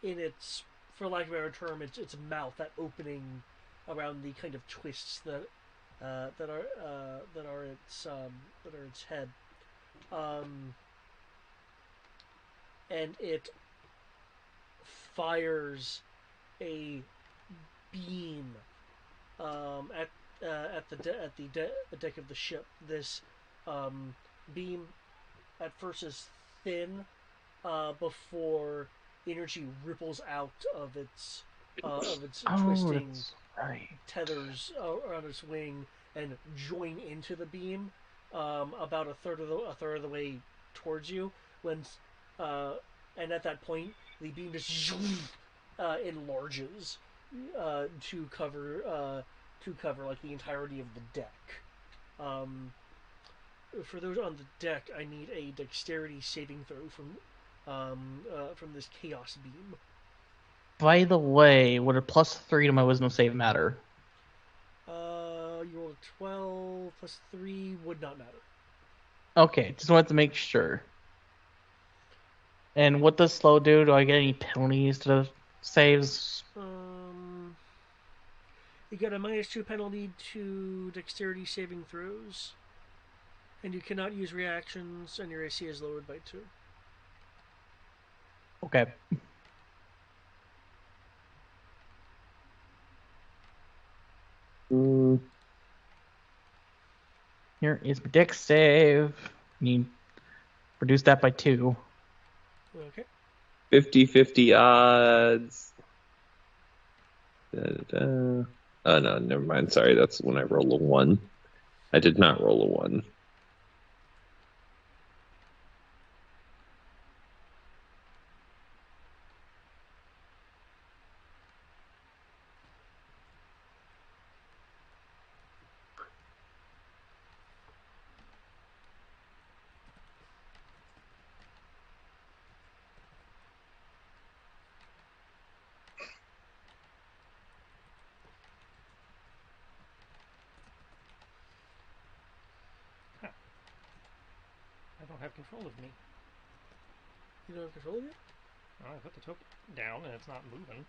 in its, for lack of a better term, its mouth, that opening around the kind of twists that are its head, and it fires a beam at the deck of the ship. This beam at first is thin, before energy ripples out of its twisting tethers around its wing and join into the beam, about a third of the way towards you. And at that point, the beam just enlarges, to cover like the entirety of the deck. For those on the deck, I need a dexterity saving throw from this chaos beam. By the way, would a +3 to my wisdom save matter? You rolled a 12 plus 3 would not matter. Okay, just wanted to make sure. And what does slow do? Do I get any penalties to the saves? You get a -2 penalty to dexterity saving throws, and you cannot use reactions, and your AC is lowered by 2. Okay. Here is my dex save. You reduce that by 2. Okay. 50-50 odds. Oh, no, never mind. Sorry, that's when I roll a 1. I did not roll a 1. I don't have control of me. You don't have control of it? Oh, I put the token down and it's not moving.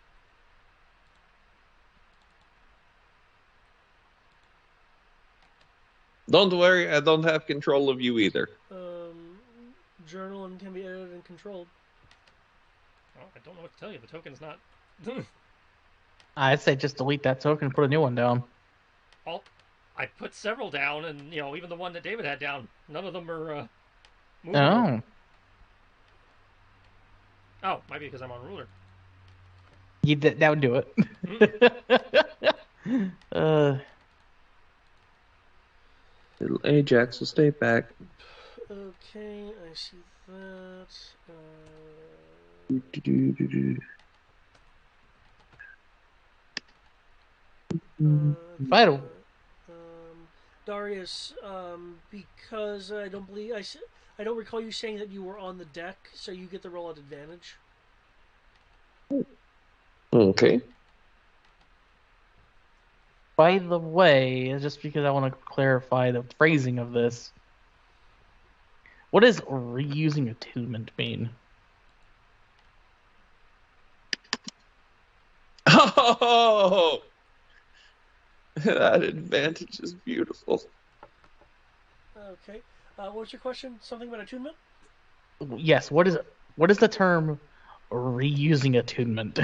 Don't worry, I don't have control of you either. Journal and can be edited and controlled. Well, I don't know what to tell you. The token's not. I'd say just delete that token and put a new one down. Well, I put several down, and even the one that David had down, none of them are movable. Oh, might be because I'm on ruler. Yeah, that would do it. Little Ajax will stay back. Okay, I see that. Vital. Darius, because I don't believe I don't recall you saying that you were on the deck, so you get the roll at advantage. Okay. By the way, just because I want to clarify the phrasing of this, what does reusing attunement mean? Oh, that advantage is beautiful. Okay. What was your question? Something about attunement? Yes, what is the term reusing attunement?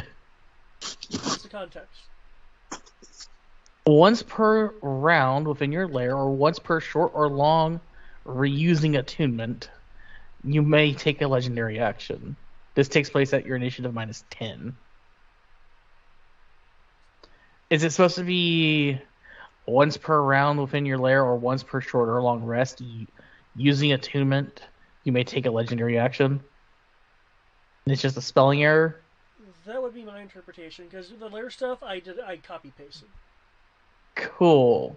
What's the context? Once per round within your lair, or once per short or long reusing attunement, you may take a legendary action. This takes place at your initiative minus 10. Is it supposed to be once per round within your lair, or once per short or long rest using attunement, you may take a legendary action? And it's just a spelling error? That would be my interpretation, because the layer stuff I copy pasted. Cool.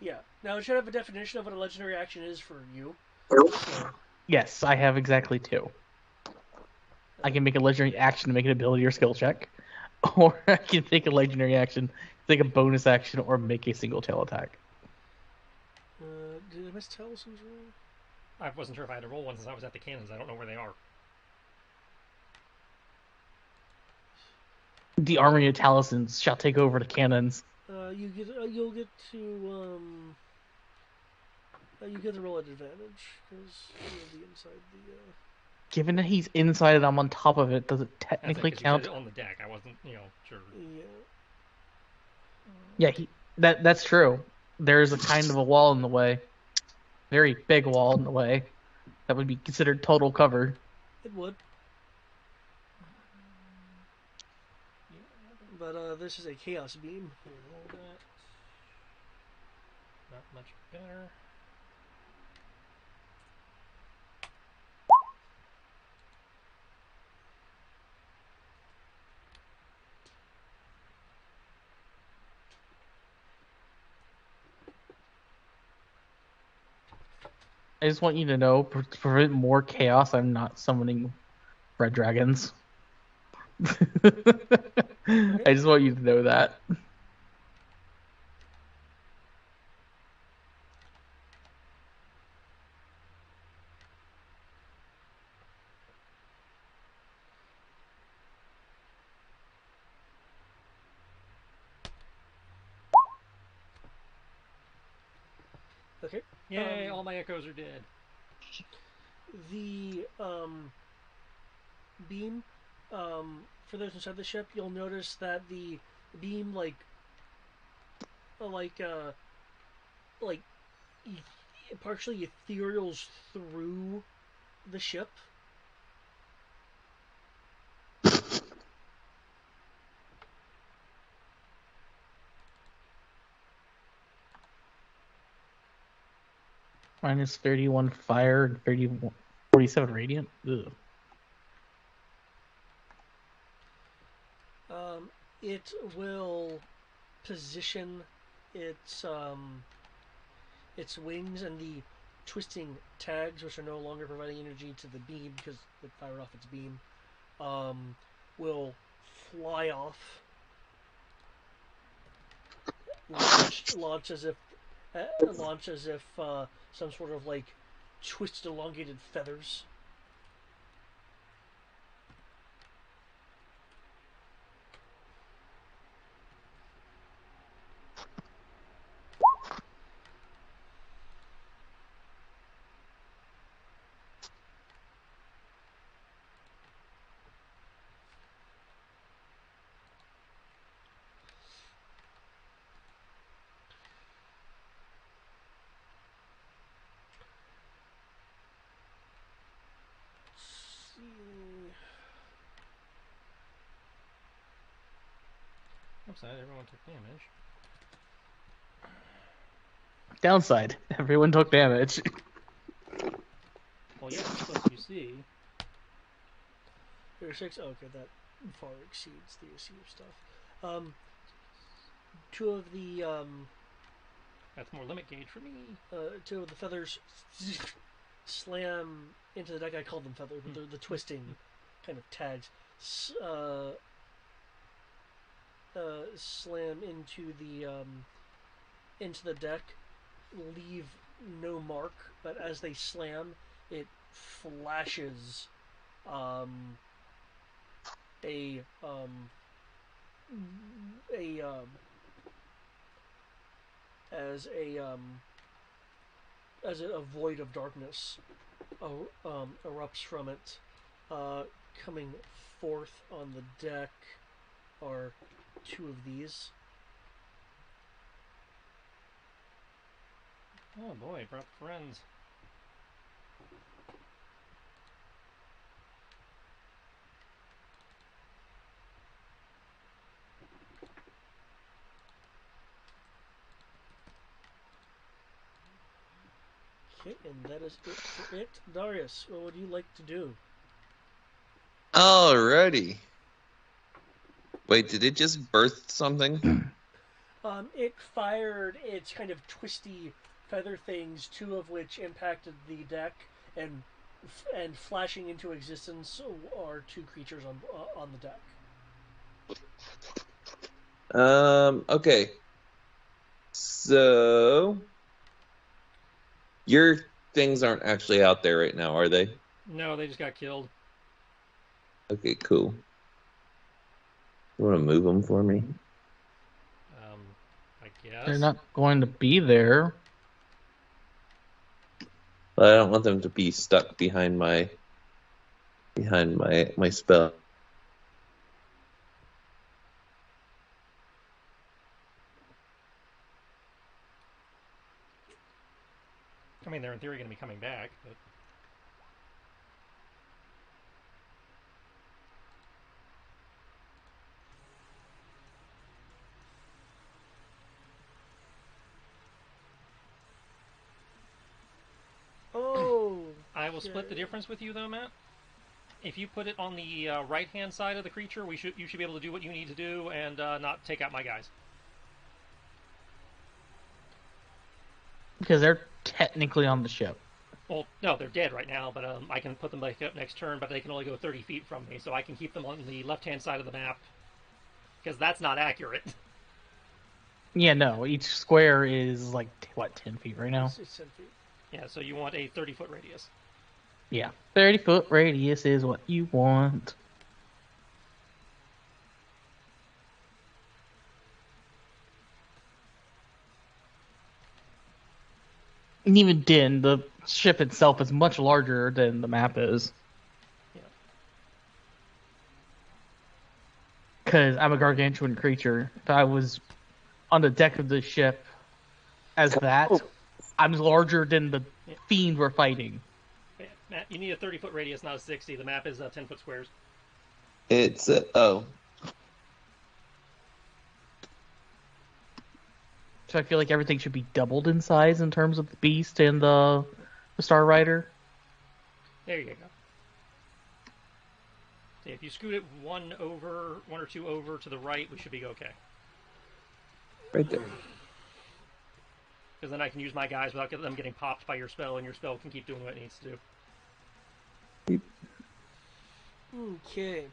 Yeah. Now it should have a definition of what a legendary action is for you. So, Yes, I have exactly 2. I can make a legendary action to make an ability or skill check, or I can take a legendary action, take a bonus action, or make a single tail attack. did I miss Tallison's roll? I wasn't sure if I had to roll one since I was at the cannons. I don't know where they are. The army of Talisons shall take over the cannons. You'll get to you get the roll at advantage because you'll be inside the. Given that he's inside and I'm on top of it, does it That's it, technically 'cause you count? said it on the deck. I wasn't, sure. Yeah. Yeah, that's true. There's a kind of a wall in the way, very big wall in the way, that would be considered total cover. It would. But this is a chaos beam. Roll that. Not much better. I just want you to know, to prevent more chaos, I'm not summoning red dragons. I just want you to know that. Okay. Yay! All my echoes are dead. The beam. For those inside the ship, you'll notice that the beam like partially ethereals through the ship. Minus 31 fire and 47 radiant. Ugh. It will position its wings and the twisting tags, which are no longer providing energy to the beam because it fired off its beam, will fly off, launch as if some sort of twisted, elongated feathers. Upside, everyone took damage. Downside, everyone took damage. Well, yeah, it's supposed to see. There's 6. Oh, okay, that far exceeds the AC of stuff. Um, two of the That's more limit gauge for me. two of the feathers slam into the deck. I called them feathers, but they're the twisting kind of tags. Slam into the deck, leave no mark, but as they slam, it flashes a a as a void of darkness erupts from it. Coming forth on the deck are two of these. Oh boy, brought friends. Okay, and that is it for it. Darius, what would you like to do? Alrighty. Wait, did it just birth something? It fired its kind of twisty feather things, two of which impacted the deck, and flashing into existence are two creatures on the deck. Okay. So your things aren't actually out there right now, are they? No, they just got killed. Okay, cool. You want to move them for me? I guess. They're not going to be there. But I don't want them to be stuck behind my spell. I mean, they're in theory going to be coming back, but Oh, I will split the difference with you, though, Matt. If you put it on the right-hand side of the creature, you should be able to do what you need to do and not take out my guys. Because they're technically on the ship. Well, no, they're dead right now, but I can put them back up next turn, but they can only go 30 feet from me, so I can keep them on the left-hand side of the map, because that's not accurate. Yeah, no, each square is like, what, 10 feet right now? it's 10 feet. Yeah, so you want a 30-foot radius. Yeah, 30-foot radius is what you want. And even then, the ship itself is much larger than the map is. Yeah. Because I'm a gargantuan creature. If I was on the deck of the ship as that, I'm larger than the fiend we're fighting. Yeah, Matt, you need a 30-foot radius, not a 60. The map is 10-foot squares. It's oh. So I feel like everything should be doubled in size in terms of the beast and the Star Rider. There you go. See, if you scoot it one or two over to the right, we should be okay. Right there. Because then I can use my guys without them getting popped by your spell, and your spell can keep doing what it needs to do. Okay.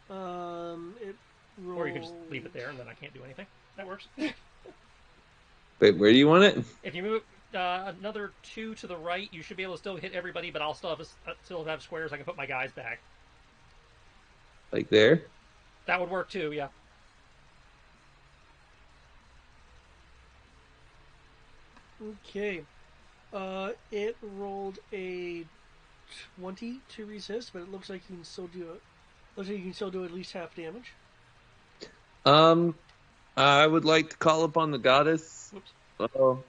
It rolls... Or you can just leave it there, and then I can't do anything. That works. Wait, where do you want it? If you move another 2 to the right, you should be able to still hit everybody, but I'll still have squares. I can put my guys back. Like there? That would work too, yeah. Okay. It rolled a 20 to resist, but it looks like you can still do it. Looks like you can still do at least half damage. I would like to call upon the goddess. Whoops. Oh,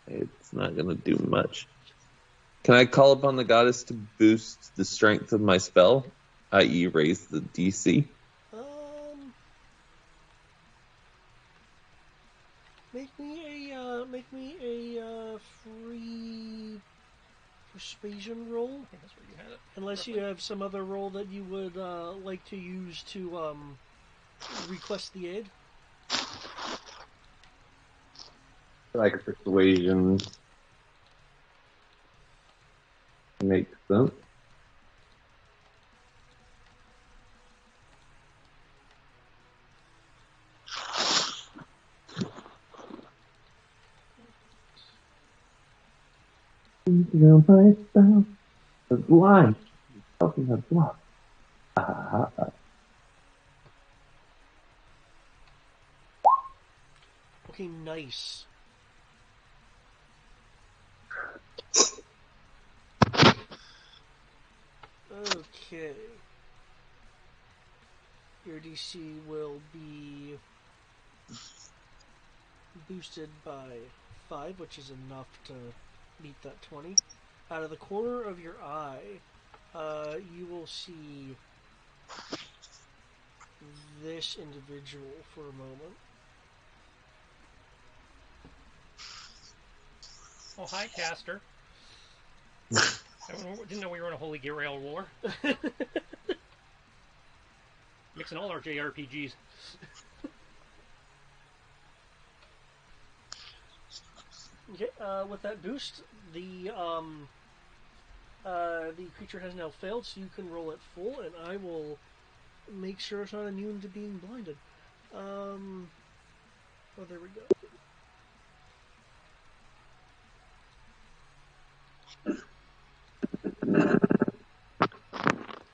it's not gonna do much. Can I call upon the goddess to boost the strength of my spell, i.e., raise the DC? Make me a free persuasion roll. I think that's where you had it. Unless you have some other roll that you would like to use to request the aid. Like a persuasion makes sense. The line. Helping the block. Okay, nice. Okay. Your DC will be boosted by 5, which is enough to meet that 20. Out of the corner of your eye, you will see this individual for a moment. Oh, hi, Caster. Didn't know we were in a Holy Grail war. Mixing all our JRPGs. Okay, with that boost, the creature has now failed, so you can roll it full, and I will make sure it's not immune to being blinded. Oh, there we go.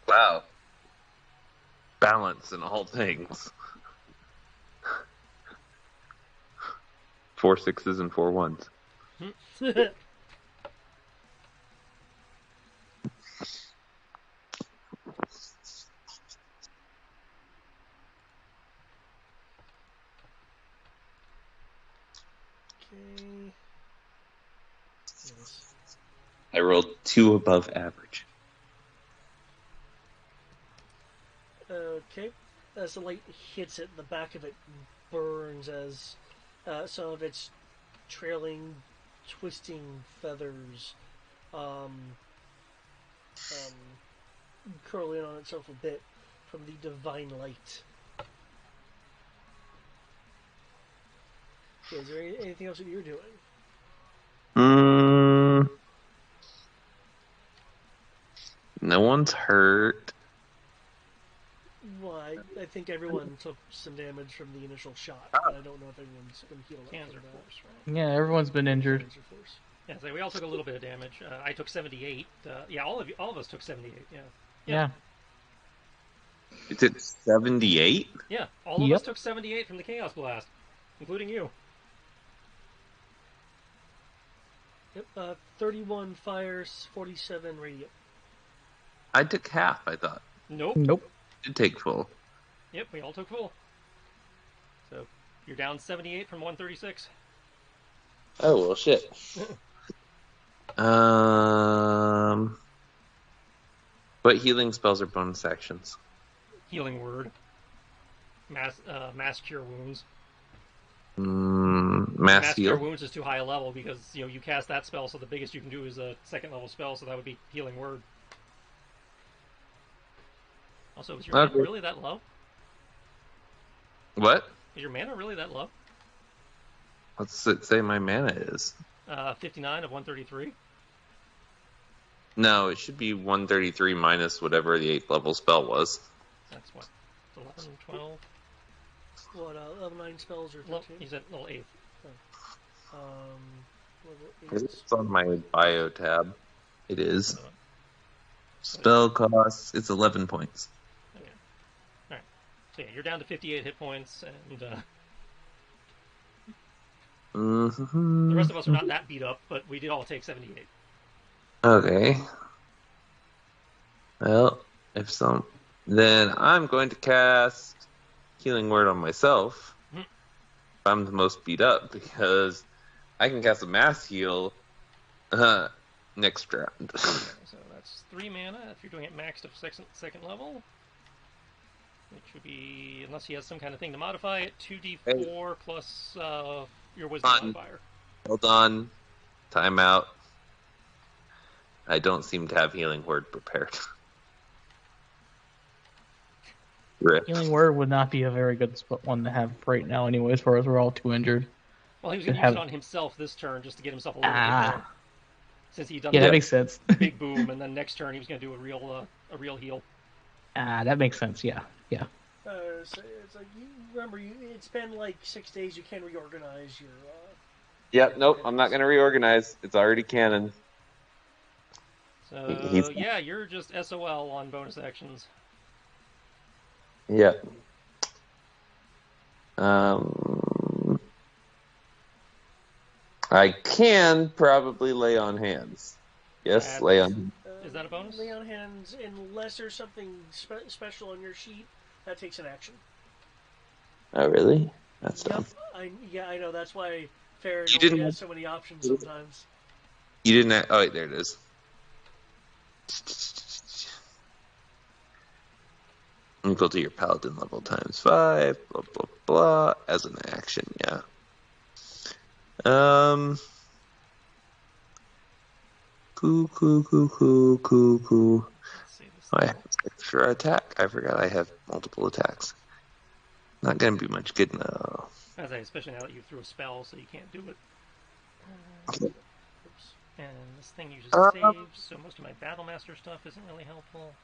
Wow. Balance in all things. 4 6s and 4 1s. Okay. Nice. I rolled 2 above average. Okay. As the light hits it, the back of it burns as some of its trailing, twisting feathers curl in on itself a bit from the divine light. Okay, is there anything else that you're doing? No one's hurt. Well, I think everyone took some damage from the initial shot, but I don't know if everyone's been healed up Cans from are that. force, right? Yeah, everyone's been injured. Cans are force. Yeah, so we all took a little bit of damage. I took 78. Yeah, all of us took 78. Yeah. Yeah. It's at 78? Yeah, all of Yep. us took 78 from the Chaos Blast, including you. Yep, 31 fire, 47 radiant. I took half, I thought. Nope. Nope. I did take full. Yep, we all took full. So you're down 78 from 136. Oh, well, shit. What healing spells are bonus actions? Healing word. Mass cure wounds. Mass Cure heal? wounds is too high a level because you cast that spell, so the biggest you can do is a second level spell, so that would be healing word. Also, is your mana really that low? What? Is your mana really that low? What's it say my mana is? 59 of 133. No, it should be 133 minus whatever the 8th level spell was. That's what? 11, 12? What, level 9 spells or 13? He's at level 8. Level 8. It's on my bio tab. It is. Uh, Spell cost, it's 11 points. Okay. Alright. So yeah, you're down to 58 hit points, and the rest of us are not that beat up, but we did all take 78. Okay. Well, then I'm going to cast Healing Word on myself. Mhm. I'm the most beat up because I can cast a mass heal next round. Okay, so that's 3 mana if you're doing it maxed to second level. Which would be, unless he has some kind of thing to modify it, 2d4 plus your wisdom modifier. Hold on. Time out. I don't seem to have Healing Word prepared. Rip. Healing word would not be a very good one to have right now, anyways, whereas we're all too injured. Well, he was going to use it on himself this turn just to get himself a little bit more. Since he'd done Yeah, the that makes sense. big boom, and then next turn he was going to do a real heal. That makes sense. Yeah. So it's like remember, it's been like 6 days. You can reorganize your. Yep. Nope. I'm not gonna reorganize. It's already canon. So yeah, you're just SOL on bonus actions. Yep. I can probably lay on hands. Yes, lay on. Is that a bonus? Lay on hands, unless there's something special on your sheet that takes an action. Oh, really? That's dumb. I know. That's why Farron You only didn't- has so many options sometimes. You didn't. Oh, wait, there it is. Equal to your paladin level times 5. Blah blah blah. As an action, yeah. Cool. I have extra attack. I forgot I have multiple attacks. Not gonna be much good now. As I, especially now that you threw a spell, so you can't do it. Oops. And this thing uses saves, so most of my Battlemaster stuff isn't really helpful.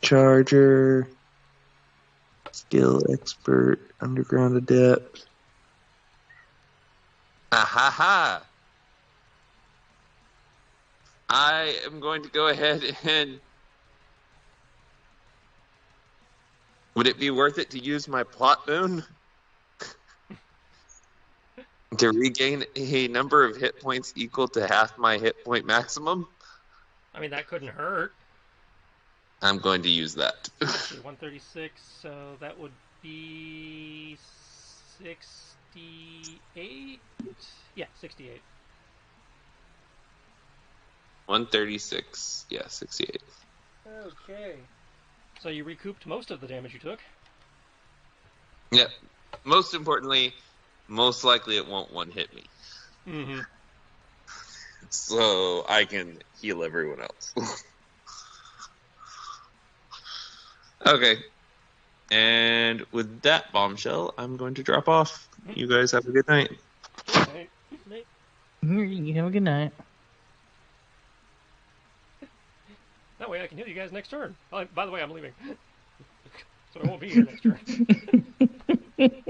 Charger, skill expert, underground adept. Ahaha! I am going to go ahead and. Would it be worth it to use my plot boon to regain a number of hit points equal to half my hit point maximum? I mean, that couldn't hurt. I'm going to use that. Let's see, 136, so that would be 68? Yeah, 68. 136. Yeah, 68. Okay. So you recouped most of the damage you took. Yep. Most importantly, most likely it won't one hit me. Mm-hmm. So I can heal everyone else. Okay. And with that bombshell, I'm going to drop off. You guys have a good night. Right. You have a good night. That way I can heal you guys next turn. Oh, by the way, I'm leaving. So I won't be here next turn. It's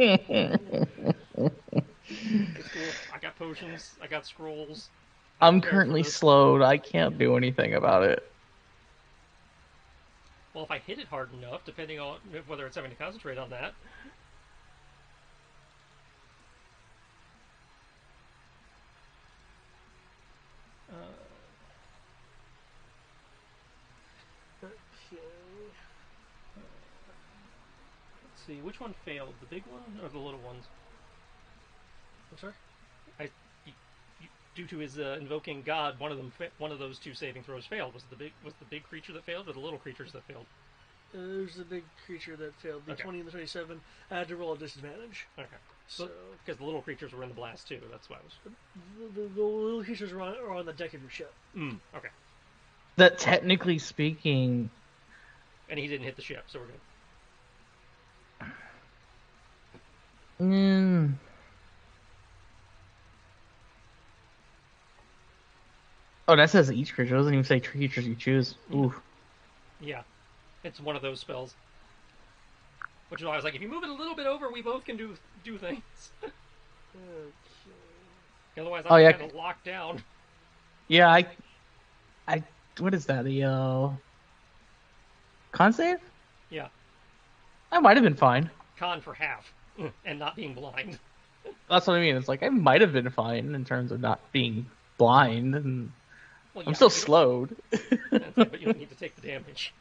cool. I got potions. I got scrolls. I'm currently slowed. I can't do anything about it. Well, if I hit it hard enough, depending on whether it's having to concentrate on that. Let's see, which one failed? The big one or the little ones? I'm sorry. Due to his invoking God, one of those two saving throws failed. Was the big creature that failed, or the little creatures that failed? There's the big creature that failed. The 20 and the 27. I had to roll a disadvantage. Okay. So because the little creatures were in the blast too, that's why I was. The little creatures are on the deck of your ship. Okay. That technically speaking. And he didn't hit the ship, so we're good. Oh, that says each creature. It doesn't even say creatures you choose. Ooh. Yeah. It's one of those spells. Which is why I was like, if you move it a little bit over, we both can do things. Okay. Otherwise, I'm kind of locked down. Yeah, I. What is that? The con save? Yeah. I might have been fine. Con for half, and not being blind. That's what I mean. It's like I might have been fine in terms of not being blind, and well, yeah, I'm still slowed. But you don't need to take the damage.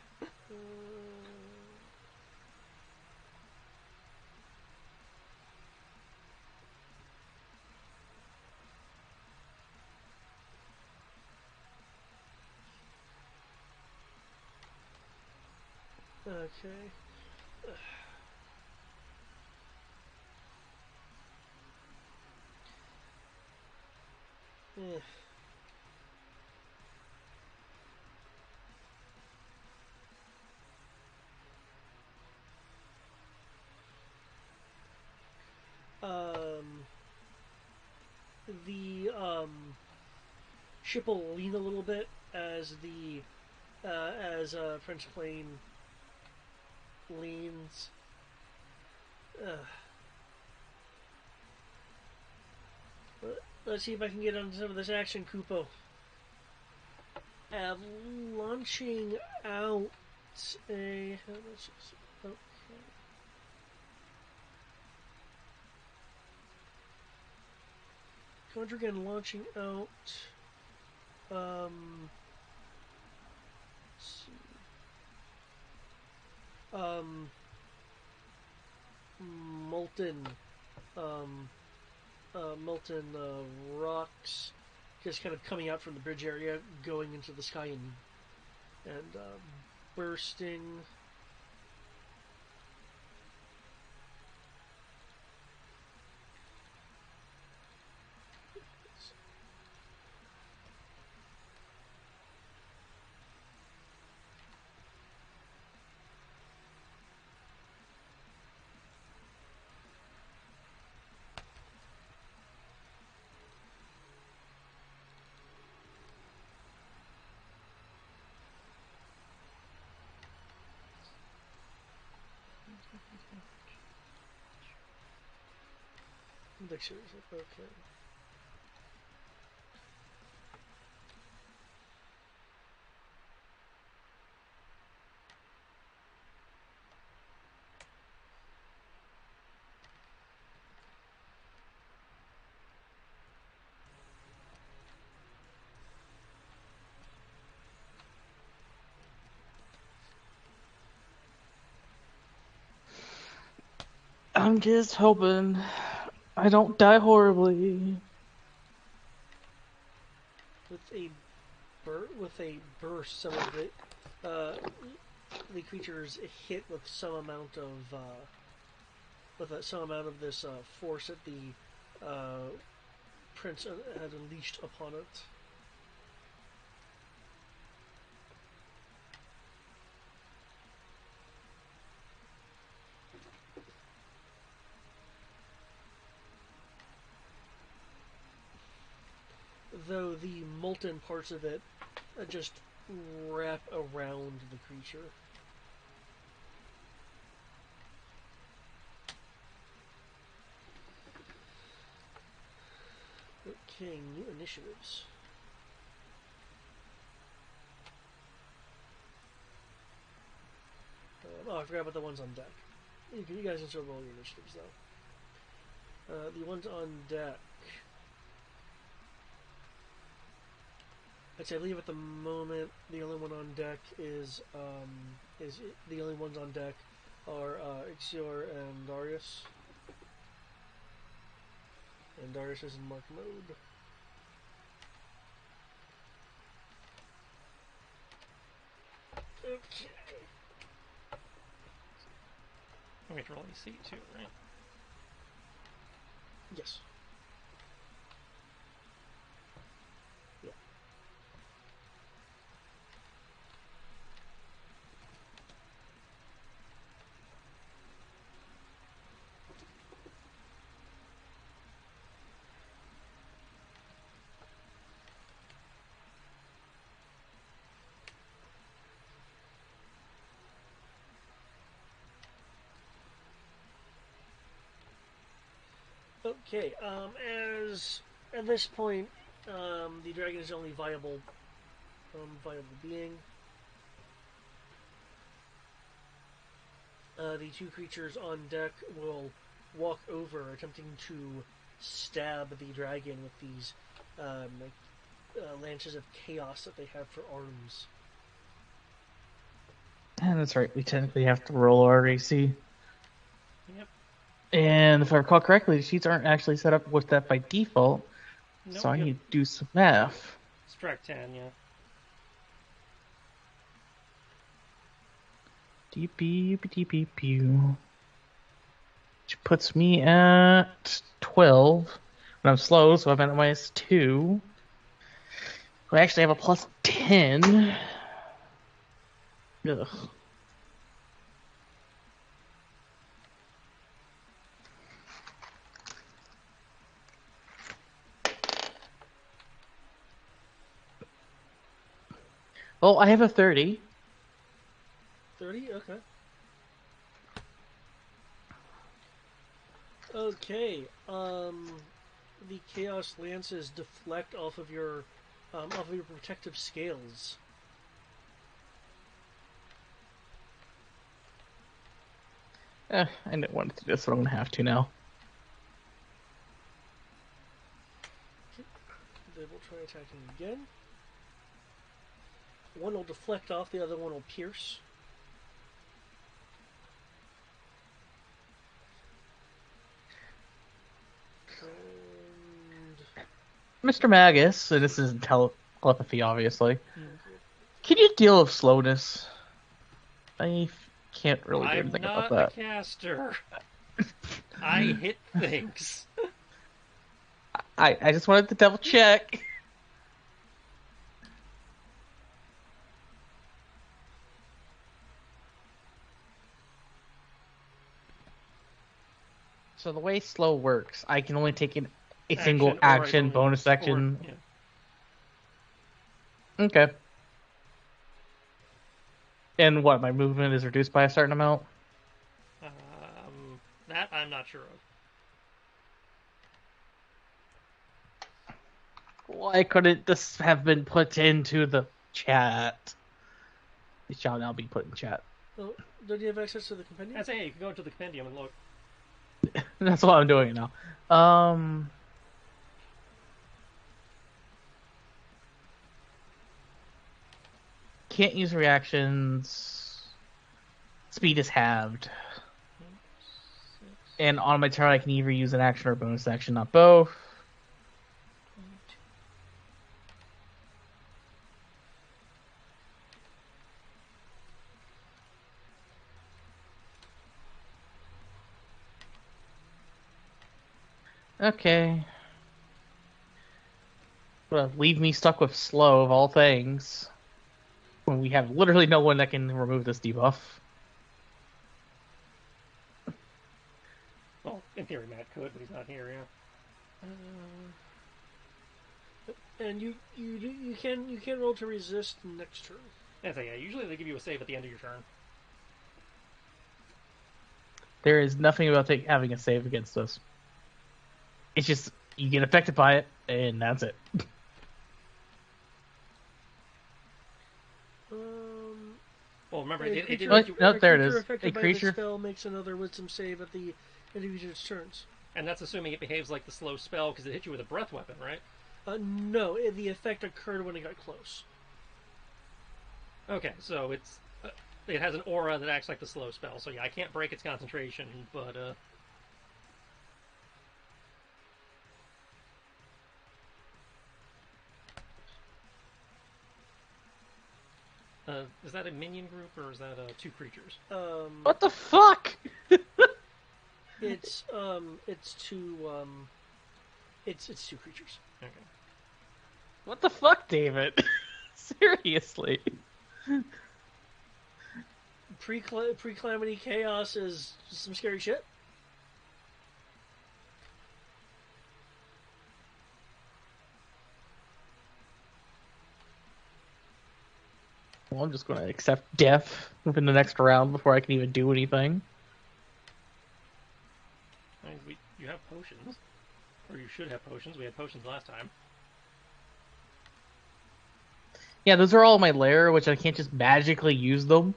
Okay. ship will lean a little bit as the as Prince Plane leans. Let's see if I can get onto some of this action, Kupo. Launching out a. Okay. Conjugan launching out. Let's see. Molten. Molten rocks just kind of coming out from the bridge area, going into the sky and bursting. Okay. I'm just hoping I don't die horribly. With a burst, some of the creatures hit with some amount of some amount of this force that the prince had unleashed upon it. Though the molten parts of it just wrap around the creature. Okay, new initiatives. Oh, I forgot about the ones on deck. You guys can still roll your initiatives, though. The ones on deck. I believe at the moment the only one on deck is the only ones on deck are Ixior and Darius. And Darius is in mark mode. Okay. We have to roll AC too, right? Yes. Yeah. Okay. As at this point, the dragon is the only viable being. The two creatures on deck will walk over, attempting to stab the dragon with these lances of chaos that they have for arms. And that's right, we technically have to roll our AC. Yep. And if I recall correctly, the sheets aren't actually set up with that by default. Nope, So I yep. need to do some math. Subtract 10, yeah. Which puts me at 12. And I'm slow, so I'm at -2. I actually have a plus 10. Ugh. Oh, I have a 30. 30? Okay. Okay. The Chaos Lances deflect off of your protective scales. I didn't want to do this, but I'm gonna have to now. They will try attacking again. One will deflect off, the other one will pierce. And Mr. Magus, and this isn't telepathy, obviously. Can you deal with slowness? Can't really do I'm anything about not a that. caster. I hit things. I just wanted to double check. So the way slow works, I can only take a single Action, or I action, believe- bonus action. or- yeah. Okay. And what, my movement is reduced by a certain amount? That I'm not sure of. Why couldn't this have been put into the chat? It shall now be put in chat. oh, don't you have access to the compendium? That's hey, you can go into the compendium and look. That's what I'm doing now. Can't use reactions. Speed is halved. And on my turn, I can either use an action or a bonus action, not both. Okay. Well, leave me stuck with slow of all things. When we have literally no one that can remove this debuff. Well, in theory, Matt could, but he's not here. Yeah. And you can roll to resist next turn. Yeah. Usually they give you a save at the end of your turn. There is nothing about having a save against us. It's just you get affected by it, and that's it. Well, remember, A it creature, didn't. What? No, there it is. affected A by creature- the spell makes another wisdom save at the end of each turns. And that's assuming it behaves like the slow spell because it hit you with a breath weapon, right? No, the effect occurred when it got close. Okay, so it has an aura that acts like the slow spell. So yeah, I can't break its concentration, but is that a minion group or is that two creatures? What the fuck? It's two creatures. Okay. What the fuck, David? Seriously. Pre-calamity chaos is some scary shit. Well, I'm just going to accept death within the next round before I can even do anything. I mean, you have potions, or you should have potions. We had potions last time. Yeah, those are all in my lair, which I can't just magically use them.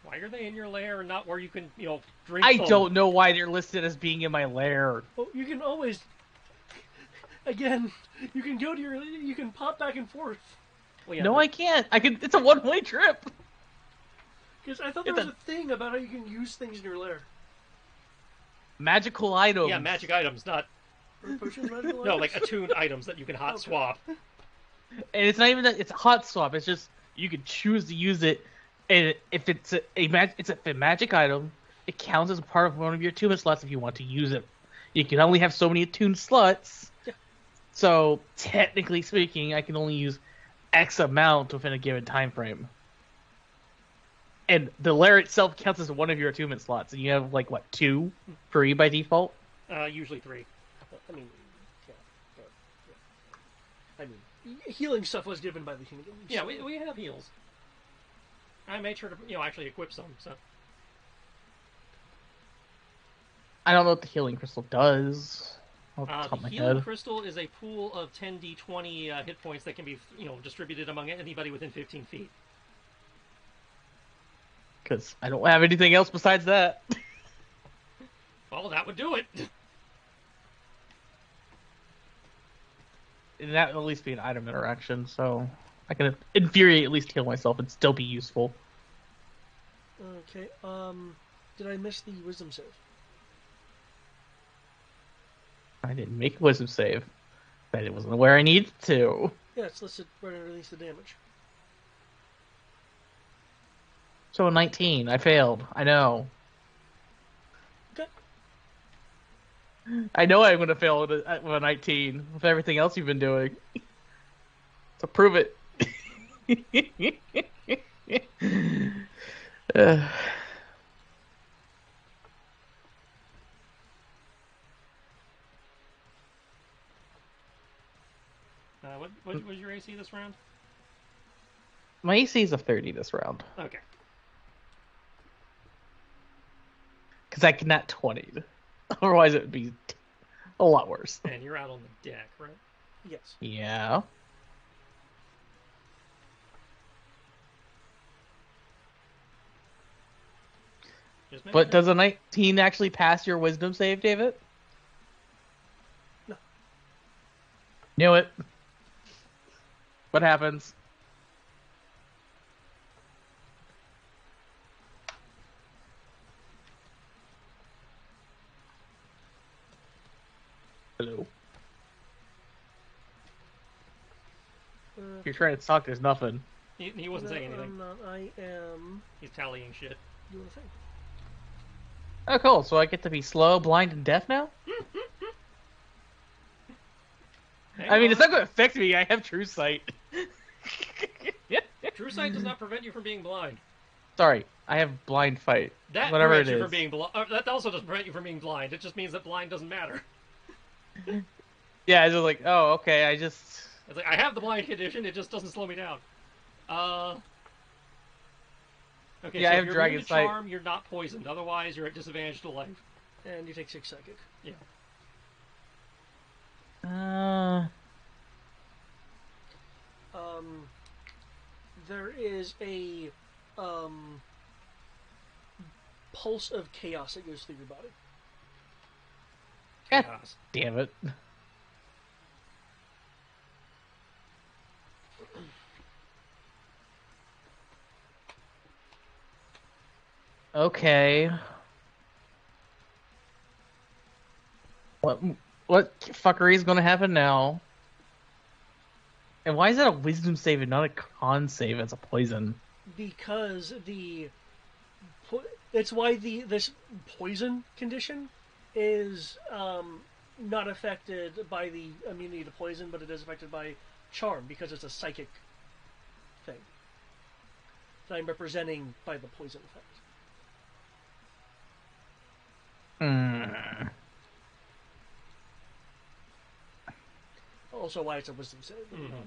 Why are they in your lair and not where you can, drink I them? don't know why they're listed as being in my lair. Well, you can always, again, you can go to you can pop back and forth. Well, yeah, No, but- I can't. It's a one-way trip. Because I thought there was a thing about how you can use things in your lair. Magical items. Yeah, magic items, not Are potions magical no, items? like attuned items that you can hot swap. And it's not even that it's a hot swap. It's just you can choose to use it, and if it's a magic item, it counts as a part of one of your attunement slots if you want to use it. You can only have so many attuned slots. Yeah. So technically speaking, I can only use X amount within a given time frame. And the lair itself counts as one of your attunement slots, and you have like what, 2 free by default. Usually 3. I mean, yeah, but, yeah. I mean, healing stuff was given by the human. Yeah, we have heals. I made sure to actually equip some. So I don't know what the healing crystal does. Off the top the of my healing head. crystal is a pool of 10d20 hit points that can be distributed among anybody within 15 feet. Because I don't have anything else besides that. Well, that would do it. And that would at least be an item interaction, so I can, in theory, at least heal myself and still be useful. Okay. Did I miss the wisdom save? I didn't make a wisdom save. But it wasn't where I needed to. Yeah, it's listed right underneath the damage. So 19. I failed. I know. Okay. I know I'm going to fail with a 19 with everything else you've been doing. So prove it. uh, What was your AC this round? my AC is a 30 this round. Okay. Because I cannot 20. Otherwise, it would be a lot worse. And you're out on the deck, right? Yes. Yeah. Just But does a 19 actually pass your wisdom save, David? No. Knew it. What happens? Hello. If you're trying to talk, there's nothing. He wasn't saying anything. I'm not. I am He's tallying shit. doing a thing. Oh, cool. So I get to be slow, blind, and deaf now? I mean, it's not going to affect me. I have true sight. True sight does not prevent you from being blind. Sorry, I have blind fight. That Whatever prevents it you is. from being blind. That also doesn't prevent you from being blind. It just means that blind doesn't matter. Yeah, it's just like, oh, okay, I just... It's like, I have the blind condition, it just doesn't slow me down. Okay, Yeah, so I if have you're dragon immune to sight. charm, you're not poisoned. Otherwise, you're at disadvantage to life. And you take 6 psychic. Yeah. There is a pulse of chaos that goes through your body. God Chaos. damn it. Okay. What fuckery is going to happen now? And why is that a wisdom save and not a con save as a poison? Because it's why this poison condition is not affected by the immunity to poison, but it is affected by charm because it's a psychic thing that I'm representing by the poison effect. Also, why it's a wisdom save. Mm-hmm. Not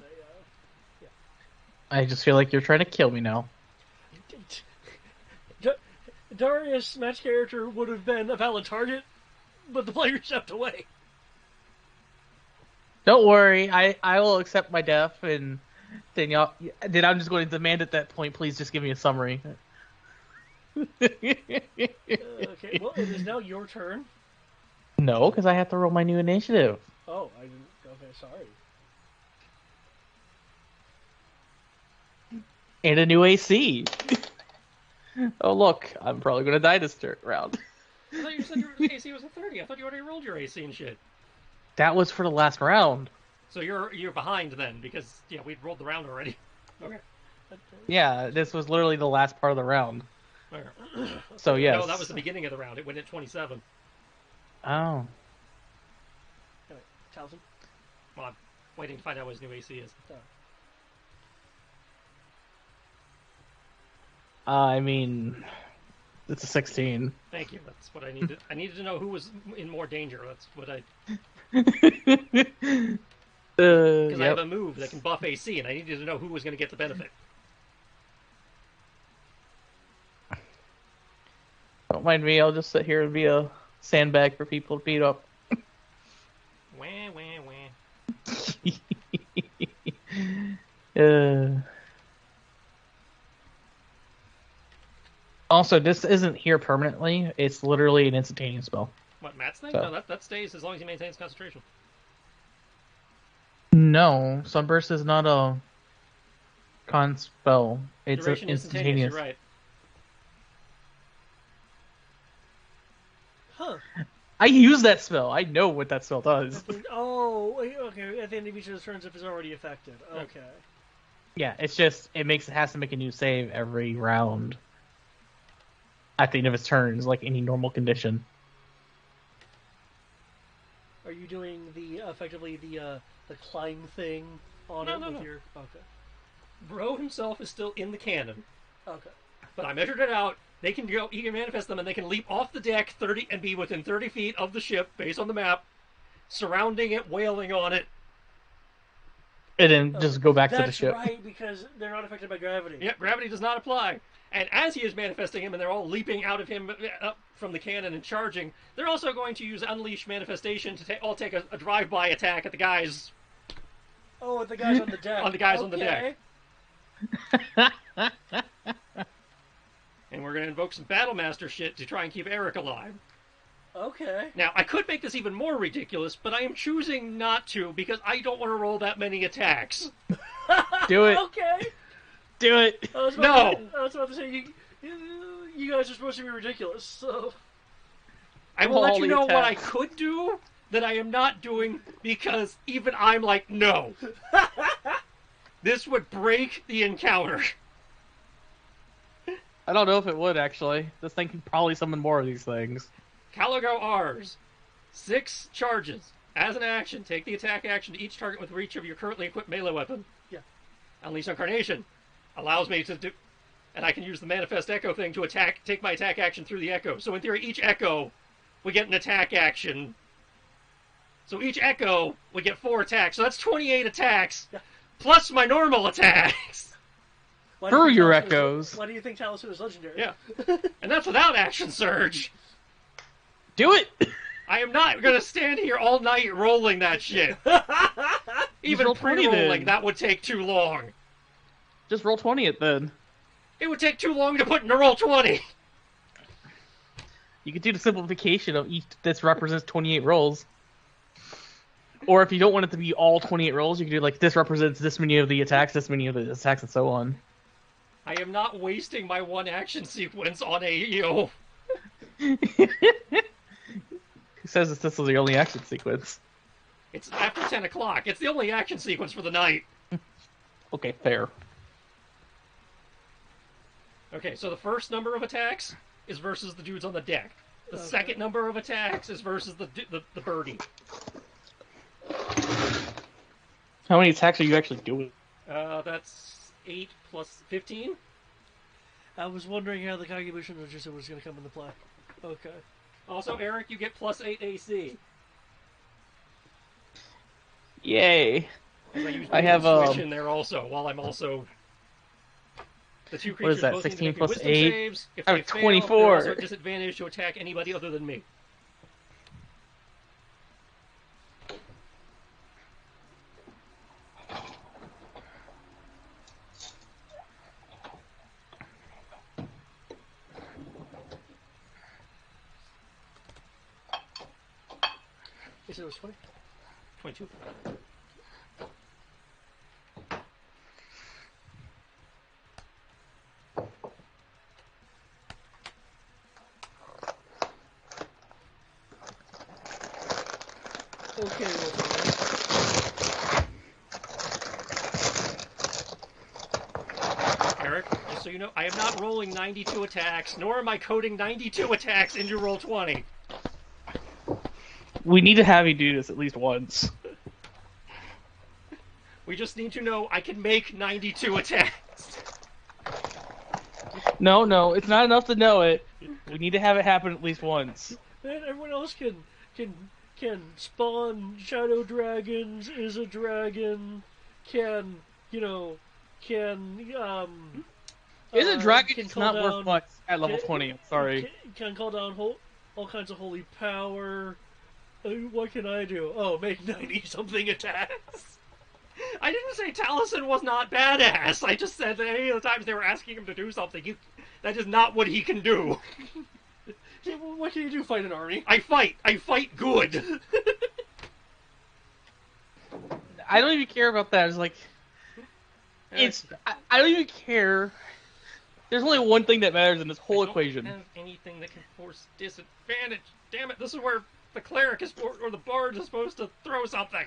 I just feel like you're trying to kill me now. Darius' match character would have been a valid target, but the player stepped away. Don't worry, I will accept my death, and then I'm just going to demand at that point, please just give me a summary. Okay, well, it is now your turn. No, because I have to roll my new initiative. Oh, I didn't. Okay, sorry. And a new AC. Oh, look, I'm probably going to die this round. I thought you said your AC was a 30. I thought you already rolled your AC and shit. That was for the last round. So you're behind then, because, yeah, we'd rolled the round already. Okay. Yeah, this was literally the last part of the round. Okay. So, yes. No, that was the beginning of the round. It went at 27. Oh. Anyway, Towson. Well, I'm waiting to find out what his new AC is. I mean, it's a 16. Thank you. That's what I needed. I needed to know who was in more danger. That's what I... Because I have a move that can buff AC, and I needed to know who was going to get the benefit. Don't mind me. I'll just sit here and be a sandbag for people to beat up. Wah, wah, wah. Also, this isn't here permanently. It's literally an instantaneous spell. What, Matt's thing? So. No, that stays as long as he maintains concentration. No, Sunburst is not a con spell. It's Duration an instantaneous. You're right. Huh. I use that spell. I know what that spell does. Oh, okay. At the end of each of his turns, if it's already affected. Okay. Yeah, it's just it has to make a new save every round. At the end of its turns, like any normal condition. Are you doing effectively the climb thing on it with your? Okay. Bro himself is still in the cannon. Okay. But I measured it out. He can manifest them, and they can leap off the deck 30 and be within 30 feet of the ship, based on the map, surrounding it, wailing on it. And then just go back to the ship. That's right, because they're not affected by gravity. Yeah, gravity does not apply. And as he is manifesting him, and they're all leaping out of him up from the cannon and charging, they're also going to use Unleash Manifestation to all take a drive-by attack at the guys. Oh, at the guys on the deck. On the guys on the deck. And we're going to invoke some Battlemaster shit to try and keep Eric alive. Okay. Now, I could make this even more ridiculous, but I am choosing not to because I don't want to roll that many attacks. Do it. Okay. Do it. I was about to say, you guys are supposed to be ridiculous, so... I will let you know what I attacks. could do that I am not doing because even I'm like, no. This would break the encounter. I don't know if it would, actually. This thing can probably summon more of these things. Caligo R's. 6 charges. As an action, take the attack action to each target with reach of your currently equipped melee weapon. Yeah. Unleash Incarnation. Allows me to do... And I can use the Manifest Echo thing to take my attack action through the Echo. So in theory, each Echo, we get an attack action. So each Echo, we get 4 attacks. So that's 28 attacks, plus my normal attacks. Through your echoes. Why do you think Taliesin is legendary? Yeah. And that's without Action Surge. Do it! I am not going to stand here all night rolling that shit. Even roll 20 pre-rolling, then. that would take too long. Just roll 20 it then. It would take too long to put in a roll 20. You could do the simplification of each. This represents 28 rolls. Or if you don't want it to be all 28 rolls, you could do like this represents this many of the attacks, this many of the attacks, and so on. I am not wasting my one action sequence on a, Who says this is the only action sequence? It's after 10 o'clock. It's the only action sequence for the night. Okay, fair. Okay, so the first number of attacks is versus the dudes on the deck. The second number of attacks is versus the birdie. How many attacks are you actually doing? That's 8 plus 15. I was wondering how the Kagemushin Register was going to come into play. Okay. Also, Eric, you get plus 8 AC. Yay! I have, switch in there also, while I'm also... The two creatures What is that, both need to 16 make plus wisdom 8? saves. If I they have fail, 24. they're also at disadvantage to attack anybody other than me. You said it was 20? 22. Okay, well, Eric, just so you know, I am not rolling 92 attacks, nor am I coding 92 attacks into roll 20. We need to have you do this at least once. We just need to know I can make 92 attacks. No, it's not enough to know it. We need to have it happen at least once. man, everyone else can spawn shadow dragons, is a dragon, can Is a dragon can just call not down, worth much at level can, 20? I'm sorry. Can call down all kinds of holy power. What can I do? Oh, make 90 something attacks. I didn't say Taliesin was not badass. I just said that any of the times they were asking him to do something, that is not what he can do. Yeah, well, what can you do? Fight an army? I fight good. I don't even care about that. It's like, I don't even care. There's only one thing that matters in this whole equation. I don't have anything that can force disadvantage. Damn it! This is where the cleric is or the bard is supposed to throw something.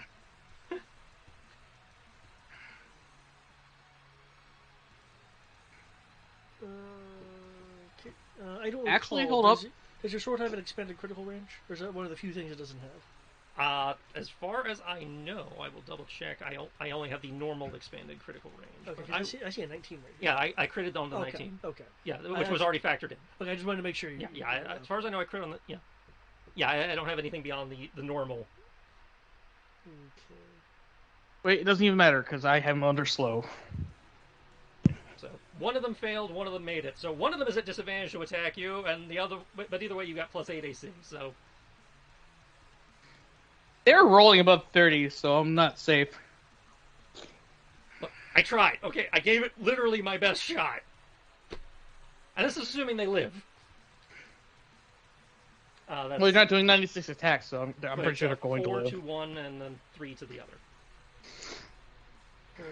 I don't Actually, recall. hold up. Does your sword have an expanded critical range, or is that one of the few things it doesn't have? As far as I know, I will double check. I only have the normal expanded critical range. Okay, I see a 19 right here. Yeah, I critted on the okay, 19. Okay. Yeah, which was already factored in. Okay, I just wanted to make sure you. Yeah. As far as I know, I crit on the. Yeah. Yeah, I don't have anything beyond the normal. Okay. Wait, it doesn't even matter because I have them under slow. So one of them failed, one of them made it. So one of them is at disadvantage to attack you, and the other. But either way, you got +8 AC. So. They're rolling above 30, so I'm not safe. Look, I tried. Okay, I gave it literally my best shot. And this is assuming they live. Well, you're not doing 96 attacks, so I'm pretty sure they're going to 4 live. 4 to one, and then 3 to the other. Okay.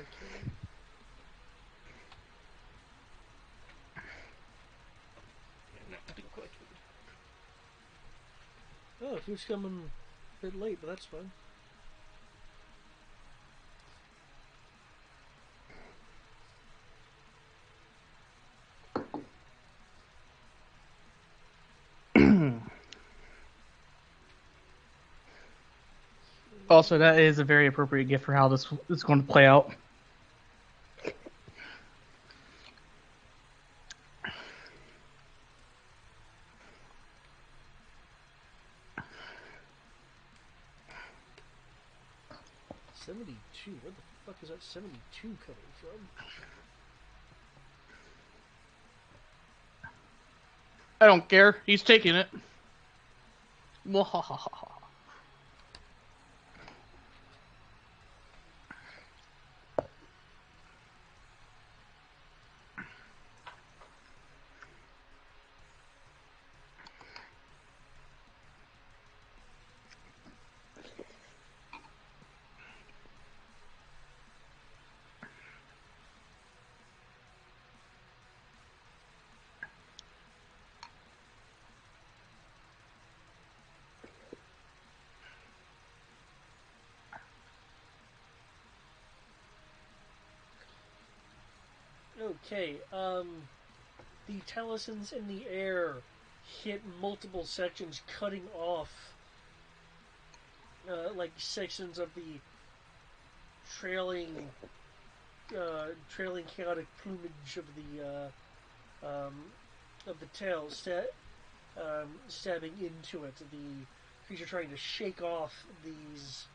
Oh, food's coming a bit late, but that's fine. Also, that is a very appropriate gift for how this is going to play out. $72. Where the fuck is that 72 coming from? I don't care. He's taking it. Mwahaha. Okay, the Talisons in the air hit multiple sections, cutting off like sections of the trailing chaotic plumage of the tail, stabbing into it. The creature trying to shake off these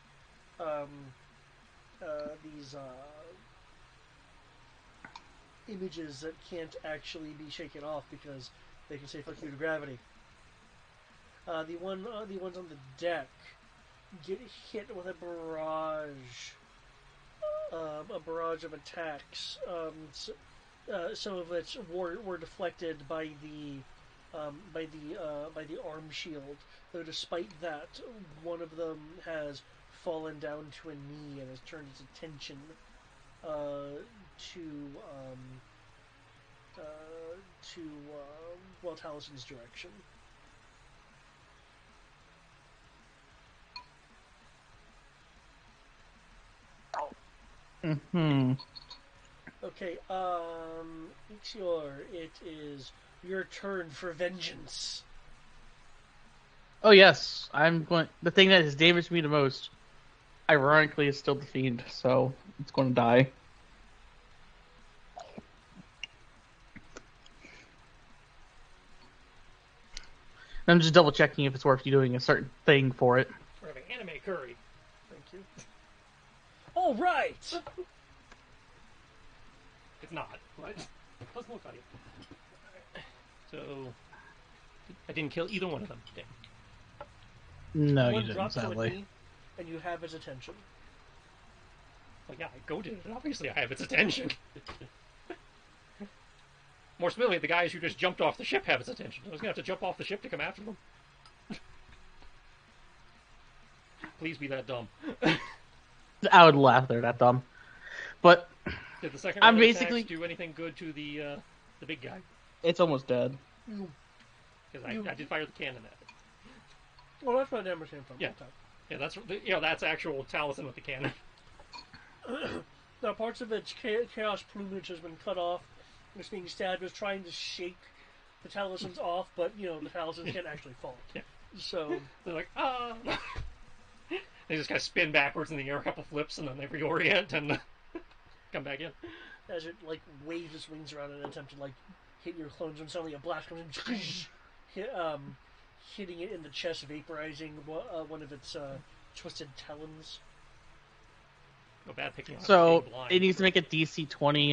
images that can't actually be shaken off because they can say "fuck you" to gravity. The ones on the deck get hit with a barrage of attacks. Some of which were deflected by the arm shield. Though despite that, one of them has fallen down to a knee and has turned its attention to Talison's direction. Mm-hmm. Okay, Ixior, it is your turn for vengeance. Oh yes, I'm going. The thing that has damaged me the most, ironically, is still the fiend, so it's going to die. I'm just double checking if it's worth you doing a certain thing for it. We're having anime curry. Thank you. All right. It's not, but Doesn't look like it. So I didn't kill either one of them. Damn. No, you One didn't, drops like sadly. me, and you have his attention. Well, yeah, I goaded it. Obviously, I have its attention. More specifically, the guys who just jumped off the ship have its attention. I was gonna have to jump off the ship to come after them. Please be that dumb. I would laugh. They're that dumb. But Did the second I'm round of basically- attacks do anything good to the big guy? it's almost dead. Because I did fire the cannon at it. Well, that's where the damage came from. Yeah. Yeah, that's actual Taliesin with the cannon. Now, parts of its chaos plumage has been cut off. It's being stabbed. It's trying to shake the Talisons off, but, you know, the Talisons can't actually fall. Yeah. So, They're like, ah! They just kind of spin backwards in the air a couple flips, and then they reorient and come back in. as it, like, waves its wings around in an attempt to, like, hit your clones, and suddenly a blast comes in, hitting it in the chest, vaporizing one of its twisted talons. No bad picking up. So being blind. it needs to make a DC 20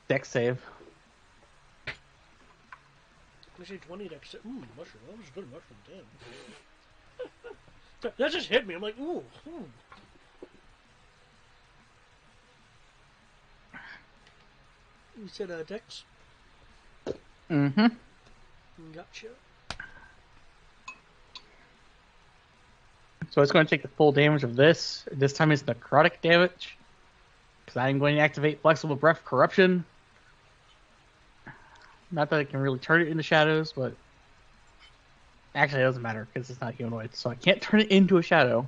dex save. Actually, 20 dex. Mushroom. That was a good mushroom, damn. That just hit me. I'm like, ooh. You said dex? Mm-hmm. Gotcha. So it's going to take the full damage of this. This time it's necrotic damage. Because I'm going to activate Flexible Breath Corruption. Not that I can really turn it into shadows, but... Actually, it doesn't matter, because it's not humanoid, so I can't turn it into a shadow.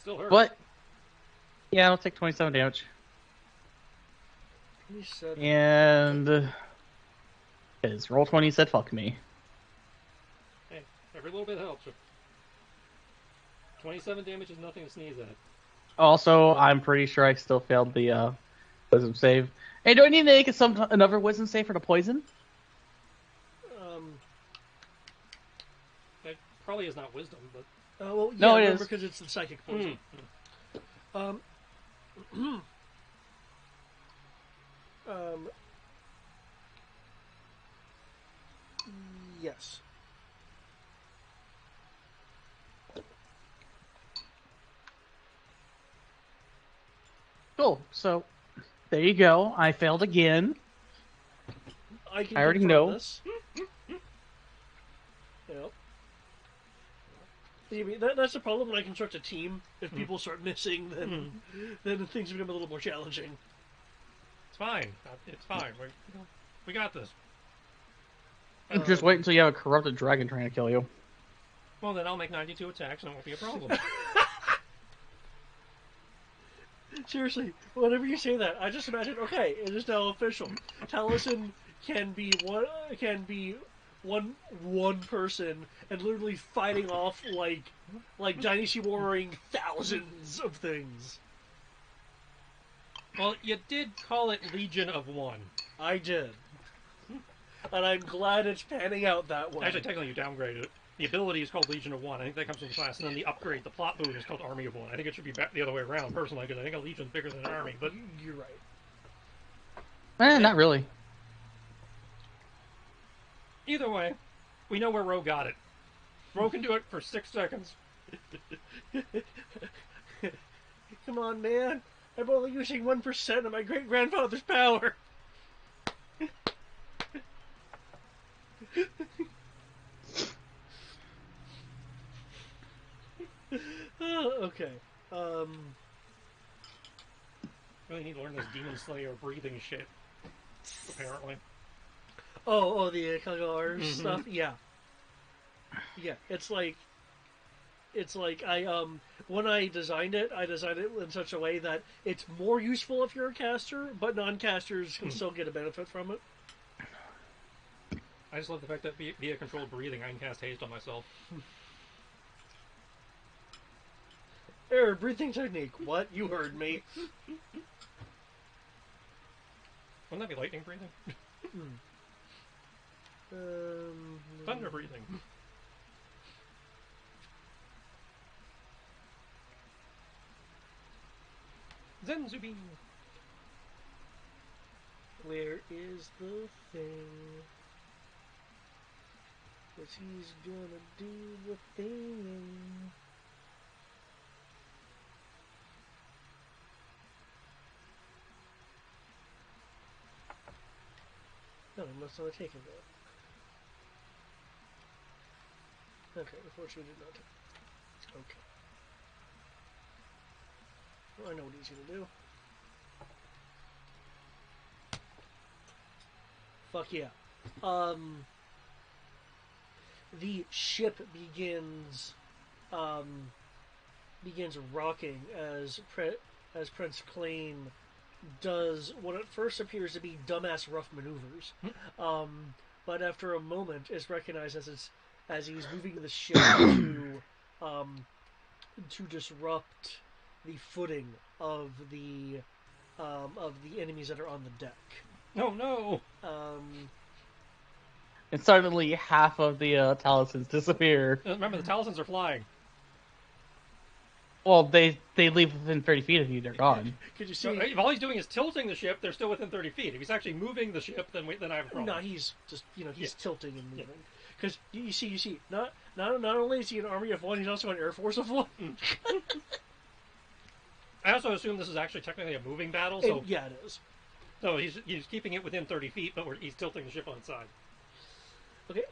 Still hurt. But, yeah, I'll take 27 damage. 27. And... Because Roll20 said fuck me. Hey, every little bit helps. 27 damage is nothing to sneeze at. Also, I'm pretty sure I still failed the wisdom save. Hey, do I need to make another wisdom save for the poison? That probably is not wisdom, but... Well, yeah, No, it remember, is. because it's the psychic poison. Yes. Cool. So, there you go. I failed again. I can I already confirm know. this. Yep. I mean, that's the problem when I construct a team. If people start missing, then things become a little more challenging. It's fine. It's fine. We got this. Just wait until you have a corrupted dragon trying to kill you. Well, then I'll make 92 attacks and it won't be a problem. Seriously, whenever you say that, I just imagine. Okay, it is now official. Taliesin can be one person and literally fighting off like Dynasty warring thousands of things. Well, you did call it Legion of One. I did, and I'm glad it's panning out that way. Actually, technically, you downgraded it. The ability is called Legion of One. I think that comes from the class. And then the upgrade, the plot boon, is called Army of One. I think it should be the other way around, personally, because I think a Legion's bigger than an army. But You're right. Not really. either way, we know where Ro got it. Ro can do it for 6 seconds. Come on, man. I'm only using 1% of my great grandfather's power. Okay. Really need to learn this Demon Slayer breathing shit. Apparently. Oh, the Kaglar stuff. Yeah. It's like I when I designed it in such a way that it's more useful if you're a caster, but non-casters can still get a benefit from it. I just love the fact that via controlled breathing, I can cast haste on myself. Error, breathing technique. What? You heard me. Wouldn't that be lightning breathing? Thunder breathing. Zenzubi. Where is the thing? 'Cause he's gonna do the thing. No, he must not have taken that. Okay, unfortunately did not take it. Okay. Well, I know what he's gonna do. Fuck yeah. The ship begins rocking as Prince Clain does what at first appears to be dumbass rough maneuvers, but after a moment is recognized as he's moving the ship to disrupt the footing of the enemies that are on the deck. Oh no! And suddenly half of the Talismans disappear. Remember, the Talismans are flying. Well, they leave within 30 feet of you, they're gone. Could you So see? if all he's doing is tilting the ship, they're still within 30 feet. If he's actually moving the ship, then I have a problem. No, he's just he's tilting and moving. Because you see, not only is he an army of one, he's also an air force of one. I also assume this is actually technically a moving battle, so Yeah, it is. no, he's keeping it within 30 feet, but he's tilting the ship on its side. Okay,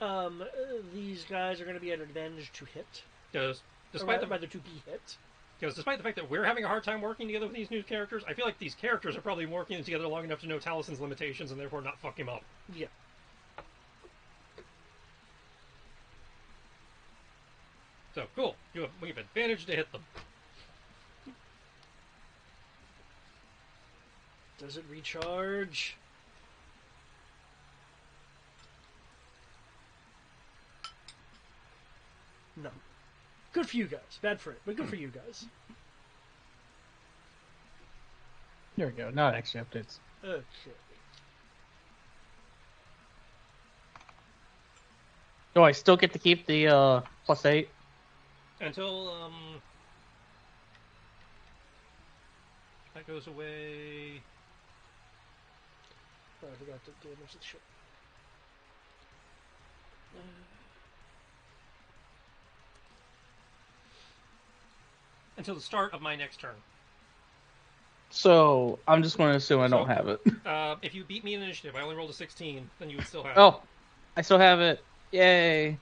these guys are going to be at an advantage to hit. Because Despite rather to be hit. Because despite the fact that we're having a hard time working together with these new characters, I feel like these characters are probably working together long enough to know Talison's limitations and therefore not fuck him up. Yeah. So, cool. We have advantage to hit them. Does it recharge? No. Good for you guys. Bad for it, but good for you guys. There we go. Now it actually updates. Okay. Do I still get to keep the +8? Until, that goes away. Oh, I forgot to damage the ship. Until the start of my next turn. So I'm just going to assume I don't have it. If you beat me in initiative, I only rolled a 16, then you would still have it. Oh, I still have it. Yay.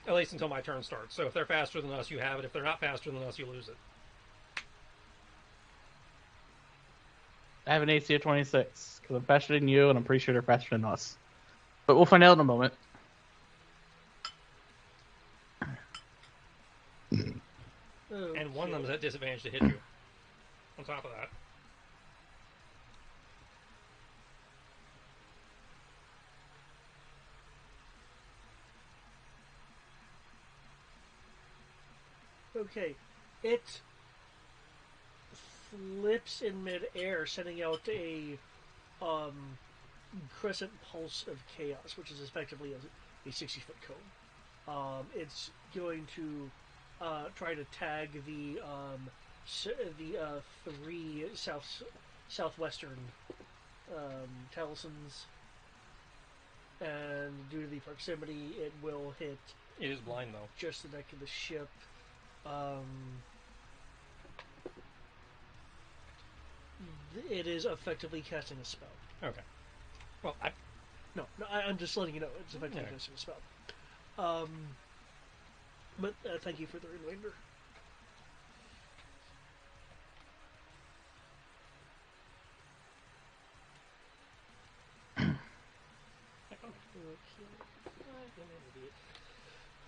At least until my turn starts. So if they're faster than us, you have it. If they're not faster than us, you lose it. I have an AC of 26 because I'm faster than you, and I'm pretty sure they're faster than us. But we'll find out in a moment. Okay. And one of them is at disadvantage to hit you. On top of that. Okay. It flips in midair, sending out a crescent pulse of chaos, which is effectively a 60-foot cone. It's going to try to tag the three southwestern Talisons, and due to the proximity, it will hit It is blind, though. just the deck of the ship. It is effectively casting a spell. Okay. Well, I'm just letting you know it's effectively casting a spell. But thank you for the reminder.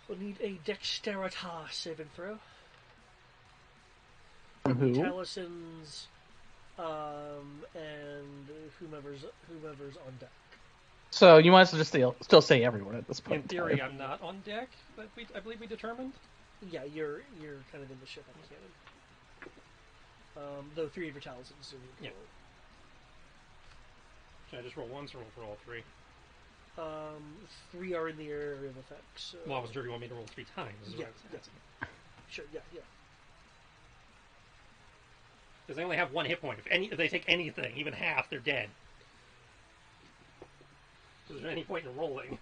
We'll need a dexterity saving throw. Who? Talisons, and whomever's on deck. So you might as well just still say everyone at this point. in theory, I'm not on deck, but I believe we determined. Yeah, you're kind of in the ship on cannon. Though three of your Talisons. Yeah. Should I just roll once or roll for all three? Three are in the area of effects. So... Well, I was sure you want me to roll 3 times. Is Yeah, what I was asking. Sure, yeah. Because they only have 1 hit point. If they take anything, even half, they're dead. So there's any point in rolling.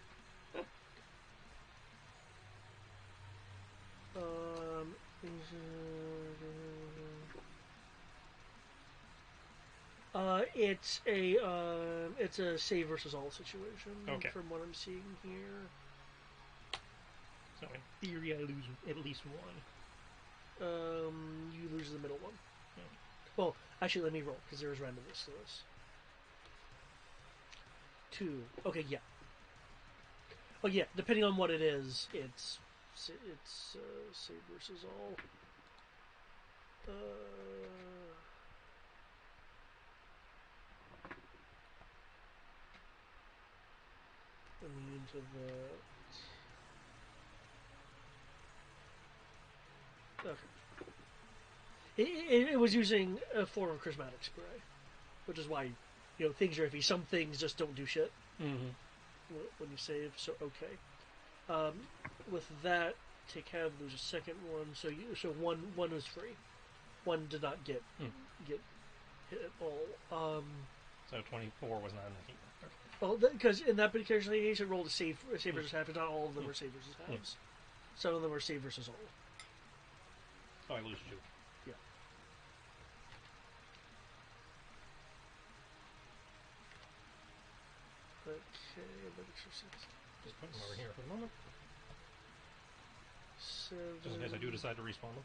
It's a save versus all situation. Okay. From what I'm seeing here. So in theory, I lose at least 1. You lose the middle one. Well, actually, let me roll because there is randomness to this. 2. Okay, yeah. Oh yeah, depending on what it is, it's save versus all. Immune to the. Okay. It was using a form of prismatic spray, which is why, things are iffy. Some things just don't do shit when you save. So okay. With that, take half, lose a second one. So one was free. One did not get hit at all. So 24 was not enough either. Okay. Well, because in that particular case, it rolled a save versus half, but not all of them were save versus halves. Some of them were save versus all. So I lose 2. Yeah. Okay, Just put them over here for the moment. 7. Just in case I do decide to respawn them.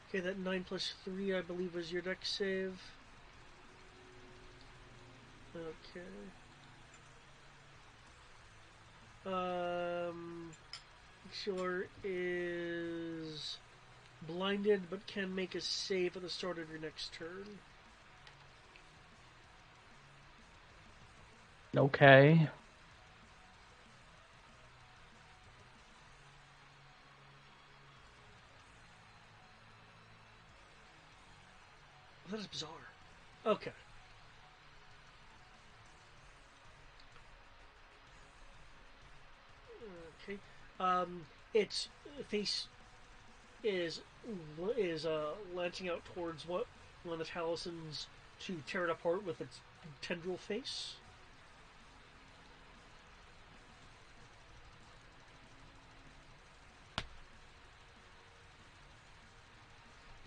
Okay, that 9 plus 3, I believe, was your dex save. Okay. Killer is blinded, but can make a save at the start of your next turn. Okay. That is bizarre. Okay. Okay. Its face is launching out towards one of the Talismans to tear it apart with its tendril face.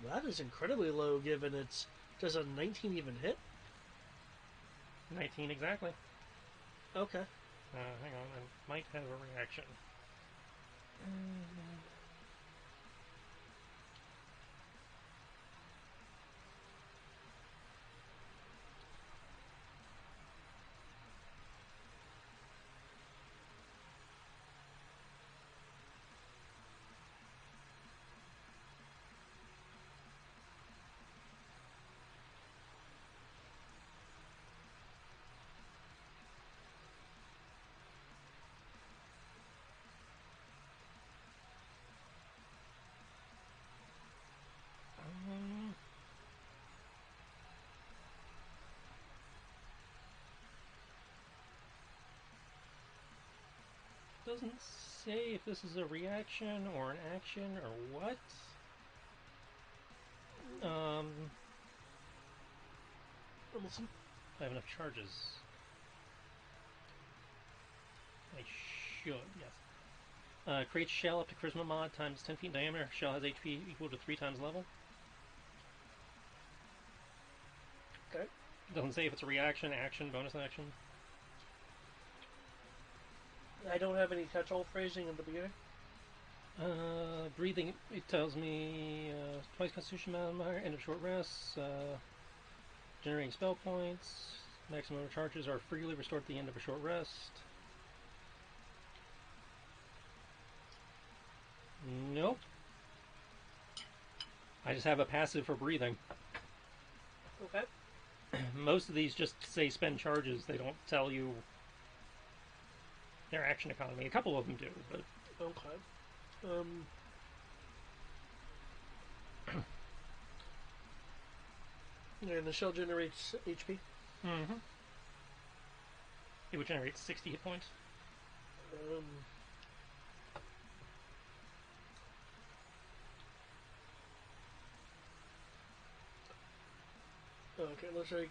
That is incredibly low, given it's does a 19 even hit? 19 exactly. Okay. Hang on, I might have a reaction. Doesn't say if this is a reaction or an action or what. Listen. I have enough charges. I should, yes. Creates shell up to charisma mod times 10 feet in diameter. Shell has HP equal to 3 times level. Okay. Doesn't say if it's a reaction, action, bonus action. I don't have any catch-all phrasing in the beginning. Breathing, it tells me twice constitution modifier, end of short rests, generating spell points, maximum charges are freely restored at the end of a short rest. Nope. I just have a passive for breathing. Okay. Most of these just say spend charges. They don't tell you their action economy. A couple of them do, but Okay. And the shell generates HP. It would generate 60 hit points. Okay, looks like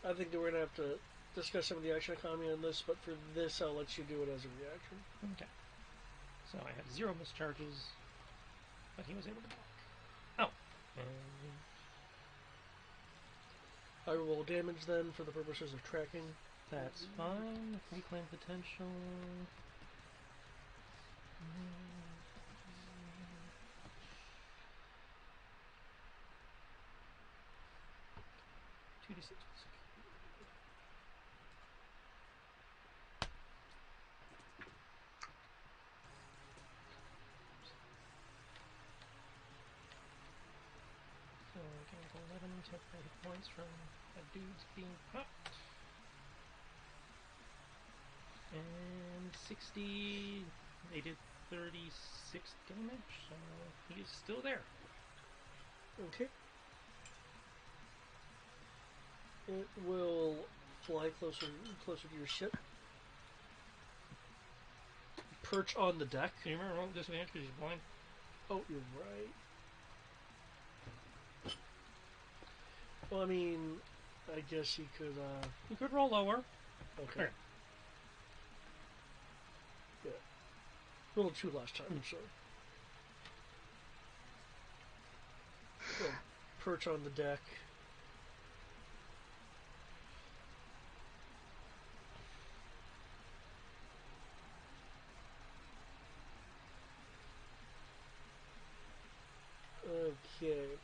I think that we're gonna have to discuss some of the action economy on this, but for this, I'll let you do it as a reaction. Okay. So I had 0 mischarges, but he was able to block. Oh. I roll damage then for the purposes of tracking. That's fine. Reclaim potential. 2d6. So I gained 11 temporary hit points from a dude's being popped. And 60, they did 36 damage, so he is still there. Okay. It will fly closer to your ship. Perch on the deck. Can you remember roll disadvantage because he's blind? Oh, you're right. Well, I mean, I guess he could, You could roll lower. Okay. Here. Yeah. Rolled 2 last time, so. Well, perch on the deck. Okay.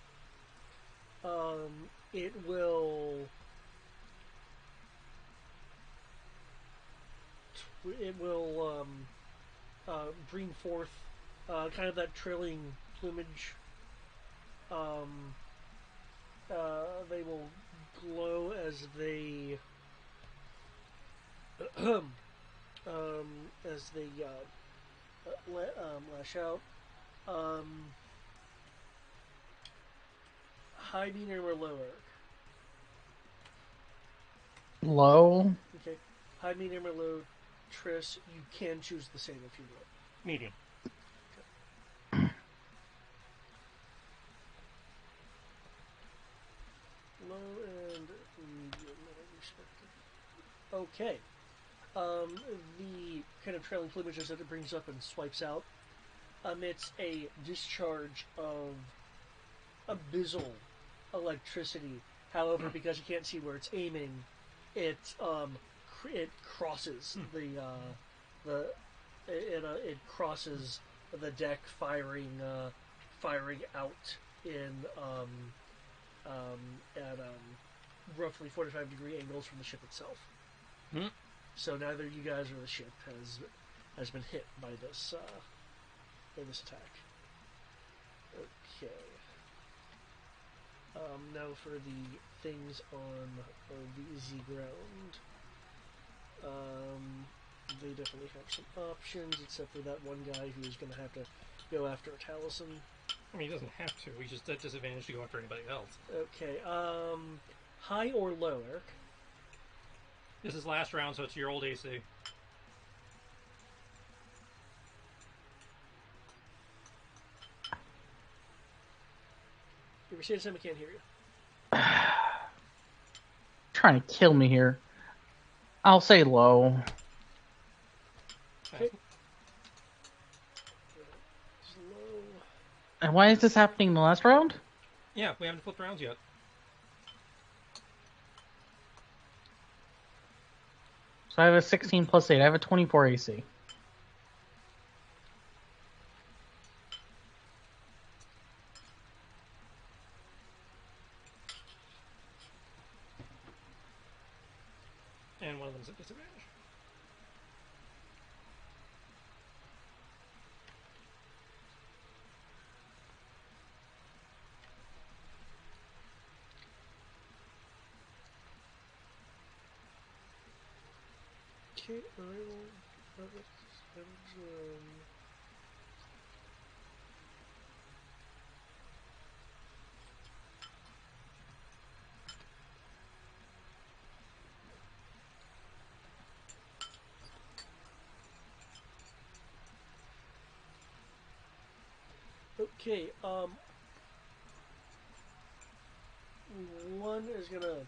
It will. Bring forth kind of that trailing plumage. They will glow as they as they lash out. High, medium, or low, Eric? Low. Okay. High, medium, or low, Triss. You can choose the same if you want. Medium. Low and medium, respectively. Okay. The kind of trailing plumages that it brings up and swipes out emits a discharge of abyssal electricity. However, because you can't see where it's aiming, it crosses it crosses the deck, firing out in at roughly 45-degree angles from the ship itself. Hmm. So neither you guys or the ship has been hit by this attack. Okay. Now for the things on the Z ground. They definitely have some options, except for that one guy who's going to have to go after a Taliesin. I mean, he doesn't have to. He's just at disadvantage to go after anybody else. Okay. High or low, Eric? This is last round, so it's your old AC. You were saying something, I can't hear you. Trying to kill me here. I'll say low. Okay. Low. And why is this happening in the last round? Yeah, we haven't flipped rounds yet. So I have a 16 plus 8. I have a 24 AC. And one of them's at disadvantage. Okay, I will. Okay, one is gonna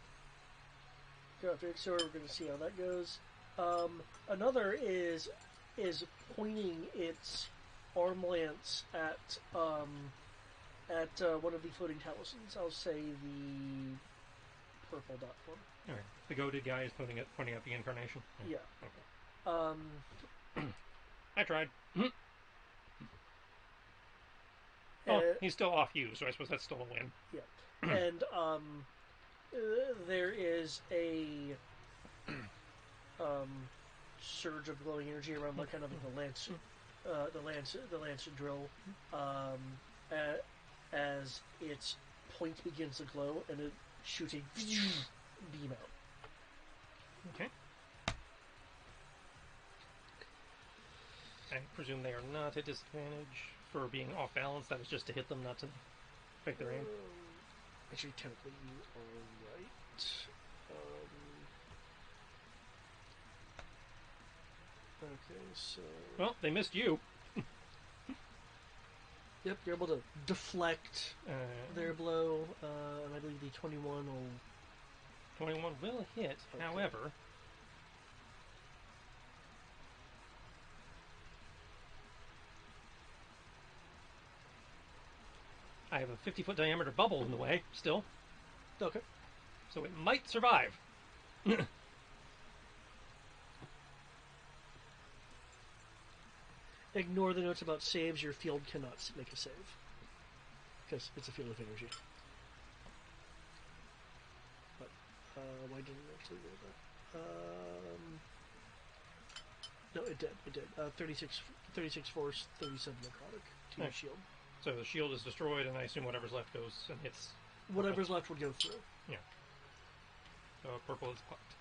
go after it, so we're gonna see how that goes. Another is pointing its arm lance at one of the floating talismans. I'll say the purple dot one. Alright. The goated guy is pointing at the incarnation. Yeah. Okay. I tried. Oh, he's still off you, so I suppose that's still a win. Yeah. And there is a surge of glowing energy around the kind of the lance drill, as its point begins to glow and it shoots a beam out. Okay. I presume they are not at disadvantage for being off balance. That was just to hit them, not to affect their aim. Actually, technically, you are right. Okay, so... Well, they missed you. Yep, you're able to deflect their blow, and I believe the 21 will... 21 will hit, Okay. however... I have a 50-foot diameter bubble in the way, still. Okay. So it might survive. Ignore the notes about saves. Your field cannot make a save. Because it's a field of energy. But, why didn't it actually do that? No, it did. It did. 36 force, 37 necrotic to your shield. So the shield is destroyed, and I assume whatever's left goes and hits. Whatever's left would go through. Yeah. So purple is popped.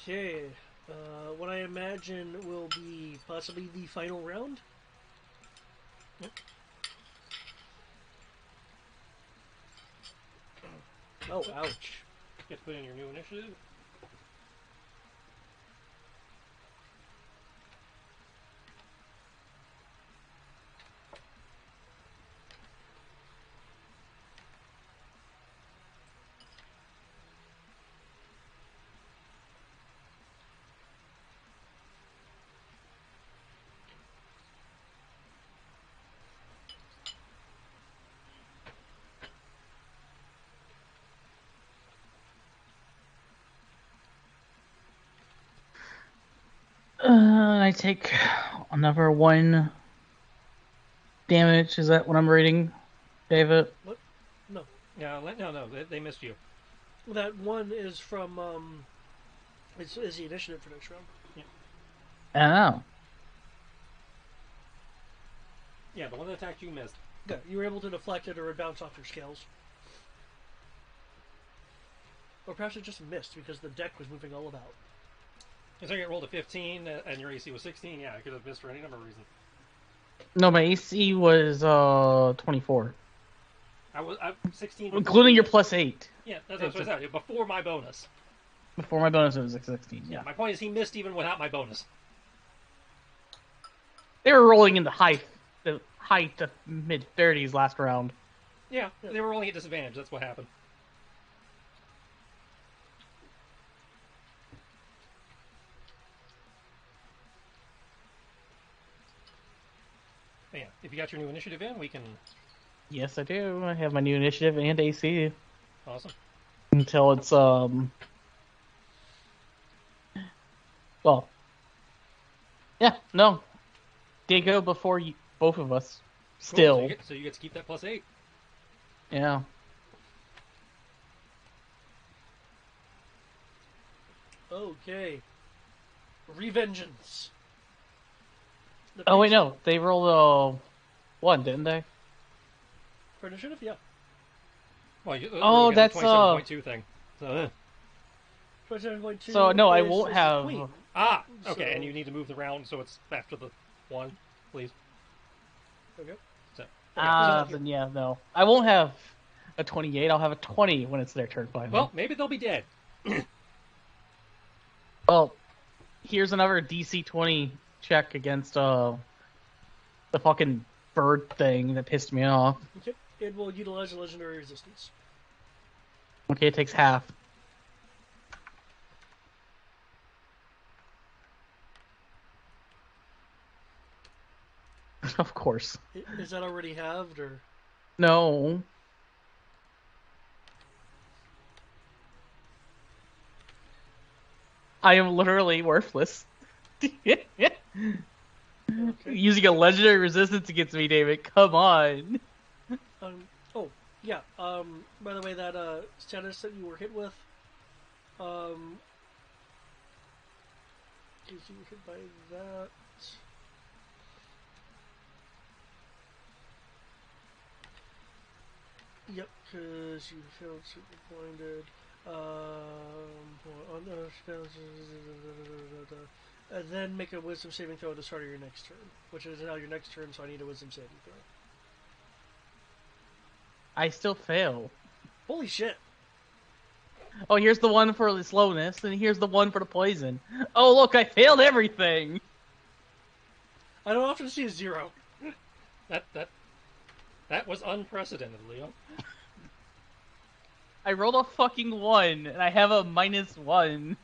Okay. What I imagine will be possibly the final round. Yep. Oh, ouch. Get to put in your new initiative. I take another 1 damage. Is that what I'm reading, David? What? No. No, they missed you. That one is from, is the initiative for next round. Oh. Yeah, the one that attacked you missed. Yeah, you were able to deflect it or it bounced off your scales. Or perhaps it just missed because the deck was moving all about. So you rolled a 15 and your AC was 16. Yeah, I could have missed for any number of reasons. No, my AC was 24. I'm 16. Including your +8. Yeah, that's what I said. Before my bonus. Before my bonus, it was 16. Yeah. My point is he missed even without my bonus. They were rolling in the high to mid 30s last round. Yeah, they were rolling at disadvantage. That's what happened. But yeah, if you got your new initiative in, we can... Yes, I do. I have my new initiative and AC. Awesome. Until it's well, yeah, no, they go before you, both of us. Still, Cool. So you get to keep that +8. yeah. Okay. Revengeance. Oh wait, no, they rolled 1, didn't they? For initiative, yeah. Well, Oh, we're looking at that's the 27.2 thing. So, 27.2. So no, I is won't the have. queen. okay, So- and you need to move the round so it's after the 1, please. Okay. So, Then yeah, no, I won't have a 28. I'll have a 20 when it's their turn finally. well, maybe they'll be dead. Well, Here's another DC 20 check against the fucking bird thing that pissed me off. Okay. It will utilize a legendary resistance. Okay, it takes half. Of course. Is that already halved, or? No. I am literally worthless. Okay. Using a legendary resistance against me, David. Come on. Oh, yeah. By the way, that status that you were hit with, because you were hit by that. Yep, because you failed super blinded. And then make a wisdom saving throw at the start of your next turn, which is now your next turn, so I need a wisdom saving throw. I still fail. Holy shit! Oh, here's the one for the slowness, and here's the one for the poison. Oh, look, I failed everything. I don't often see a 0. That was unprecedented, Leo. I rolled a fucking 1, and I have a -1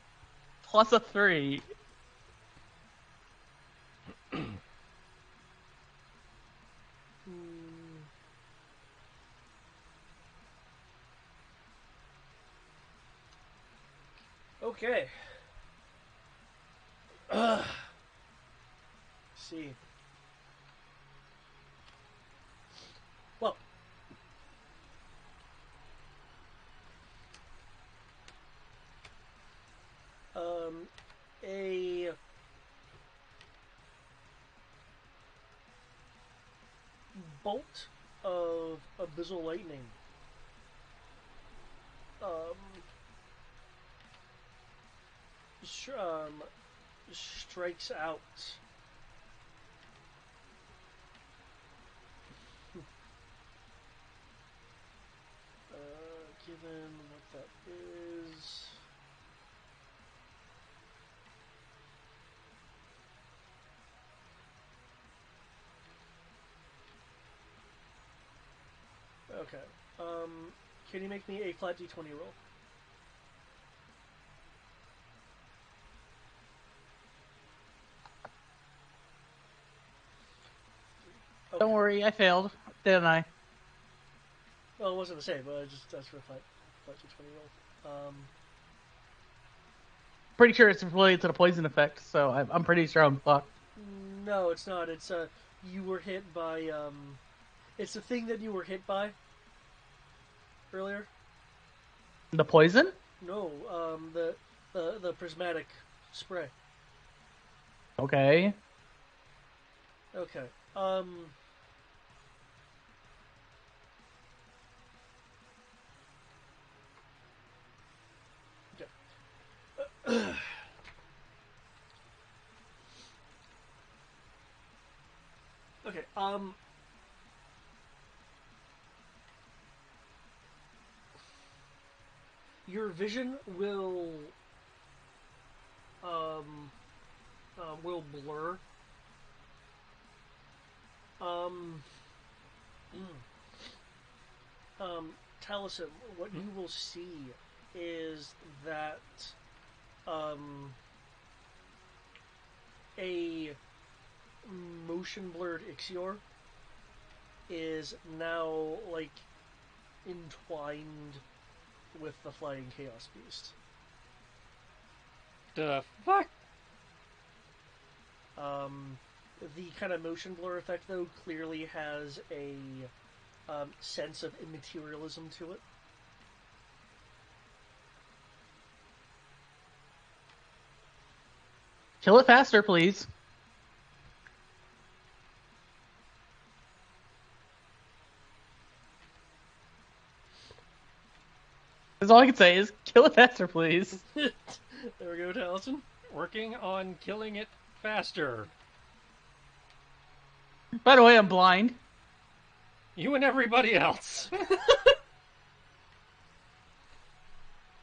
plus a 3. Okay. See. Well. A bolt of abyssal lightning strikes out. Given what that is. Okay. Can you make me a flat d20 roll? Okay. Don't worry, I failed, didn't I? Well, it wasn't the same, but I just that's for a flat d20 roll. Pretty sure it's related to the poison effect, so I'm pretty sure I'm fucked. No, it's not. It's you were hit by it's the thing that you were hit by earlier. The poison? No, the prismatic spray. Okay. Okay. Okay. Okay. Your vision will blur. Um, Taliesin, what you will see is that a motion blurred Ixior is now like entwined with the flying chaos beast. The fuck? The kind of motion blur effect, though, clearly has a sense of immaterialism to it. Kill it faster, please. That's all I can say is kill it faster, please. There we go, Taliesin. Working on killing it faster. By the way, I'm blind. You and everybody else.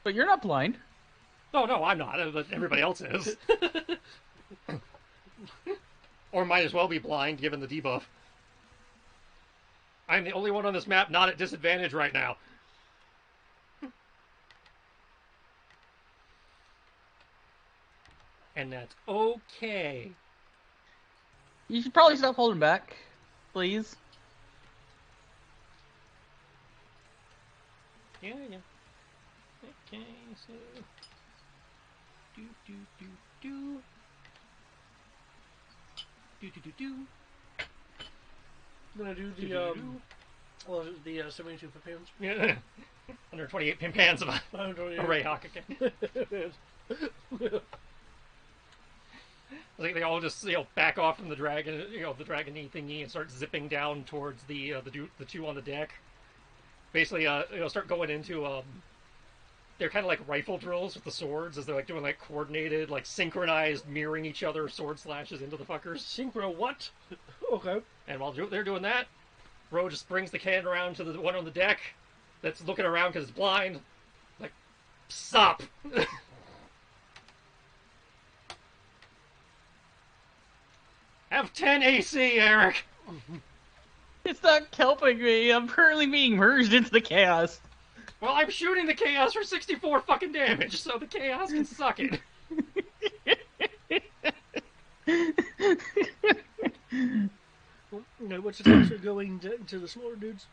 But you're not blind. Oh, no, I'm not, but everybody else is. Or might as well be blind, given the debuff. I'm the only one on this map not at disadvantage right now. And that's okay. You should probably stop holding back, please. Yeah. Okay, so... Do. I'm gonna do the 72 for pins. Yeah. 128 pin pans of a Ray Hawk again. Like they all just back off from the dragon, the dragon-y thingy, and start zipping down towards the two on the deck. Basically, start going into they're kind of like rifle drills with the swords, as they're like doing like coordinated, like synchronized, mirroring each other sword slashes into the fuckers. Synchro what? Okay. And while they're doing that, Ro just brings the cannon around to the one on the deck that's looking around because it's blind. Like, stop! Have 10 AC, Eric! It's not helping me. I'm currently being merged into the chaos. Well, I'm shooting the chaos for 64 fucking damage, so the chaos can suck it. No, what's the attacks are going to the smaller dudes?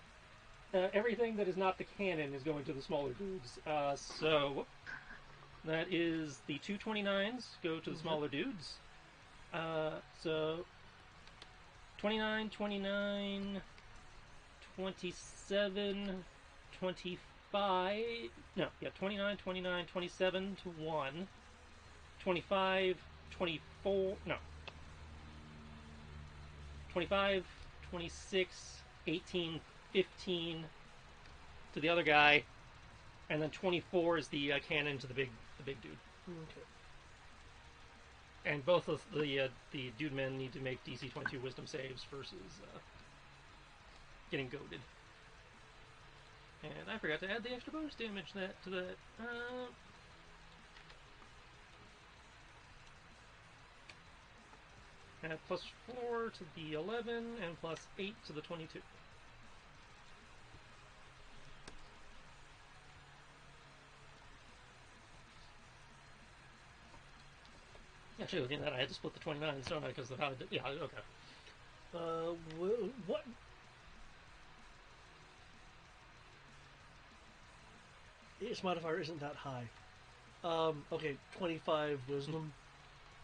Everything that is not the cannon is going to the smaller dudes. So that is the 229s go to the smaller dudes. So 29, 29, 27, 25. No, yeah, 29, 29, 27 to 1. 25, 24. No. 25, 26, 18, 15 to the other guy, and then 24 is the cannon to the big dude. Okay. And both of the dude men need to make DC 22 Wisdom saves versus getting goaded. And I forgot to add the extra bonus damage to that. Add plus 4 to the 11 and plus 8 to the 22. Actually, looking at that, I had to split the 29, don't I? Because of how I did. Yeah, okay. What? Its modifier isn't that high. Okay, 25 wisdom.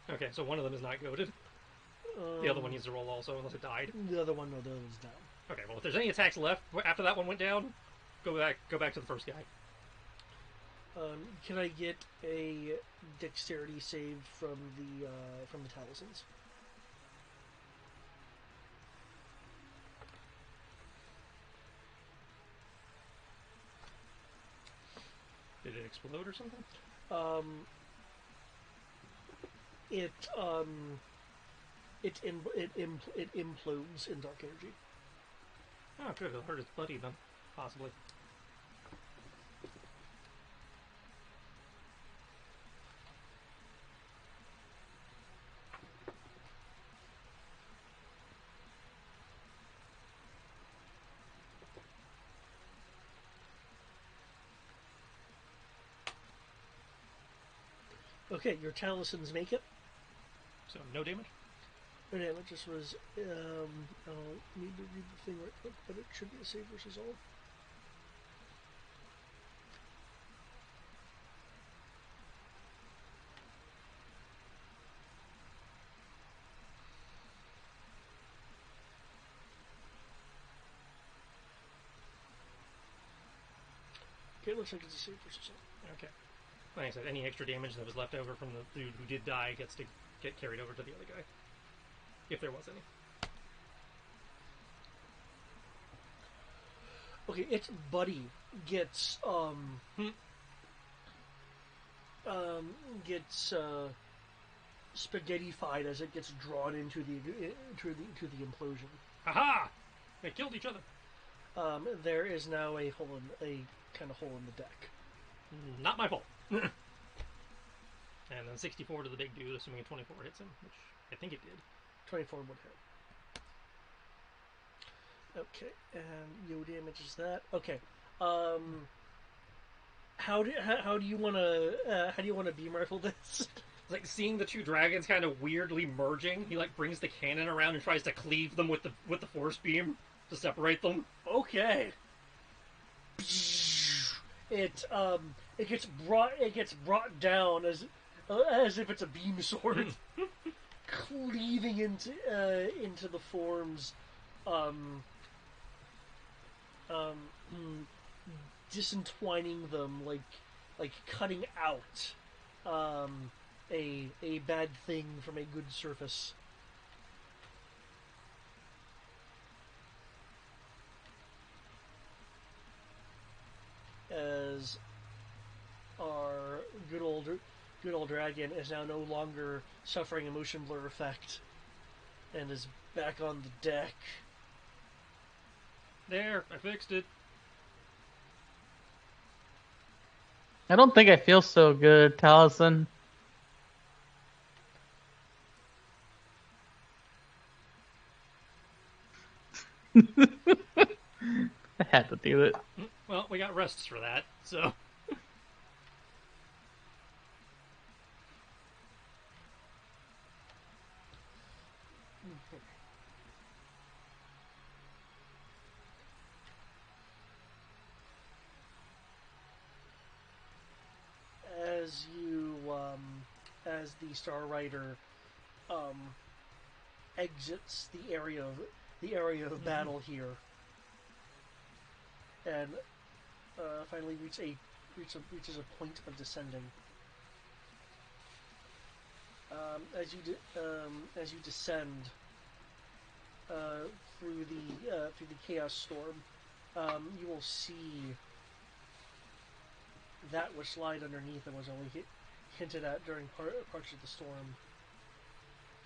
Okay, so one of them is not goaded. The other one needs to roll also, unless it died. The other one, no, the other one's down. Okay, well, if there's any attacks left after that one went down, go back to the first guy. Can I get a dexterity save from the Talisons? Did it explode or something? It implodes in dark energy. Oh, good. It'll hurt his buddy then, possibly. Okay, your Talisons make it. So no damage. No damage. This was. I'll need to read the thing right quick, but it should be a save versus all. Okay, it looks like it's a save versus all. Okay. Like I said, any extra damage that was left over from the dude who did die gets to get carried over to the other guy, if there was any. Okay, its buddy gets spaghettified as it gets drawn into the implosion. Aha! They killed each other. There is now a kind of hole in the deck. Not my fault. And then 64 to the big dude, assuming a 24 hits him, which I think it did. 24 would hit. Okay, and yo damages that. Okay. How do you want to beam rifle this? Like seeing the two dragons kind of weirdly merging, he like brings the cannon around and tries to cleave them with the force beam to separate them. Okay. It gets brought down as if it's a beam sword, cleaving into the forms, um, disentwining them like cutting out a bad thing from a good surface. As our good old dragon is now no longer suffering a motion blur effect and is back on the deck. There, I fixed it. I don't think I feel so good, Taliesin. I had to do it. Well, we got rests for that, so. As you as the Star Rider exits the area of battle here, and finally reaches a point of descending. As you descend through the chaos storm, you will see that which lied underneath and was only hinted at during parts of the storm.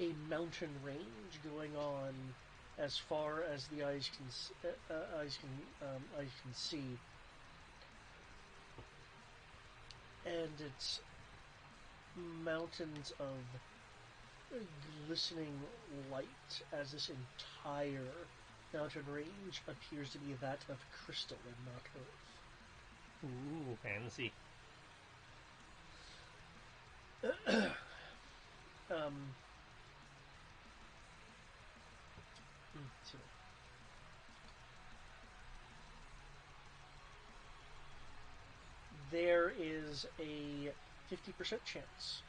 A mountain range going on as far as the eyes can see, and it's mountains of glistening light, as this entire mountain range appears to be that of crystal and not earth. Ooh, fancy. So there is a 50% chance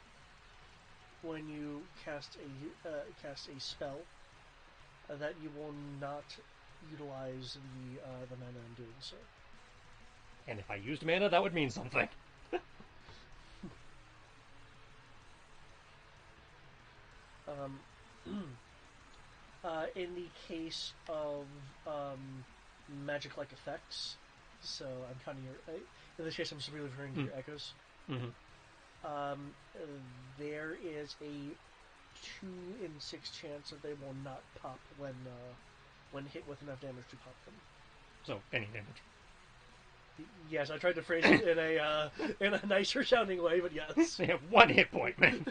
when you cast a spell that you will not utilize the mana in doing so. And if I used mana, that would mean something. In the case of magic-like effects, so I'm counting your. In this case, I'm simply referring to your echoes. Mm-hmm. There is a 2 in 6 chance that they will not pop when hit with enough damage to pop them. So any damage. Yes, I tried to phrase it in a nicer sounding way, but yes. They have 1 hit point, man.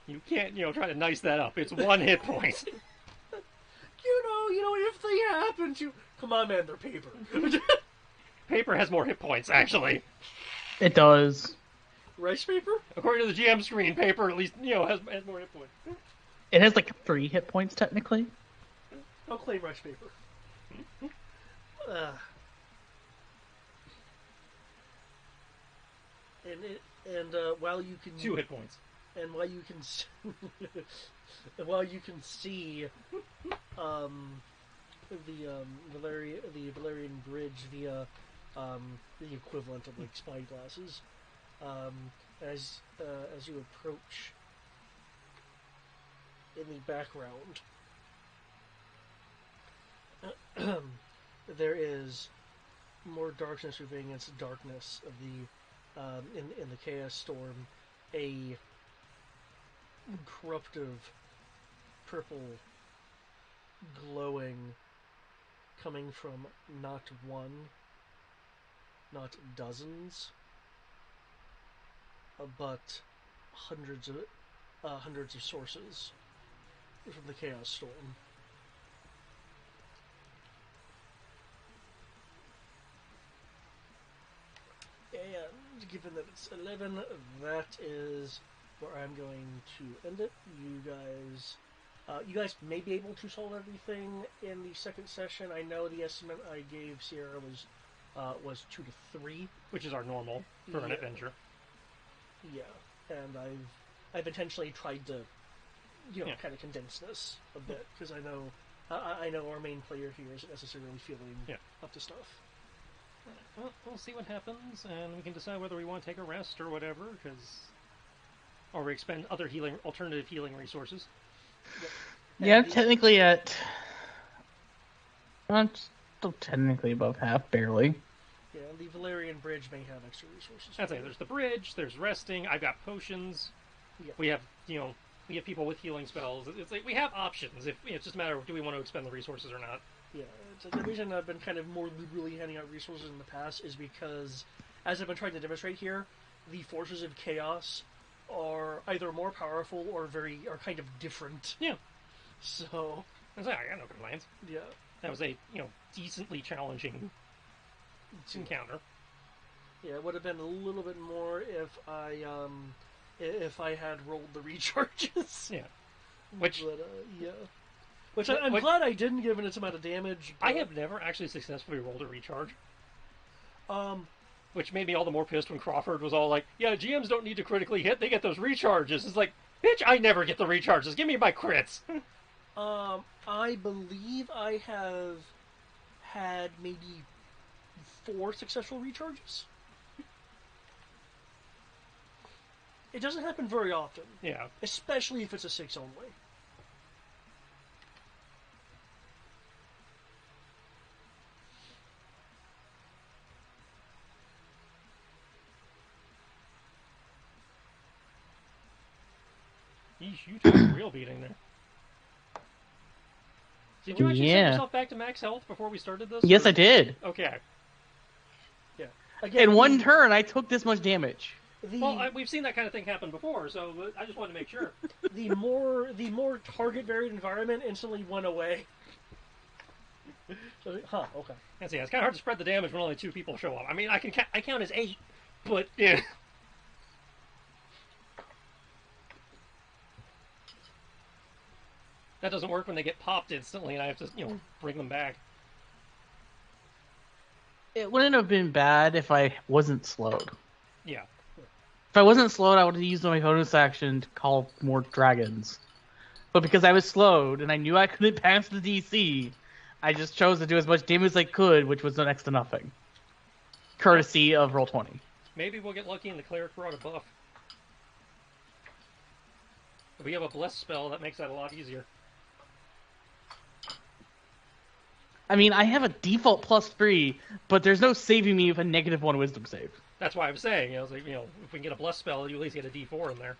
You can't, try to nice that up. It's 1 hit point. If they happen to... Come on, man, they're paper. Paper has more hit points, actually. It does. Rice paper? According to the GM screen, paper at least, has more hit points. It has like 3 hit points, technically. I'll claim rice paper. While you can... 2 hit points. And while you can... while you can see... the Valerian Bridge via the equivalent of like spyglasses. As you approach, in the background, there is more darkness moving against the darkness of the in the chaos storm. A corruptive purple glowing coming from not one, not dozens, but hundreds of sources from the Chaos Storm. And given that it's 11, that is where I'm going to end it. You guys may be able to solve everything in the second session. I know the estimate I gave Sierra was 2 to 3, which is our normal for an adventure. Yeah, and I've intentionally tried to, kind of condense this a bit because I know our main player here isn't necessarily feeling up to stuff. Well, we'll see what happens, and we can decide whether we want to take a rest or whatever, or we expend other alternative healing resources. Yep. Yeah, I'm technically at. I'm still technically above half, barely. Yeah, the Valerian Bridge may have extra resources. That's it. There's the bridge. There's resting. I've got potions. Yep. We have people with healing spells. It's like we have options. It's just a matter of do we want to expend the resources or not. Yeah, the reason I've been kind of more liberally handing out resources in the past is because, as I've been trying to demonstrate here, the forces of chaos are either more powerful or kind of different. Yeah. So I got no complaints. Yeah. That was a decently challenging encounter. Yeah, it would have been a little bit more if I had rolled the recharges. Yeah. Which I'm glad I didn't, given its amount of damage. I have never actually successfully rolled a recharge. Which made me all the more pissed when Crawford was all like, yeah, GMs don't need to critically hit, they get those recharges. It's like, bitch, I never get the recharges. Give me my crits. I believe I have had maybe 4 successful recharges. It doesn't happen very often. Yeah. Especially if it's a 6 only. Yeesh, you took a real beating there. Did you actually send yourself back to max health before we started this? Yes, I did. Okay. Yeah. Again, in one turn, I took this much damage. We've seen that kind of thing happen before, so I just wanted to make sure. the more target varied environment instantly went away. So, okay. It's kind of hard to spread the damage when only 2 people show up. I mean, I count as 8, but yeah. That doesn't work when they get popped instantly, and I have to, bring them back. It wouldn't have been bad if I wasn't slowed. Yeah. If I wasn't slowed, I would have used my bonus action to call more dragons. But because I was slowed, and I knew I couldn't pass the DC, I just chose to do as much damage as I could, which was next to nothing. Courtesy of Roll20. Maybe we'll get lucky and the cleric brought a buff. If we have a bless spell, that makes that a lot easier. I mean, I have a default +3, but there's no saving me with a -1 wisdom save. That's why I was saying, if we can get a bless spell, you at least get a D4 in there.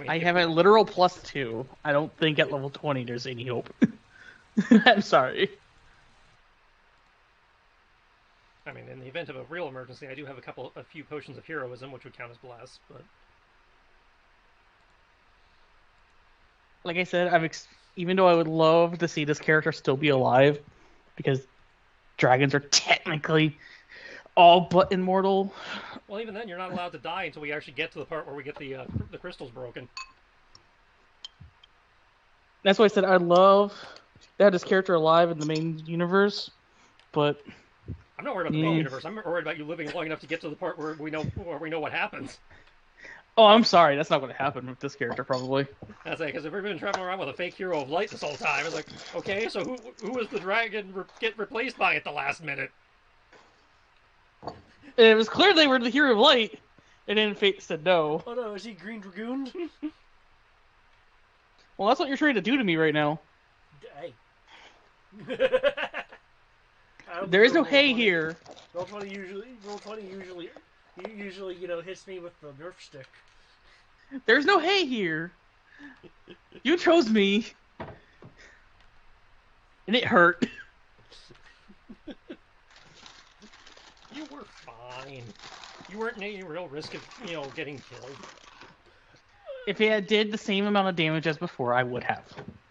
I have a literal +2. I don't think at level 20 there's any hope. I'm sorry. I mean, in the event of a real emergency, I do have a few potions of heroism, which would count as bless, but... Like I said, even though I would love to see this character still be alive, because dragons are technically all but immortal. Well, even then, you're not allowed to die until we actually get to the part where we get the crystals broken. That's why I said I'd love to have this character alive in the main universe, but... I'm not worried about the main universe. I'm worried about you living long enough to get to the part where we know what happens. Oh, I'm sorry. That's not going to happen with this character, probably. That's it, because if we've been traveling around with a fake hero of light this whole time, it's like, okay, so who was the dragon get replaced by at the last minute? It was clear they were the hero of light, and then Fate said no. Oh no, is he Green Dragoon? Well, that's what you're trying to do to me right now. Hey. There is no hay here. Roll20 usually hits me with the Nerf stick. There's no hay here. You chose me. And it hurt. You were fine. fine. You weren't in any real risk of, getting killed. If he had did the same amount of damage as before, I would have.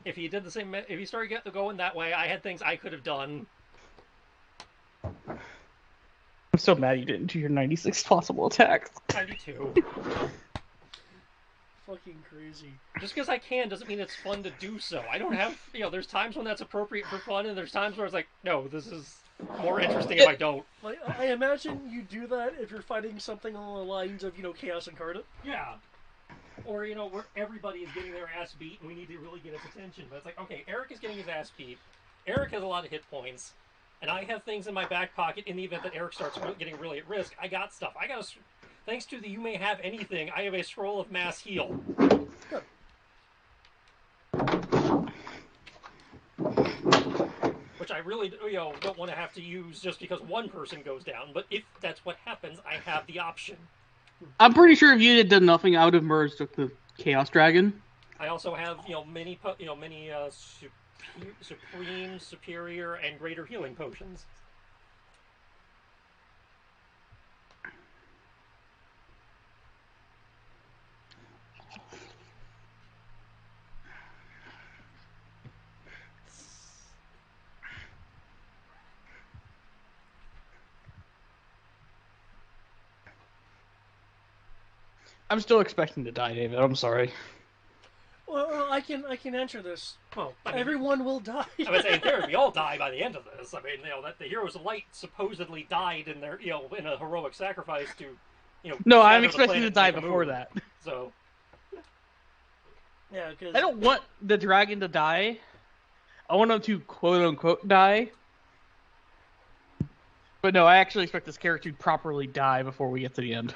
If he did the same, if he started going that way, I had things I could have done. I'm so mad you didn't do your 96 possible attacks. I do too. Fucking crazy. Just because I can doesn't mean it's fun to do so. I don't have, there's times when that's appropriate for fun, and there's times where it's like, no, this is more interesting if I don't. Like, I imagine you do that if you're fighting something along the lines of, Chaos Incarnate. Yeah. Or, where everybody is getting their ass beat and we need to really get its attention. But it's like, okay, Eric is getting his ass beat. Eric has a lot of hit points. And I have things in my back pocket in the event that Eric starts getting really at risk. I got stuff. Thanks to the You May Have Anything, I have a scroll of mass heal. Good. Which I really, don't want to have to use just because one person goes down. But if that's what happens, I have the option. I'm pretty sure if you had done nothing, I would have merged with the Chaos Dragon. I also have, many supreme, superior, and greater healing potions. I'm still expecting to die, David. I'm sorry. Well, I can answer this. Well, Everyone will die. I would say in theory, we all die by the end of this. I mean, that the Heroes of Light supposedly died in their, in a heroic sacrifice to, No, I'm shatter the expecting planet to die and make a before move. that. So, Yeah, because I don't want the dragon to die. I want him to quote-unquote die. But no, I actually expect this character to properly die before we get to the end.